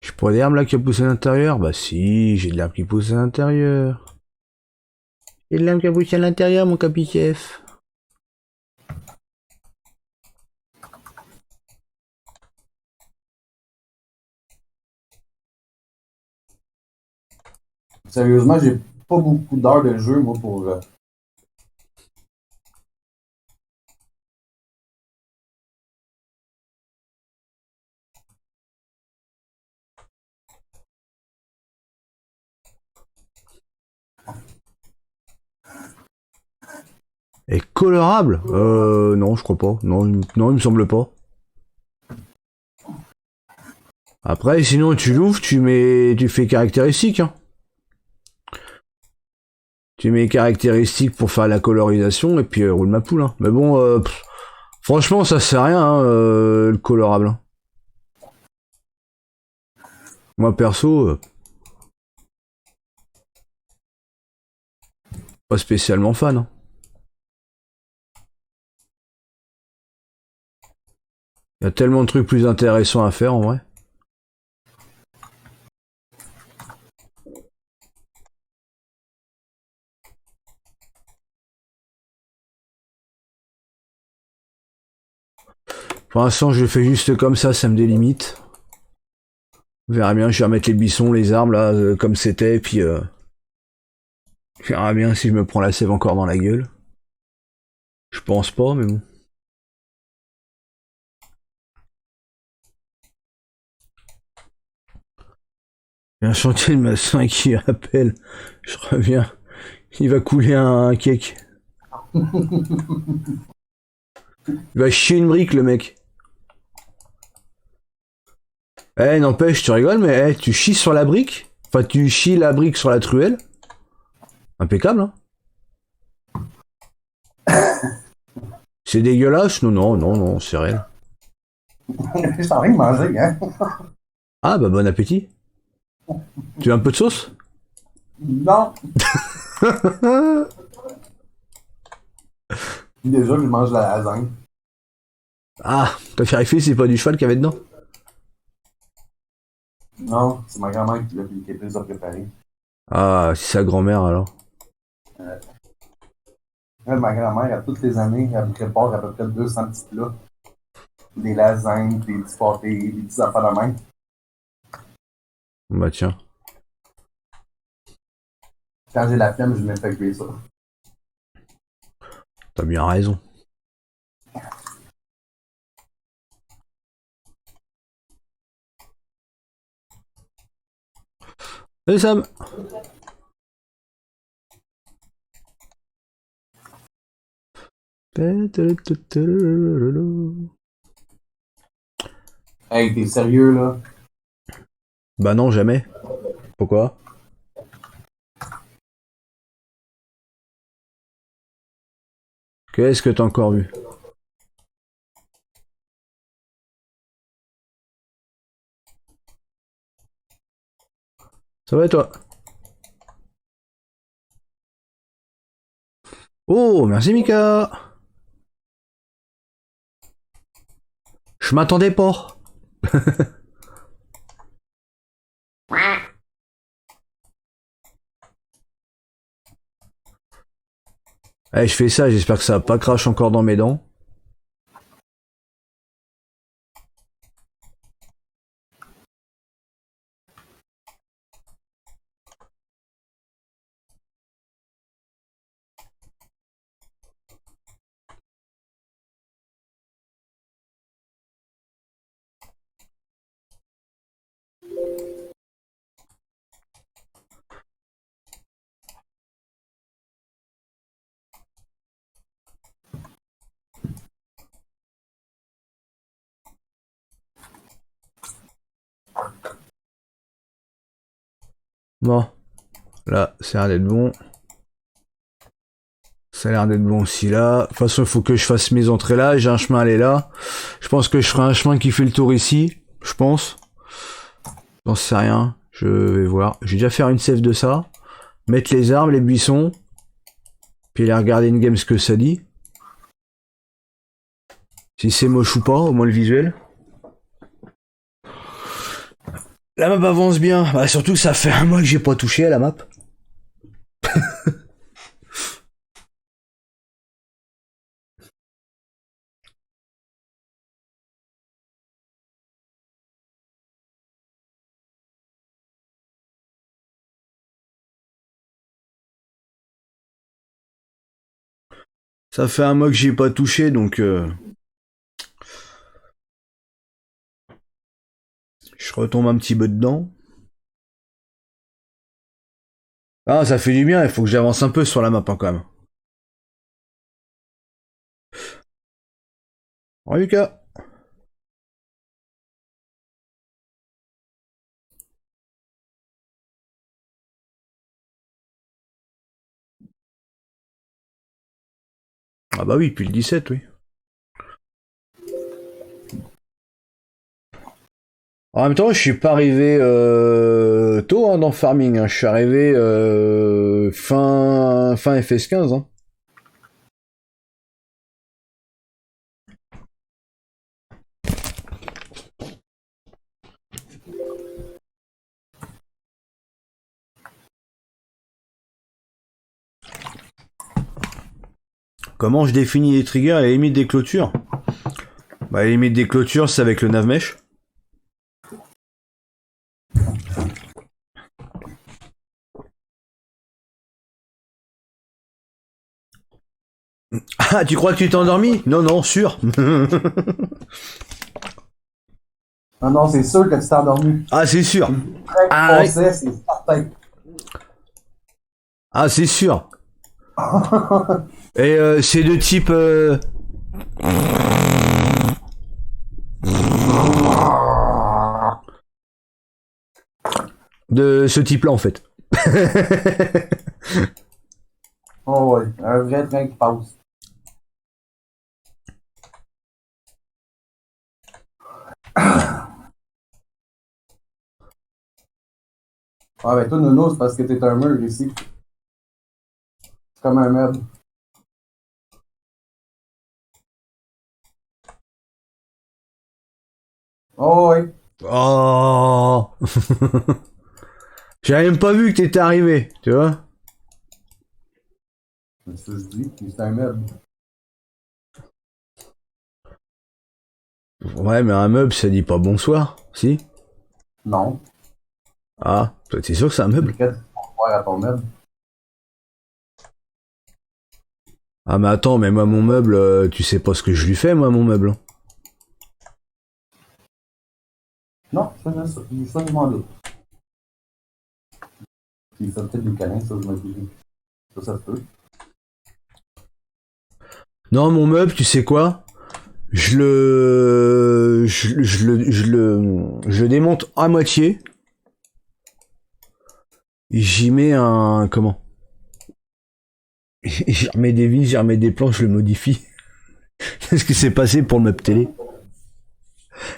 J'ai pas d'herbe là qui a poussé à l'intérieur? Bah si, j'ai de l'herbe qui pousse à l'intérieur. J'ai de l'herbe qui a poussé à l'intérieur, mon capi-chef. Sérieusement, j'ai pas beaucoup d'heures de jeu, moi, pour. Et colorable? Non, je crois pas. Non, non, il me semble pas. Après, sinon, tu l'ouvres, tu fais caractéristiques, hein. Tu mets caractéristiques pour faire la colorisation, et puis roule ma poule, hein. Mais bon, franchement, ça sert à rien, hein, le colorable. Hein. Moi, perso, pas spécialement fan. Hein. Il y a tellement de trucs plus intéressants à faire, en vrai. Pour l'instant, je le fais juste comme ça me délimite. On verra bien, je vais remettre les buissons, les arbres, là, comme c'était, et puis on verra bien si je me prends la sève encore dans la gueule. Je pense pas, mais bon. Il y a un chantier de maçon qui appelle. Je reviens. Il va couler un cake. Il va chier une brique, le mec. Eh, n'empêche, tu rigoles, mais tu chies sur la brique. Enfin, tu chies la brique sur la truelle. Impeccable, hein. C'est dégueulasse? Non, non, non, non, c'est réel. Je suis en train de manger, hein. Ah, bah, bon appétit. Tu veux un peu de sauce? Non! Déjà, je mange la lasagne. Ah, t'as vérifié si c'est pas du cheval qu'il y avait dedans? Non, c'est ma grand-mère qui les a préparés. Ah, c'est sa grand-mère, alors. Ma grand-mère, à toutes les années, elle prépare à peu près 200 petits plats. Des lasagnes, des petits pâtés, des petits affaires de même. Bah, tiens. Quand j'ai la flemme, je me fais cuire ça. T'as bien raison. Salut Sam. Hey, t'es sérieux, là? Bah non, jamais. Pourquoi? Qu'est-ce que t'as encore vu? Ça va et toi? Oh, merci Mika. Je m'attendais pas. Allez, je fais ça, j'espère que ça va pas crash encore dans mes dents. Bon, là, ça a l'air d'être bon. Ça a l'air d'être bon aussi là. De toute façon, il faut que je fasse mes entrées là. J'ai un chemin à aller là. Je pense que je ferai un chemin qui fait le tour ici. Je pense. J'en sais rien. Je vais voir. Je vais déjà faire une save de ça. Mettre les arbres, les buissons. Puis aller regarder une game ce que ça dit. Si c'est moche ou pas, au moins le visuel. La map avance bien. Bah, surtout que ça fait un mois que j'ai pas touché à la map. Ça fait un mois que j'y ai pas touché, donc je retombe un petit peu dedans. Ah, ça fait du bien, il faut que j'avance un peu sur la map hein, quand même. Au revoir, Lucas. Ah bah oui, depuis le 17, oui. En même temps, je suis pas arrivé tôt hein, dans Farming. Hein. Je suis arrivé fin FS15. Hein. Comment je définis les triggers et les limites des clôtures? Bah, les limites des clôtures, c'est avec le navmesh. Ah, tu crois que tu t'es endormi? Non, non, sûr. Non, non, c'est sûr que tu t'es endormi. Ah, c'est sûr. Ah, ouais. C'est certain. Ah, c'est sûr. Et c'est de type... de ce type-là, en fait. Oh ouais, un vrai train qui passe. Ah ben toi, Nono, c'est parce que t'es un mur ici. C'est comme un meuble. Oh ouais. Oh. J'avais même pas vu que t'étais arrivé, tu vois. C'est ce que je dis, c'est un meuble. Ouais, mais un meuble, ça dit pas bonsoir, si? Non. Ah, toi, t'es sûr que c'est un meuble? Qu'est-ce que tu vas voir à ton meuble? Ah, mais attends, mais moi, mon meuble, tu sais pas ce que je lui fais, moi, mon meuble. Non, ça, je m'en doute. Il fait peut-être des câlins, ça, je me dis. Ça se peut. Non, mon meuble, tu sais quoi? Je le démonte à moitié. J'y mets un... Comment? J'y remets des vis, j'y remets des planches, je le modifie. C'est ce qui s'est passé pour le meuble télé.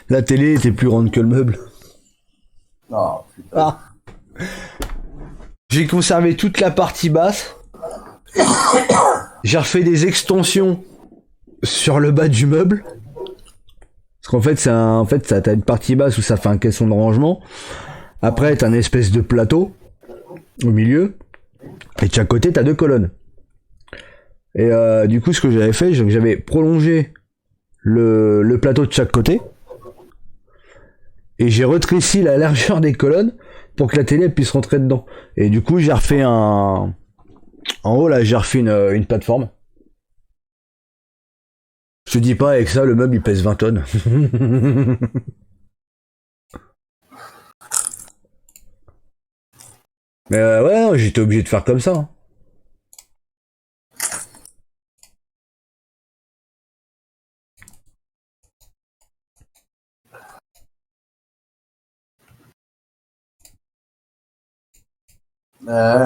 La télé était plus grande que le meuble. Ah, putain. Ah. J'ai conservé toute la partie basse. J'ai refait des extensions sur le bas du meuble. Parce qu'en fait, t'as une partie basse où ça fait un caisson de rangement. Après, t'as une espèce de plateau au milieu. Et de chaque côté, t'as 2 colonnes. Et du coup, ce que j'avais fait, j'avais prolongé le plateau de chaque côté. Et j'ai rétréci la largeur des colonnes pour que la télé puisse rentrer dedans. Et du coup, j'ai refait en haut, là, j'ai refait une plateforme. Je te dis pas, avec ça, le meuble, il pèse 20 tonnes. Mais ouais, non, j'étais obligé de faire comme ça. Hein.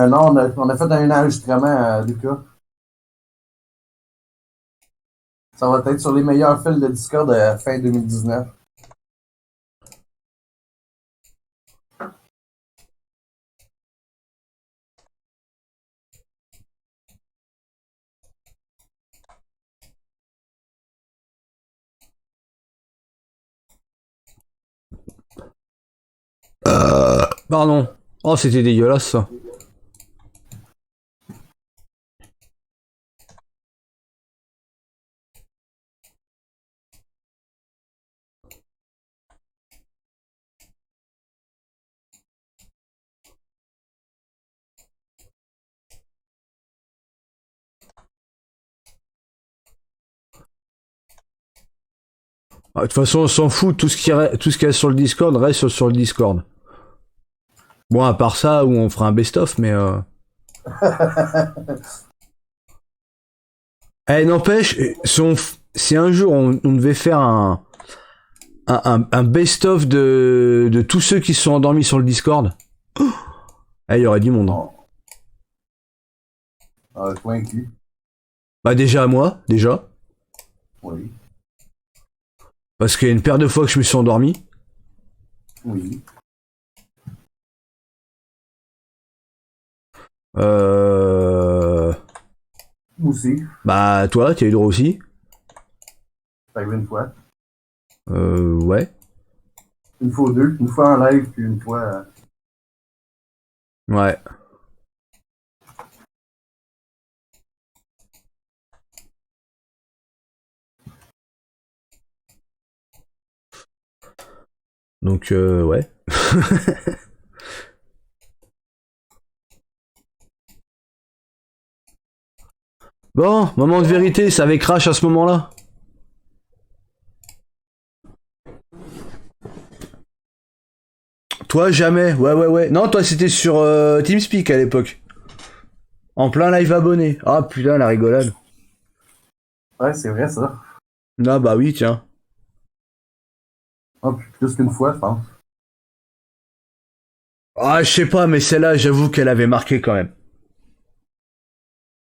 Non, on a fait un enregistrement, Lucas. Ça va être sur les meilleurs fils de Discord fin 2019. Pardon. Oh, c'était dégueulasse, ça. De toute façon, on s'en fout. Tout ce qu'il y a sur le Discord reste sur le Discord. Bon, à part ça, où on fera un best-of, mais... Eh, n'empêche, si un jour on devait faire un best-of de tous ceux qui se sont endormis sur le Discord, il y aurait du monde. Hein. Toi inclus. Bah déjà moi, déjà. Oui. Parce qu'il y a une paire de fois que je me suis endormi. Oui. Aussi. Bah toi, tu as eu droit aussi. Ça arrive une fois. Ouais. Une fois ou deux. Une fois en live, puis une fois... Ouais. Donc ouais. Bon, moment de vérité, ça avait crash à ce moment-là. Toi, jamais. Ouais. Non, toi, c'était sur TeamSpeak à l'époque. En plein live abonné. Ah, putain, la rigolade. Ouais, c'est vrai, ça. Ah, bah oui, tiens. Ah, plus qu'une fois, je pense. Ah, je sais pas, mais celle-là, j'avoue qu'elle avait marqué quand même.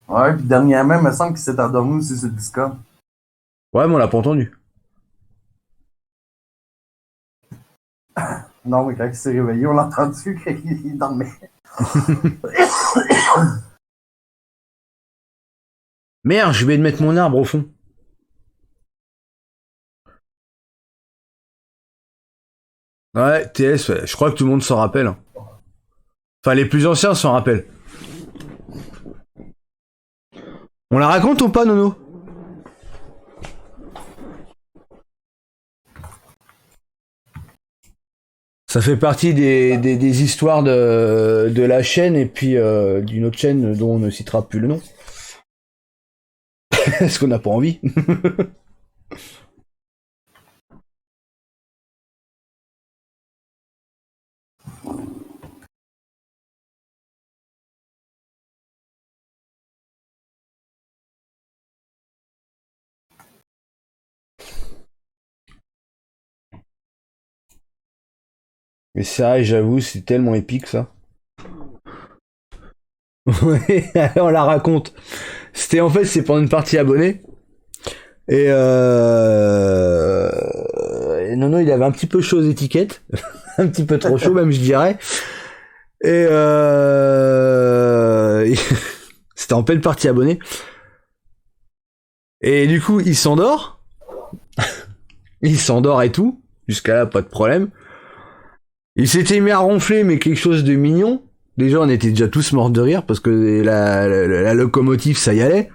Ouais, puis dernièrement, il me semble qu'il s'est endormi aussi sur le Discord. Ouais, mais on l'a pas entendu. Non, mais quand il s'est réveillé, on l'a entendu qu'il dormait. Merde, je vais mettre mon arbre au fond. Ouais, TS, ouais, je crois que tout le monde s'en rappelle. Enfin, les plus anciens s'en rappellent. On la raconte ou pas, Nono? Ça fait partie des histoires de la chaîne et puis d'une autre chaîne dont on ne citera plus le nom. Est-ce qu'on n'a pas envie? Mais ça, j'avoue, c'est tellement épique ça. Ouais, on la raconte. C'était en fait, c'est pendant une partie abonnée. Et Nono, il avait un petit peu chaud aux étiquettes. Un petit peu trop chaud même, je dirais. Et c'était en pleine partie abonnée. Et du coup, il s'endort. Il s'endort et tout. Jusqu'à là, pas de problème. Il s'était mis à ronfler, mais quelque chose de mignon. Déjà, on était déjà tous morts de rire parce que la locomotive, ça y allait.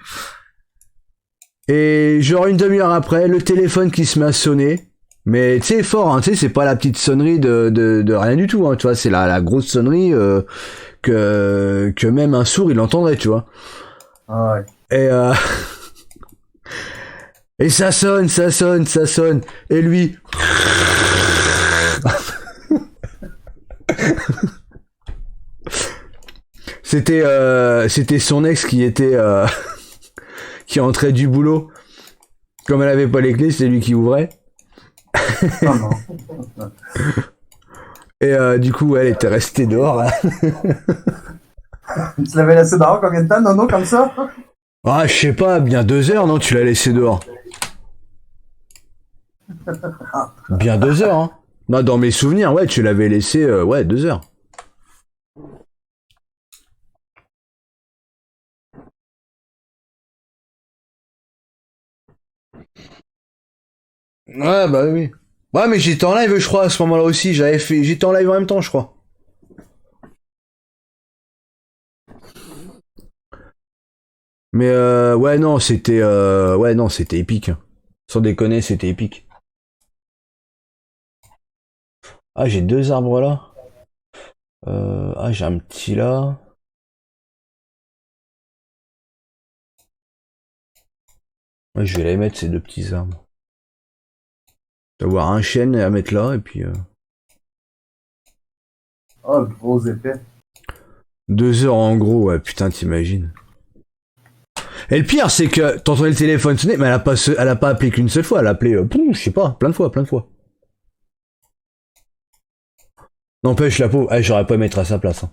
Et genre une demi-heure après, le téléphone qui se met à sonner. Mais tu sais, fort, hein, tu sais, c'est pas la petite sonnerie de rien du tout, hein, tu vois, c'est la grosse sonnerie que même un sourd il entendrait, tu vois. Ah ouais. Et, et ça sonne, ça sonne, ça sonne. Et lui. C'était son ex qui était qui entrait du boulot. Comme elle avait pas les clés, c'est lui qui ouvrait. Oh non. Et du coup, elle était restée dehors. Là. Tu l'avais laissé dehors combien de temps, Nono, comme ça? Ah, je sais pas, bien 2 heures, non? Tu l'as laissé dehors. Bien 2 heures, hein? Non, dans mes souvenirs, ouais, tu l'avais laissé, ouais, 2 heures. Ouais, bah oui. Ouais, mais j'étais en live, je crois, à ce moment-là aussi. J'étais en live en même temps, je crois. Mais ouais, non, ouais, non, c'était épique. Hein. Sans déconner, c'était épique. Ah, j'ai 2 arbres là. Ah, j'ai un petit là. Ouais, je vais les mettre ces 2 petits arbres. D'avoir un chêne à mettre là et puis. Oh, le gros épais. 2 heures en gros, ouais, putain, t'imagines. Et le pire, c'est que t'entendais le téléphone sonner, mais elle a pas appelé qu'une seule fois, elle a appelé, je sais pas, plein de fois, plein de fois. N'empêche, la pauvre, j'aurais pas mettre à sa place. Hein.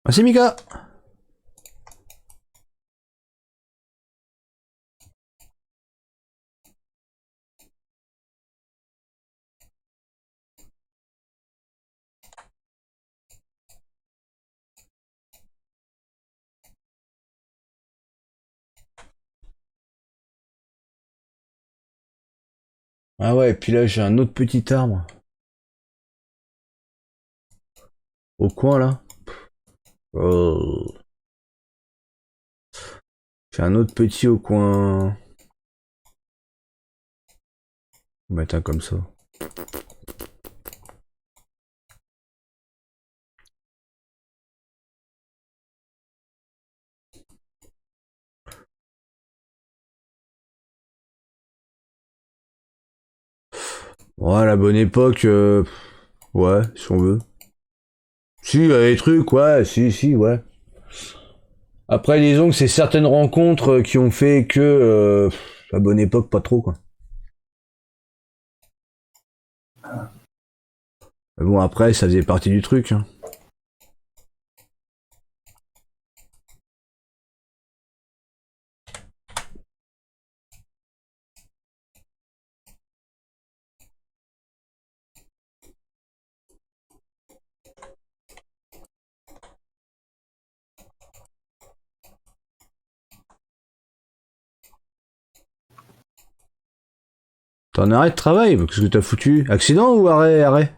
Merci Mika. Ah ouais, et puis là j'ai un autre petit arbre au coin là. Oh. J'ai un autre petit au coin. On va mettre un comme ça. Ouais, la bonne époque, ouais, si on veut. Si, il y a des trucs, ouais, si, si, ouais. Après, disons que c'est certaines rencontres qui ont fait que la bonne époque, pas trop, quoi. Mais bon, après, ça faisait partie du truc. Hein. T'en arrêt de travail, qu'est-ce que t'as foutu? Accident ou arrêt, arrêt?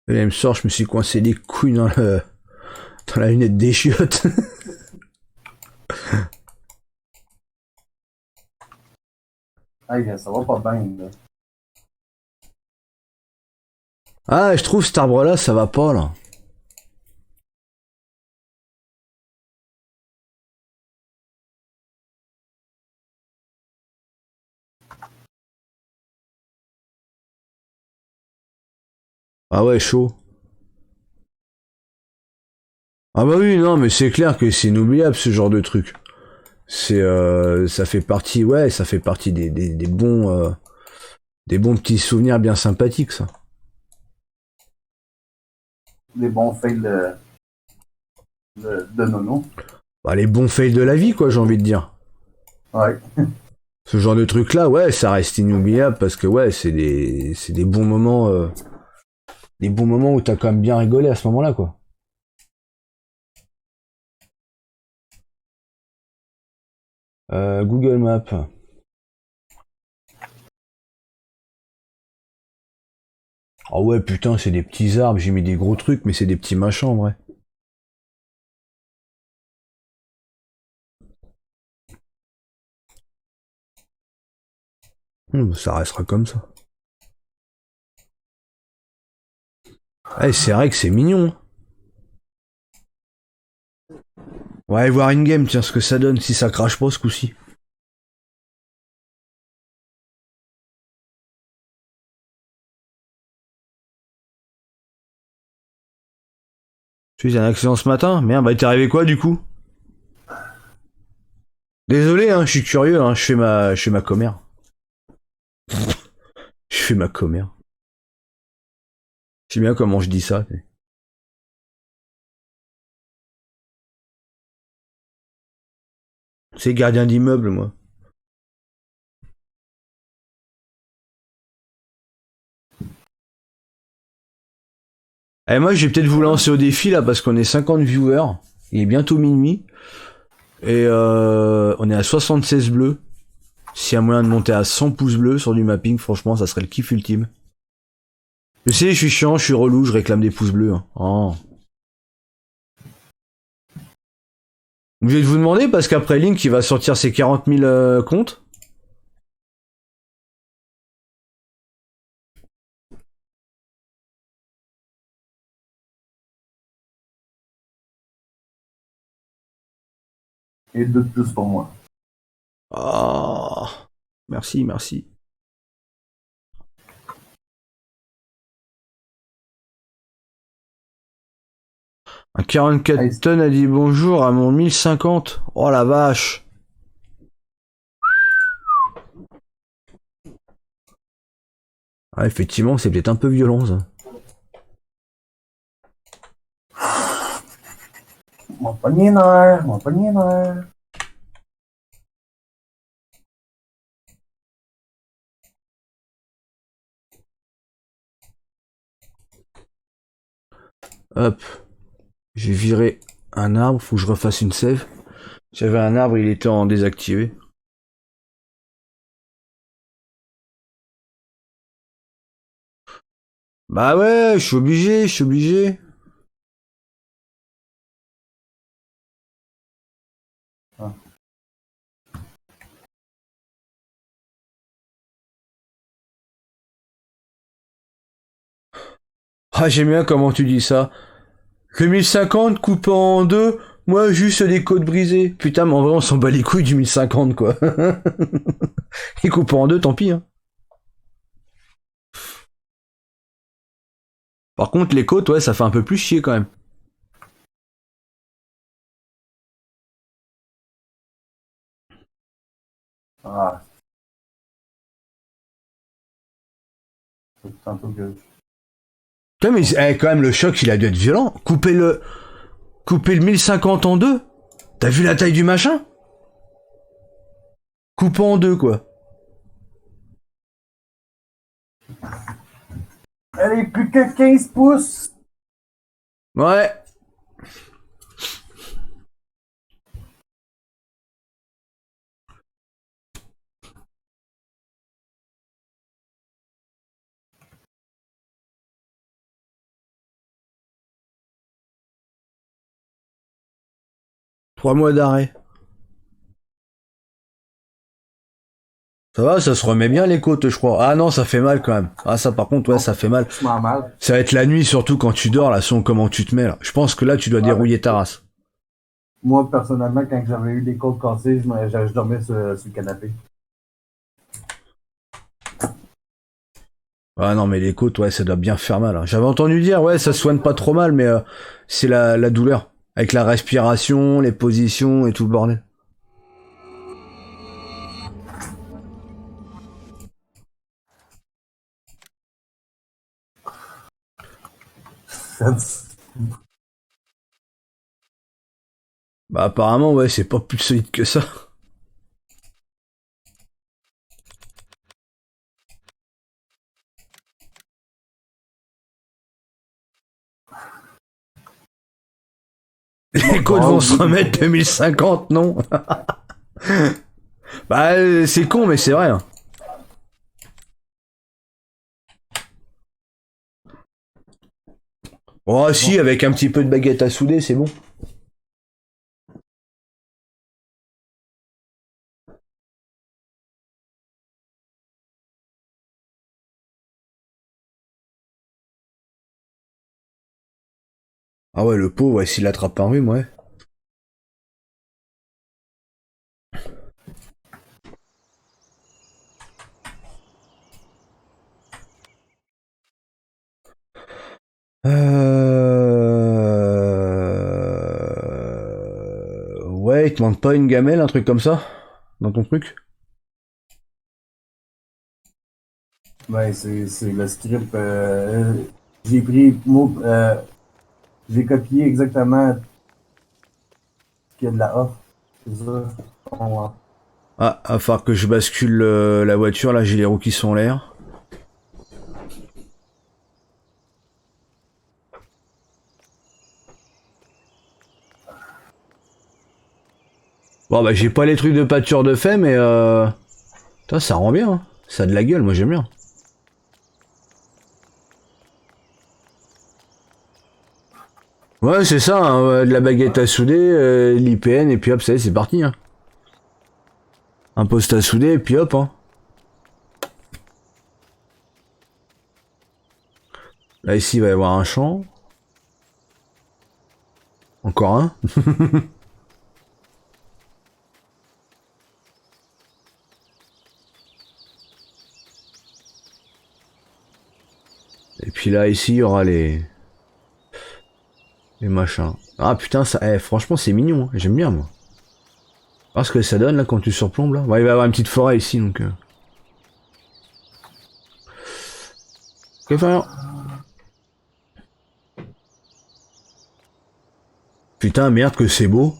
Et là, il me sort, je me suis coincé les couilles dans la lunette des chiottes. Ah, ça va pas bien, là. Ah, je trouve cet arbre-là, ça va pas, là. Ah ouais, chaud. Ah bah oui, non, mais c'est clair que c'est inoubliable ce genre de truc. Ça fait partie, ouais, ça fait partie des bons petits souvenirs bien sympathiques, ça. Des bons fails de Nono. Bah, les bons fails de la vie, quoi, j'ai envie de dire. Ouais. Ce genre de truc-là, ouais, ça reste inoubliable parce que, ouais, c'est des bons moments où t'as quand même bien rigolé à ce moment-là, quoi. Google Maps. Ah ouais, putain, c'est des petits arbres, j'ai mis des gros trucs, mais c'est des petits machins, en vrai. Ça restera comme ça. Ouais, c'est vrai que c'est mignon. On va aller voir une game, tiens, ce que ça donne si ça crache pas ce coup-ci. Tu sais, un accident ce matin? Merde, bah t'es arrivé quoi du coup? Désolé, hein, je suis curieux, hein, je fais ma commère. Je fais ma commère. Je sais bien comment je dis ça. C'est gardien d'immeuble, moi. Eh, moi, je vais peut-être vous lancer au défi là parce qu'on est 50 viewers. Il est bientôt minuit. Et on est à 76 bleus. S'il y a moyen de monter à 100 pouces bleus sur du mapping, franchement, ça serait le kiff ultime. Je sais, je suis chiant, je suis relou, je réclame des pouces bleus. Hein. Oh. Je vais vous demander parce qu'après Link, il va sortir ses 40 000 comptes. Et deux de plus pour moi. Oh. Merci, merci. Un 44 Hey, tonnes a dit bonjour à mon 1050. Oh la vache. Ah, effectivement, c'est peut-être un peu violent ça. mon poignet nerf, mon poignet nerf. Hop. J'ai viré un arbre, faut que je refasse une save. J'avais un arbre, il était en désactivé. Bah ouais, je suis obligé, je suis obligé. Ah. Ah, j'aime bien comment tu dis ça. Le 1050 coupé en deux, moi juste des côtes brisées. Putain, mais en vrai, on s'en bat les couilles du 1050 quoi. Et coupé en deux, tant pis. Hein. Par contre, les côtes, ouais, ça fait un peu plus chier quand même. Ah. C'est un peu que. Putain, mais quand même, le choc, il a dû être violent. Couper le 1050 en deux. T'as vu la taille du machin? Coupé en deux, quoi. Elle est plus que 15 pouces. Ouais. Trois mois d'arrêt. Ça va, ça se remet bien les côtes, je crois. Ah non, ça fait mal quand même. Ah ça par contre, ouais, Non, ça fait mal. je m'en mal. Ça va être la nuit surtout quand tu dors, là, selon comment tu te mets, là. Je pense que là, tu dois dérouiller ta race. Moi, personnellement, quand j'avais eu des côtes cassées, je dormais sur le canapé. Ah non, mais les côtes, ouais, ça doit bien faire mal. Hein. J'avais entendu dire, ouais, ça se soigne pas trop mal, mais c'est la douleur. Avec la respiration, les positions et tout le bordel. Bah apparemment ouais c'est pas plus solide que ça. Les côtes vont se remettre 2050 non. Bah c'est con mais c'est vrai. Hein. Oh si avec un petit peu de baguette à souder c'est bon. Ah ouais le pauvre ouais, s'il l'attrape par rhume ouais. Ouais, il te manque pas une gamelle, un truc comme ça dans ton truc? Ouais, c'est le script. J'ai pris j'ai copié exactement ce qu'il y a de la offre. C'est ça. Ouais. Ah, à falloir que je bascule la voiture, là j'ai les roues qui sont en l'air. Bon bah j'ai pas les trucs de pâture de fait mais putain, ça rend bien, hein. Ça a de la gueule, moi j'aime bien. Ouais c'est ça, hein, ouais, de la baguette à souder, l'IPN et puis hop ça y est, c'est parti. Hein. Un poste à souder et puis hop. Hein. Là ici il va y avoir un champ. Encore un. Et puis là ici il y aura les machins. Ah putain ça, franchement c'est mignon, hein. J'aime bien moi. Ah, ce que ça donne là quand tu surplombes là. Ouais, il va y avoir une petite forêt ici donc. Ok, faire. Putain merde que c'est beau.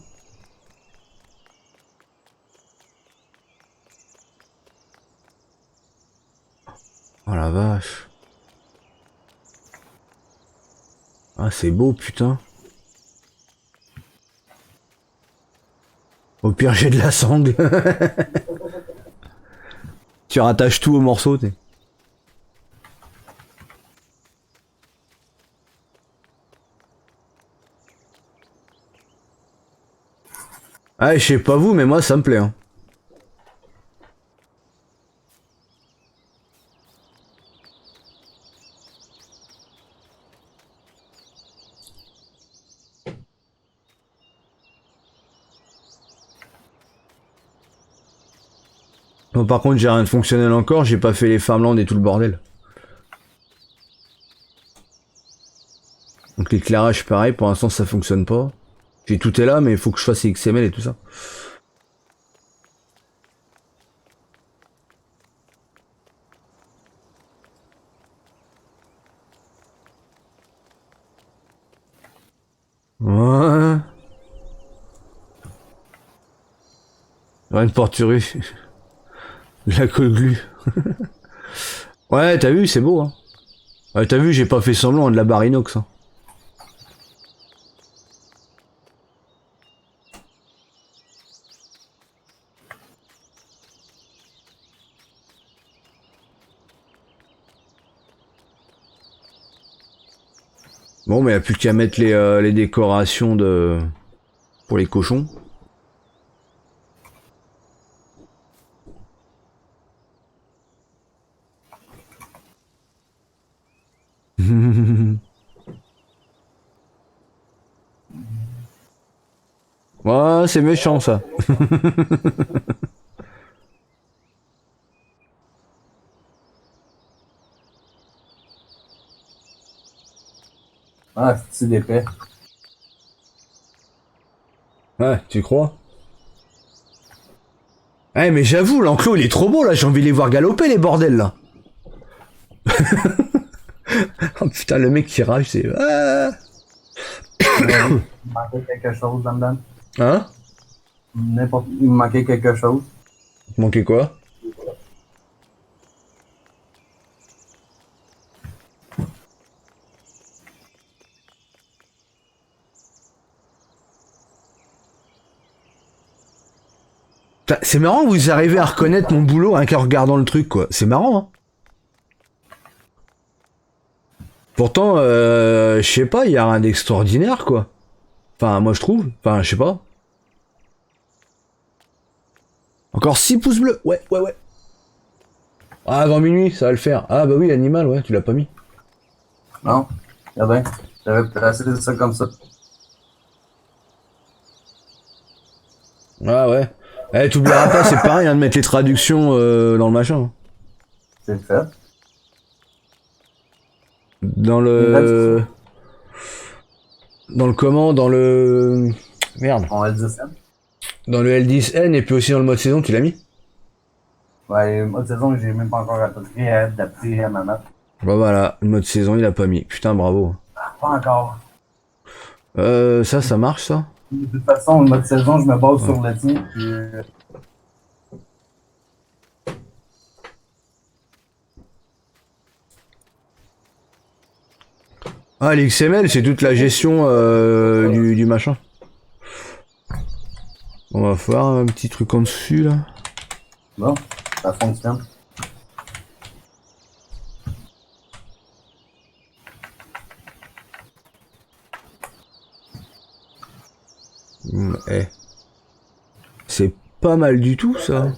Oh la vache. Ah c'est beau putain. Au pire j'ai de la sangle. Tu rattaches tout au morceau t'es. Ah je sais pas vous mais moi ça me plaît. Hein. Bon, par contre j'ai rien de fonctionnel encore, j'ai pas fait les farmlands et tout le bordel. Donc l'éclairage pareil, pour l'instant ça fonctionne pas. Puis tout est là mais il faut que je fasse les XML et tout ça. Ouais. Rien de porturue. De la colle glue. Ouais t'as vu c'est beau hein. Ouais, t'as vu j'ai pas fait semblant de la barre inox. Hein. Bon mais y a plus qu'à mettre les décorations de pour les cochons. Ouais, c'est méchant ça. Ah, c'est d'épais. Ouais, tu crois? Ouais, mais j'avoue, l'enclos il est trop beau là, j'ai envie de les voir galoper les bordels là. Oh putain, le mec qui rage, c'est. Ah. Mais oui, il me manquait quelque chose là-dedans. Hein? Il me manquait quelque chose. Il manquait quoi? Putain, c'est marrant, vous arrivez à reconnaître mon boulot rien qu'en regardant le truc, quoi. C'est marrant, hein. Pourtant, je sais pas, il y a rien d'extraordinaire, quoi. Enfin, moi je trouve. Enfin, je sais pas. Encore 6 pouces bleus. Ouais, ouais, ouais. Ah, avant minuit, ça va le faire. Ah, bah oui, l'animal, ouais, tu l'as pas mis. Non? Regarde bien. J'avais placé ça comme ça. Ah, ouais. Eh, t'oublieras pas, c'est pareil, hein, de mettre les traductions dans le machin. C'est fait. Dans Les traductions. le. Dans le comment? Dans le. Merde. On va le dire ça. Dans le L10N et puis aussi dans le mode saison, tu l'as mis? Ouais, moi, de saison, j'ai même pas encore adapté à ma map. Bah voilà, le mode saison, il a pas mis. Putain, bravo. Pas encore. Ça marche, ça? De toute façon, le mode saison, je me base Ouais. sur le tien. Puis, Ah, l'XML, c'est toute la gestion du machin. On va faire un petit truc en dessus, là. bon, ça fonctionne. Eh. C'est pas mal du tout, ça.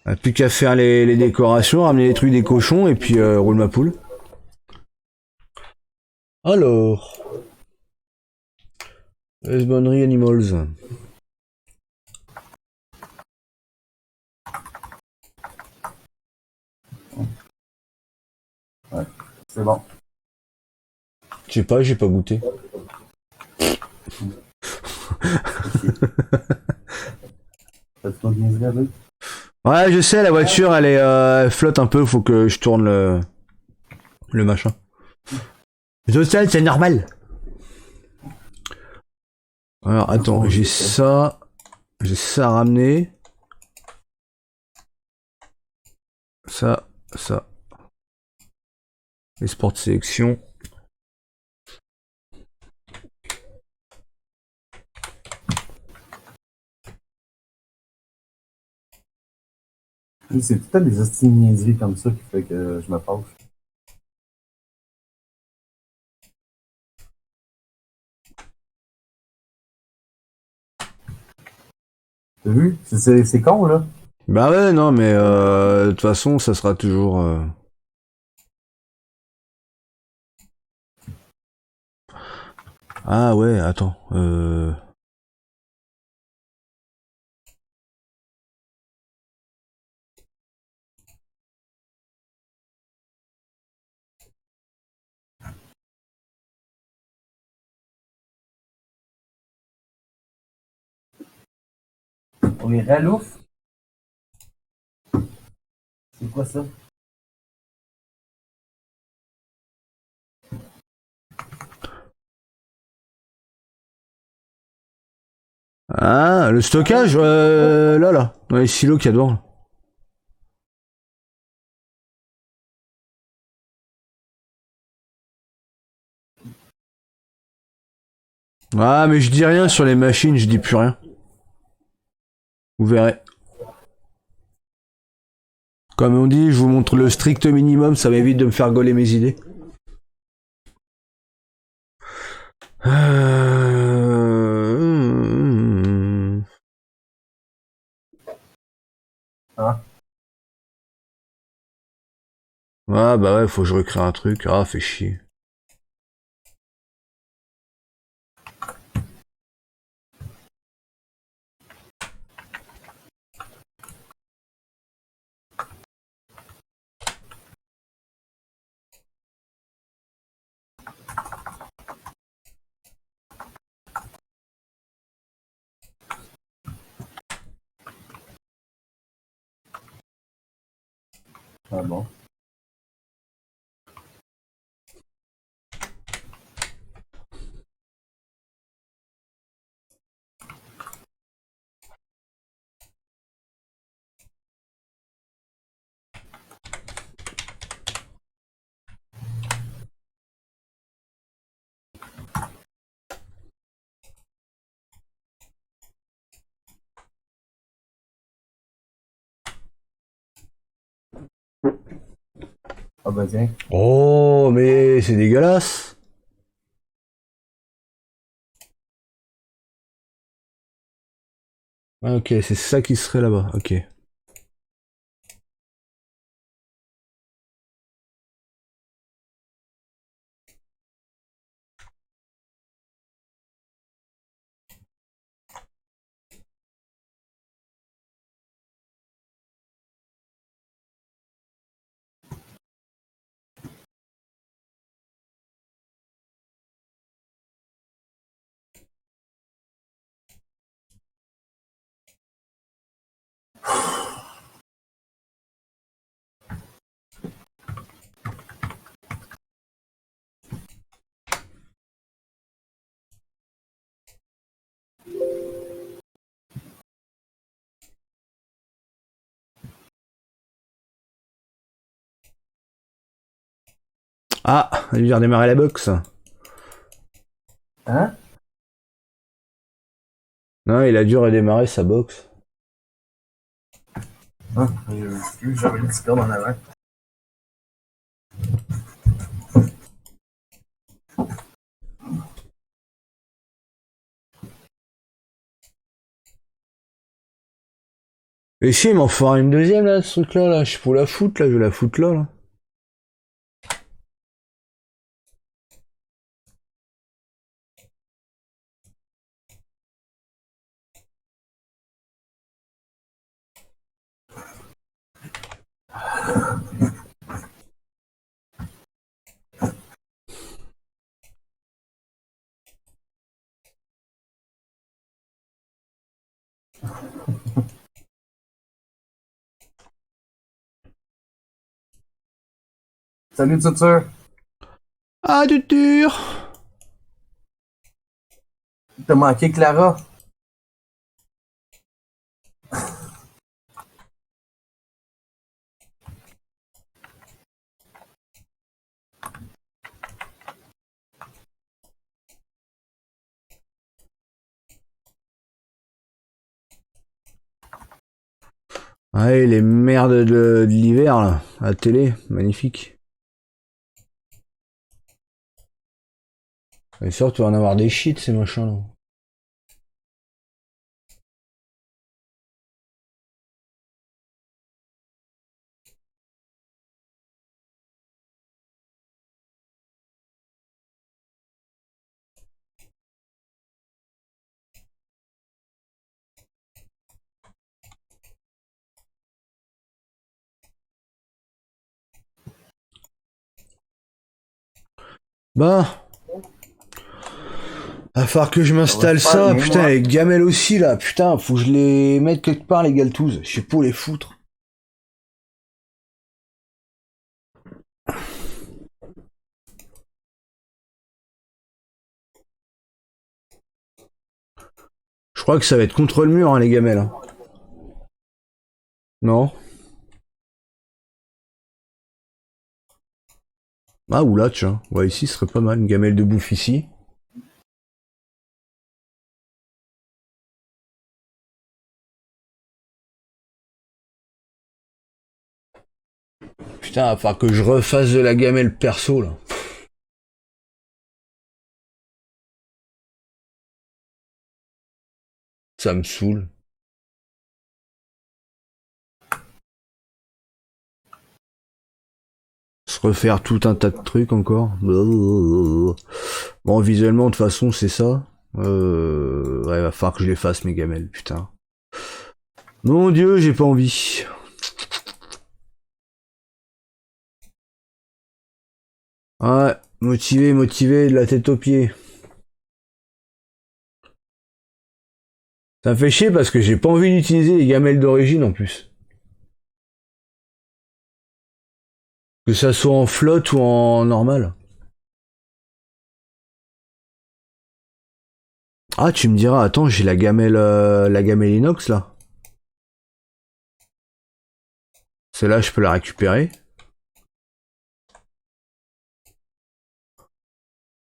Ah, plus qu'à faire les décorations, ramener les trucs des cochons et puis roule ma poule. Alors, Husbandry Animals. Ouais, c'est bon. Je sais pas, j'ai pas goûté. T'as-tu ton niaiserie avec? Ouais, je sais, la voiture, elle flotte un peu, faut que je tourne le machin. Je sais, c'est normal. Alors, attends, j'ai ça à ramener. Ça. Les sports de sélection. C'est tout à des hosties de niaiseries comme ça qui fait que je me fâche. T'as vu? C'est con, là. Bah ouais, non, mais de toute façon, ça sera toujours. Ah ouais, attends. On est ralouf. C'est quoi ça? Ah, le stockage, là, dans les silos qu'il y a devant. Ah, mais je dis rien sur les machines, je dis plus rien. Vous verrez. Comme on dit, je vous montre le strict minimum, ça m'évite de me faire gauler mes idées. Euh... Hein? Ah bah ouais, faut que je recrée un truc. Ah, fait chier. Ah bon. Ah bah tiens. Oh, mais c'est dégueulasse. Ah, ok, c'est ça qui serait là-bas. Ok. Ah, il a dû redémarrer la box. Hein? Non, il a dû redémarrer sa box. Ah, j'ai vu, j'avais une petite corde en avant. Et si, il m'en fera une deuxième là, ce truc-là, là. Je suis pour la foutre, là. Je vais la foutre là, là. Salut, Tutur! Ah, du dur. T'as manqué Clara? Ouais, les merdes de l'hiver, là. À la télé. Magnifique. Et sûr, tu vas en avoir des shit, ces machins, là. Bah, va falloir que je Ça va m'installe super ça. bien, Putain, moi. les gamelles aussi, là. Putain, faut que je les mette quelque part, les galtouzes. Je sais pas où les foutre. Je crois que ça va être contre le mur, hein, les gamelles. Hein. Non? Ah, ou là, tiens. Ouais, ici, ce serait pas mal. Une gamelle de bouffe ici. Putain, va falloir que je refasse de la gamelle perso, là. Ça me saoule. Se refaire tout un tas de trucs encore. Bon, visuellement, de toute façon, c'est ça. Ouais, va falloir que je les fasse, mes gamelles, putain. Mon dieu, j'ai pas envie. Ouais, motivé, motivé, de la tête aux pieds. Ça me fait chier parce que j'ai pas envie d'utiliser les gamelles d'origine en plus. Que ça soit en flotte ou en normal. Ah, tu me diras, attends, j'ai la gamelle inox là. Celle-là, je peux la récupérer.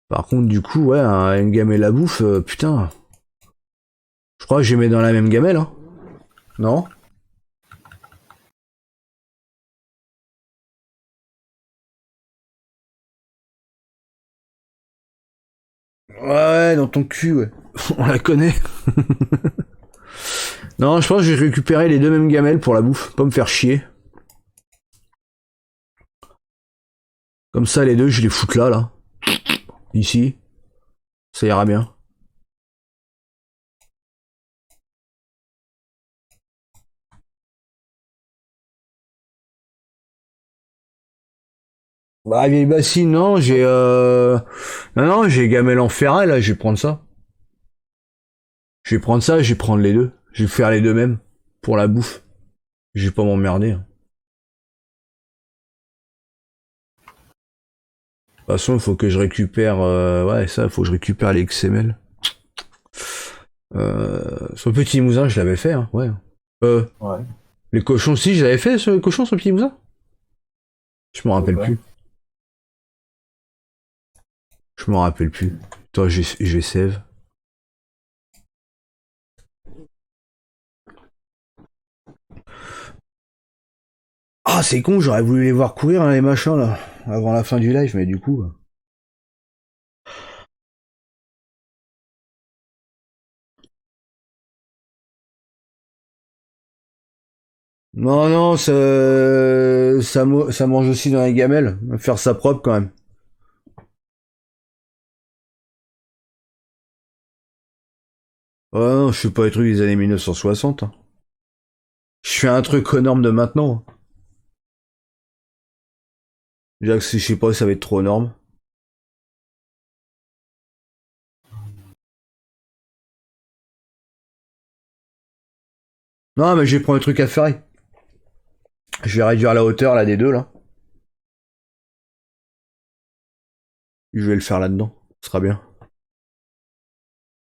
Par contre, du coup, ouais, une gamelle à bouffe, putain. Je crois que je les mets dans la même gamelle, hein. Non? Ouais, dans ton cul, ouais. On la connaît. Non, je pense que je vais récupérer les deux mêmes gamelles pour la bouffe, pas me faire chier. Comme ça, les deux, je les foute là. Ici. Ça ira bien. Bah, vieille bassine, non, j'ai non, j'ai gamelle en ferraille, là, je vais prendre ça. Je vais prendre ça, je vais prendre les deux. Je vais faire les deux mêmes. Pour la bouffe. Je vais pas m'emmerder, hein. De toute façon, il faut que je récupère, ouais, ça, il faut que je récupère les XML. Sur le petit Limousin, je l'avais fait, hein, ouais. Ouais. Les cochons, si, je l'avais fait, sur les cochons, sur le petit Limousin? Je m'en rappelle Ouais. plus. Je m'en rappelle plus. Toi, je vais save. Ah, c'est con, j'aurais voulu les voir courir, hein, les machins, là, avant la fin du live, mais du coup... Non, non, ça mange aussi dans les gamelles. Faire ça propre, quand même. Ouais, non, je fais pas les trucs des années 1960, hein. Je fais un truc aux normes de maintenant, hein. Déjà que je sais pas, ça va être trop aux normes. Non, mais je vais prendre un truc à ferrer. Je vais réduire la hauteur, là, des deux, là. Je vais le faire là-dedans. Ce sera bien.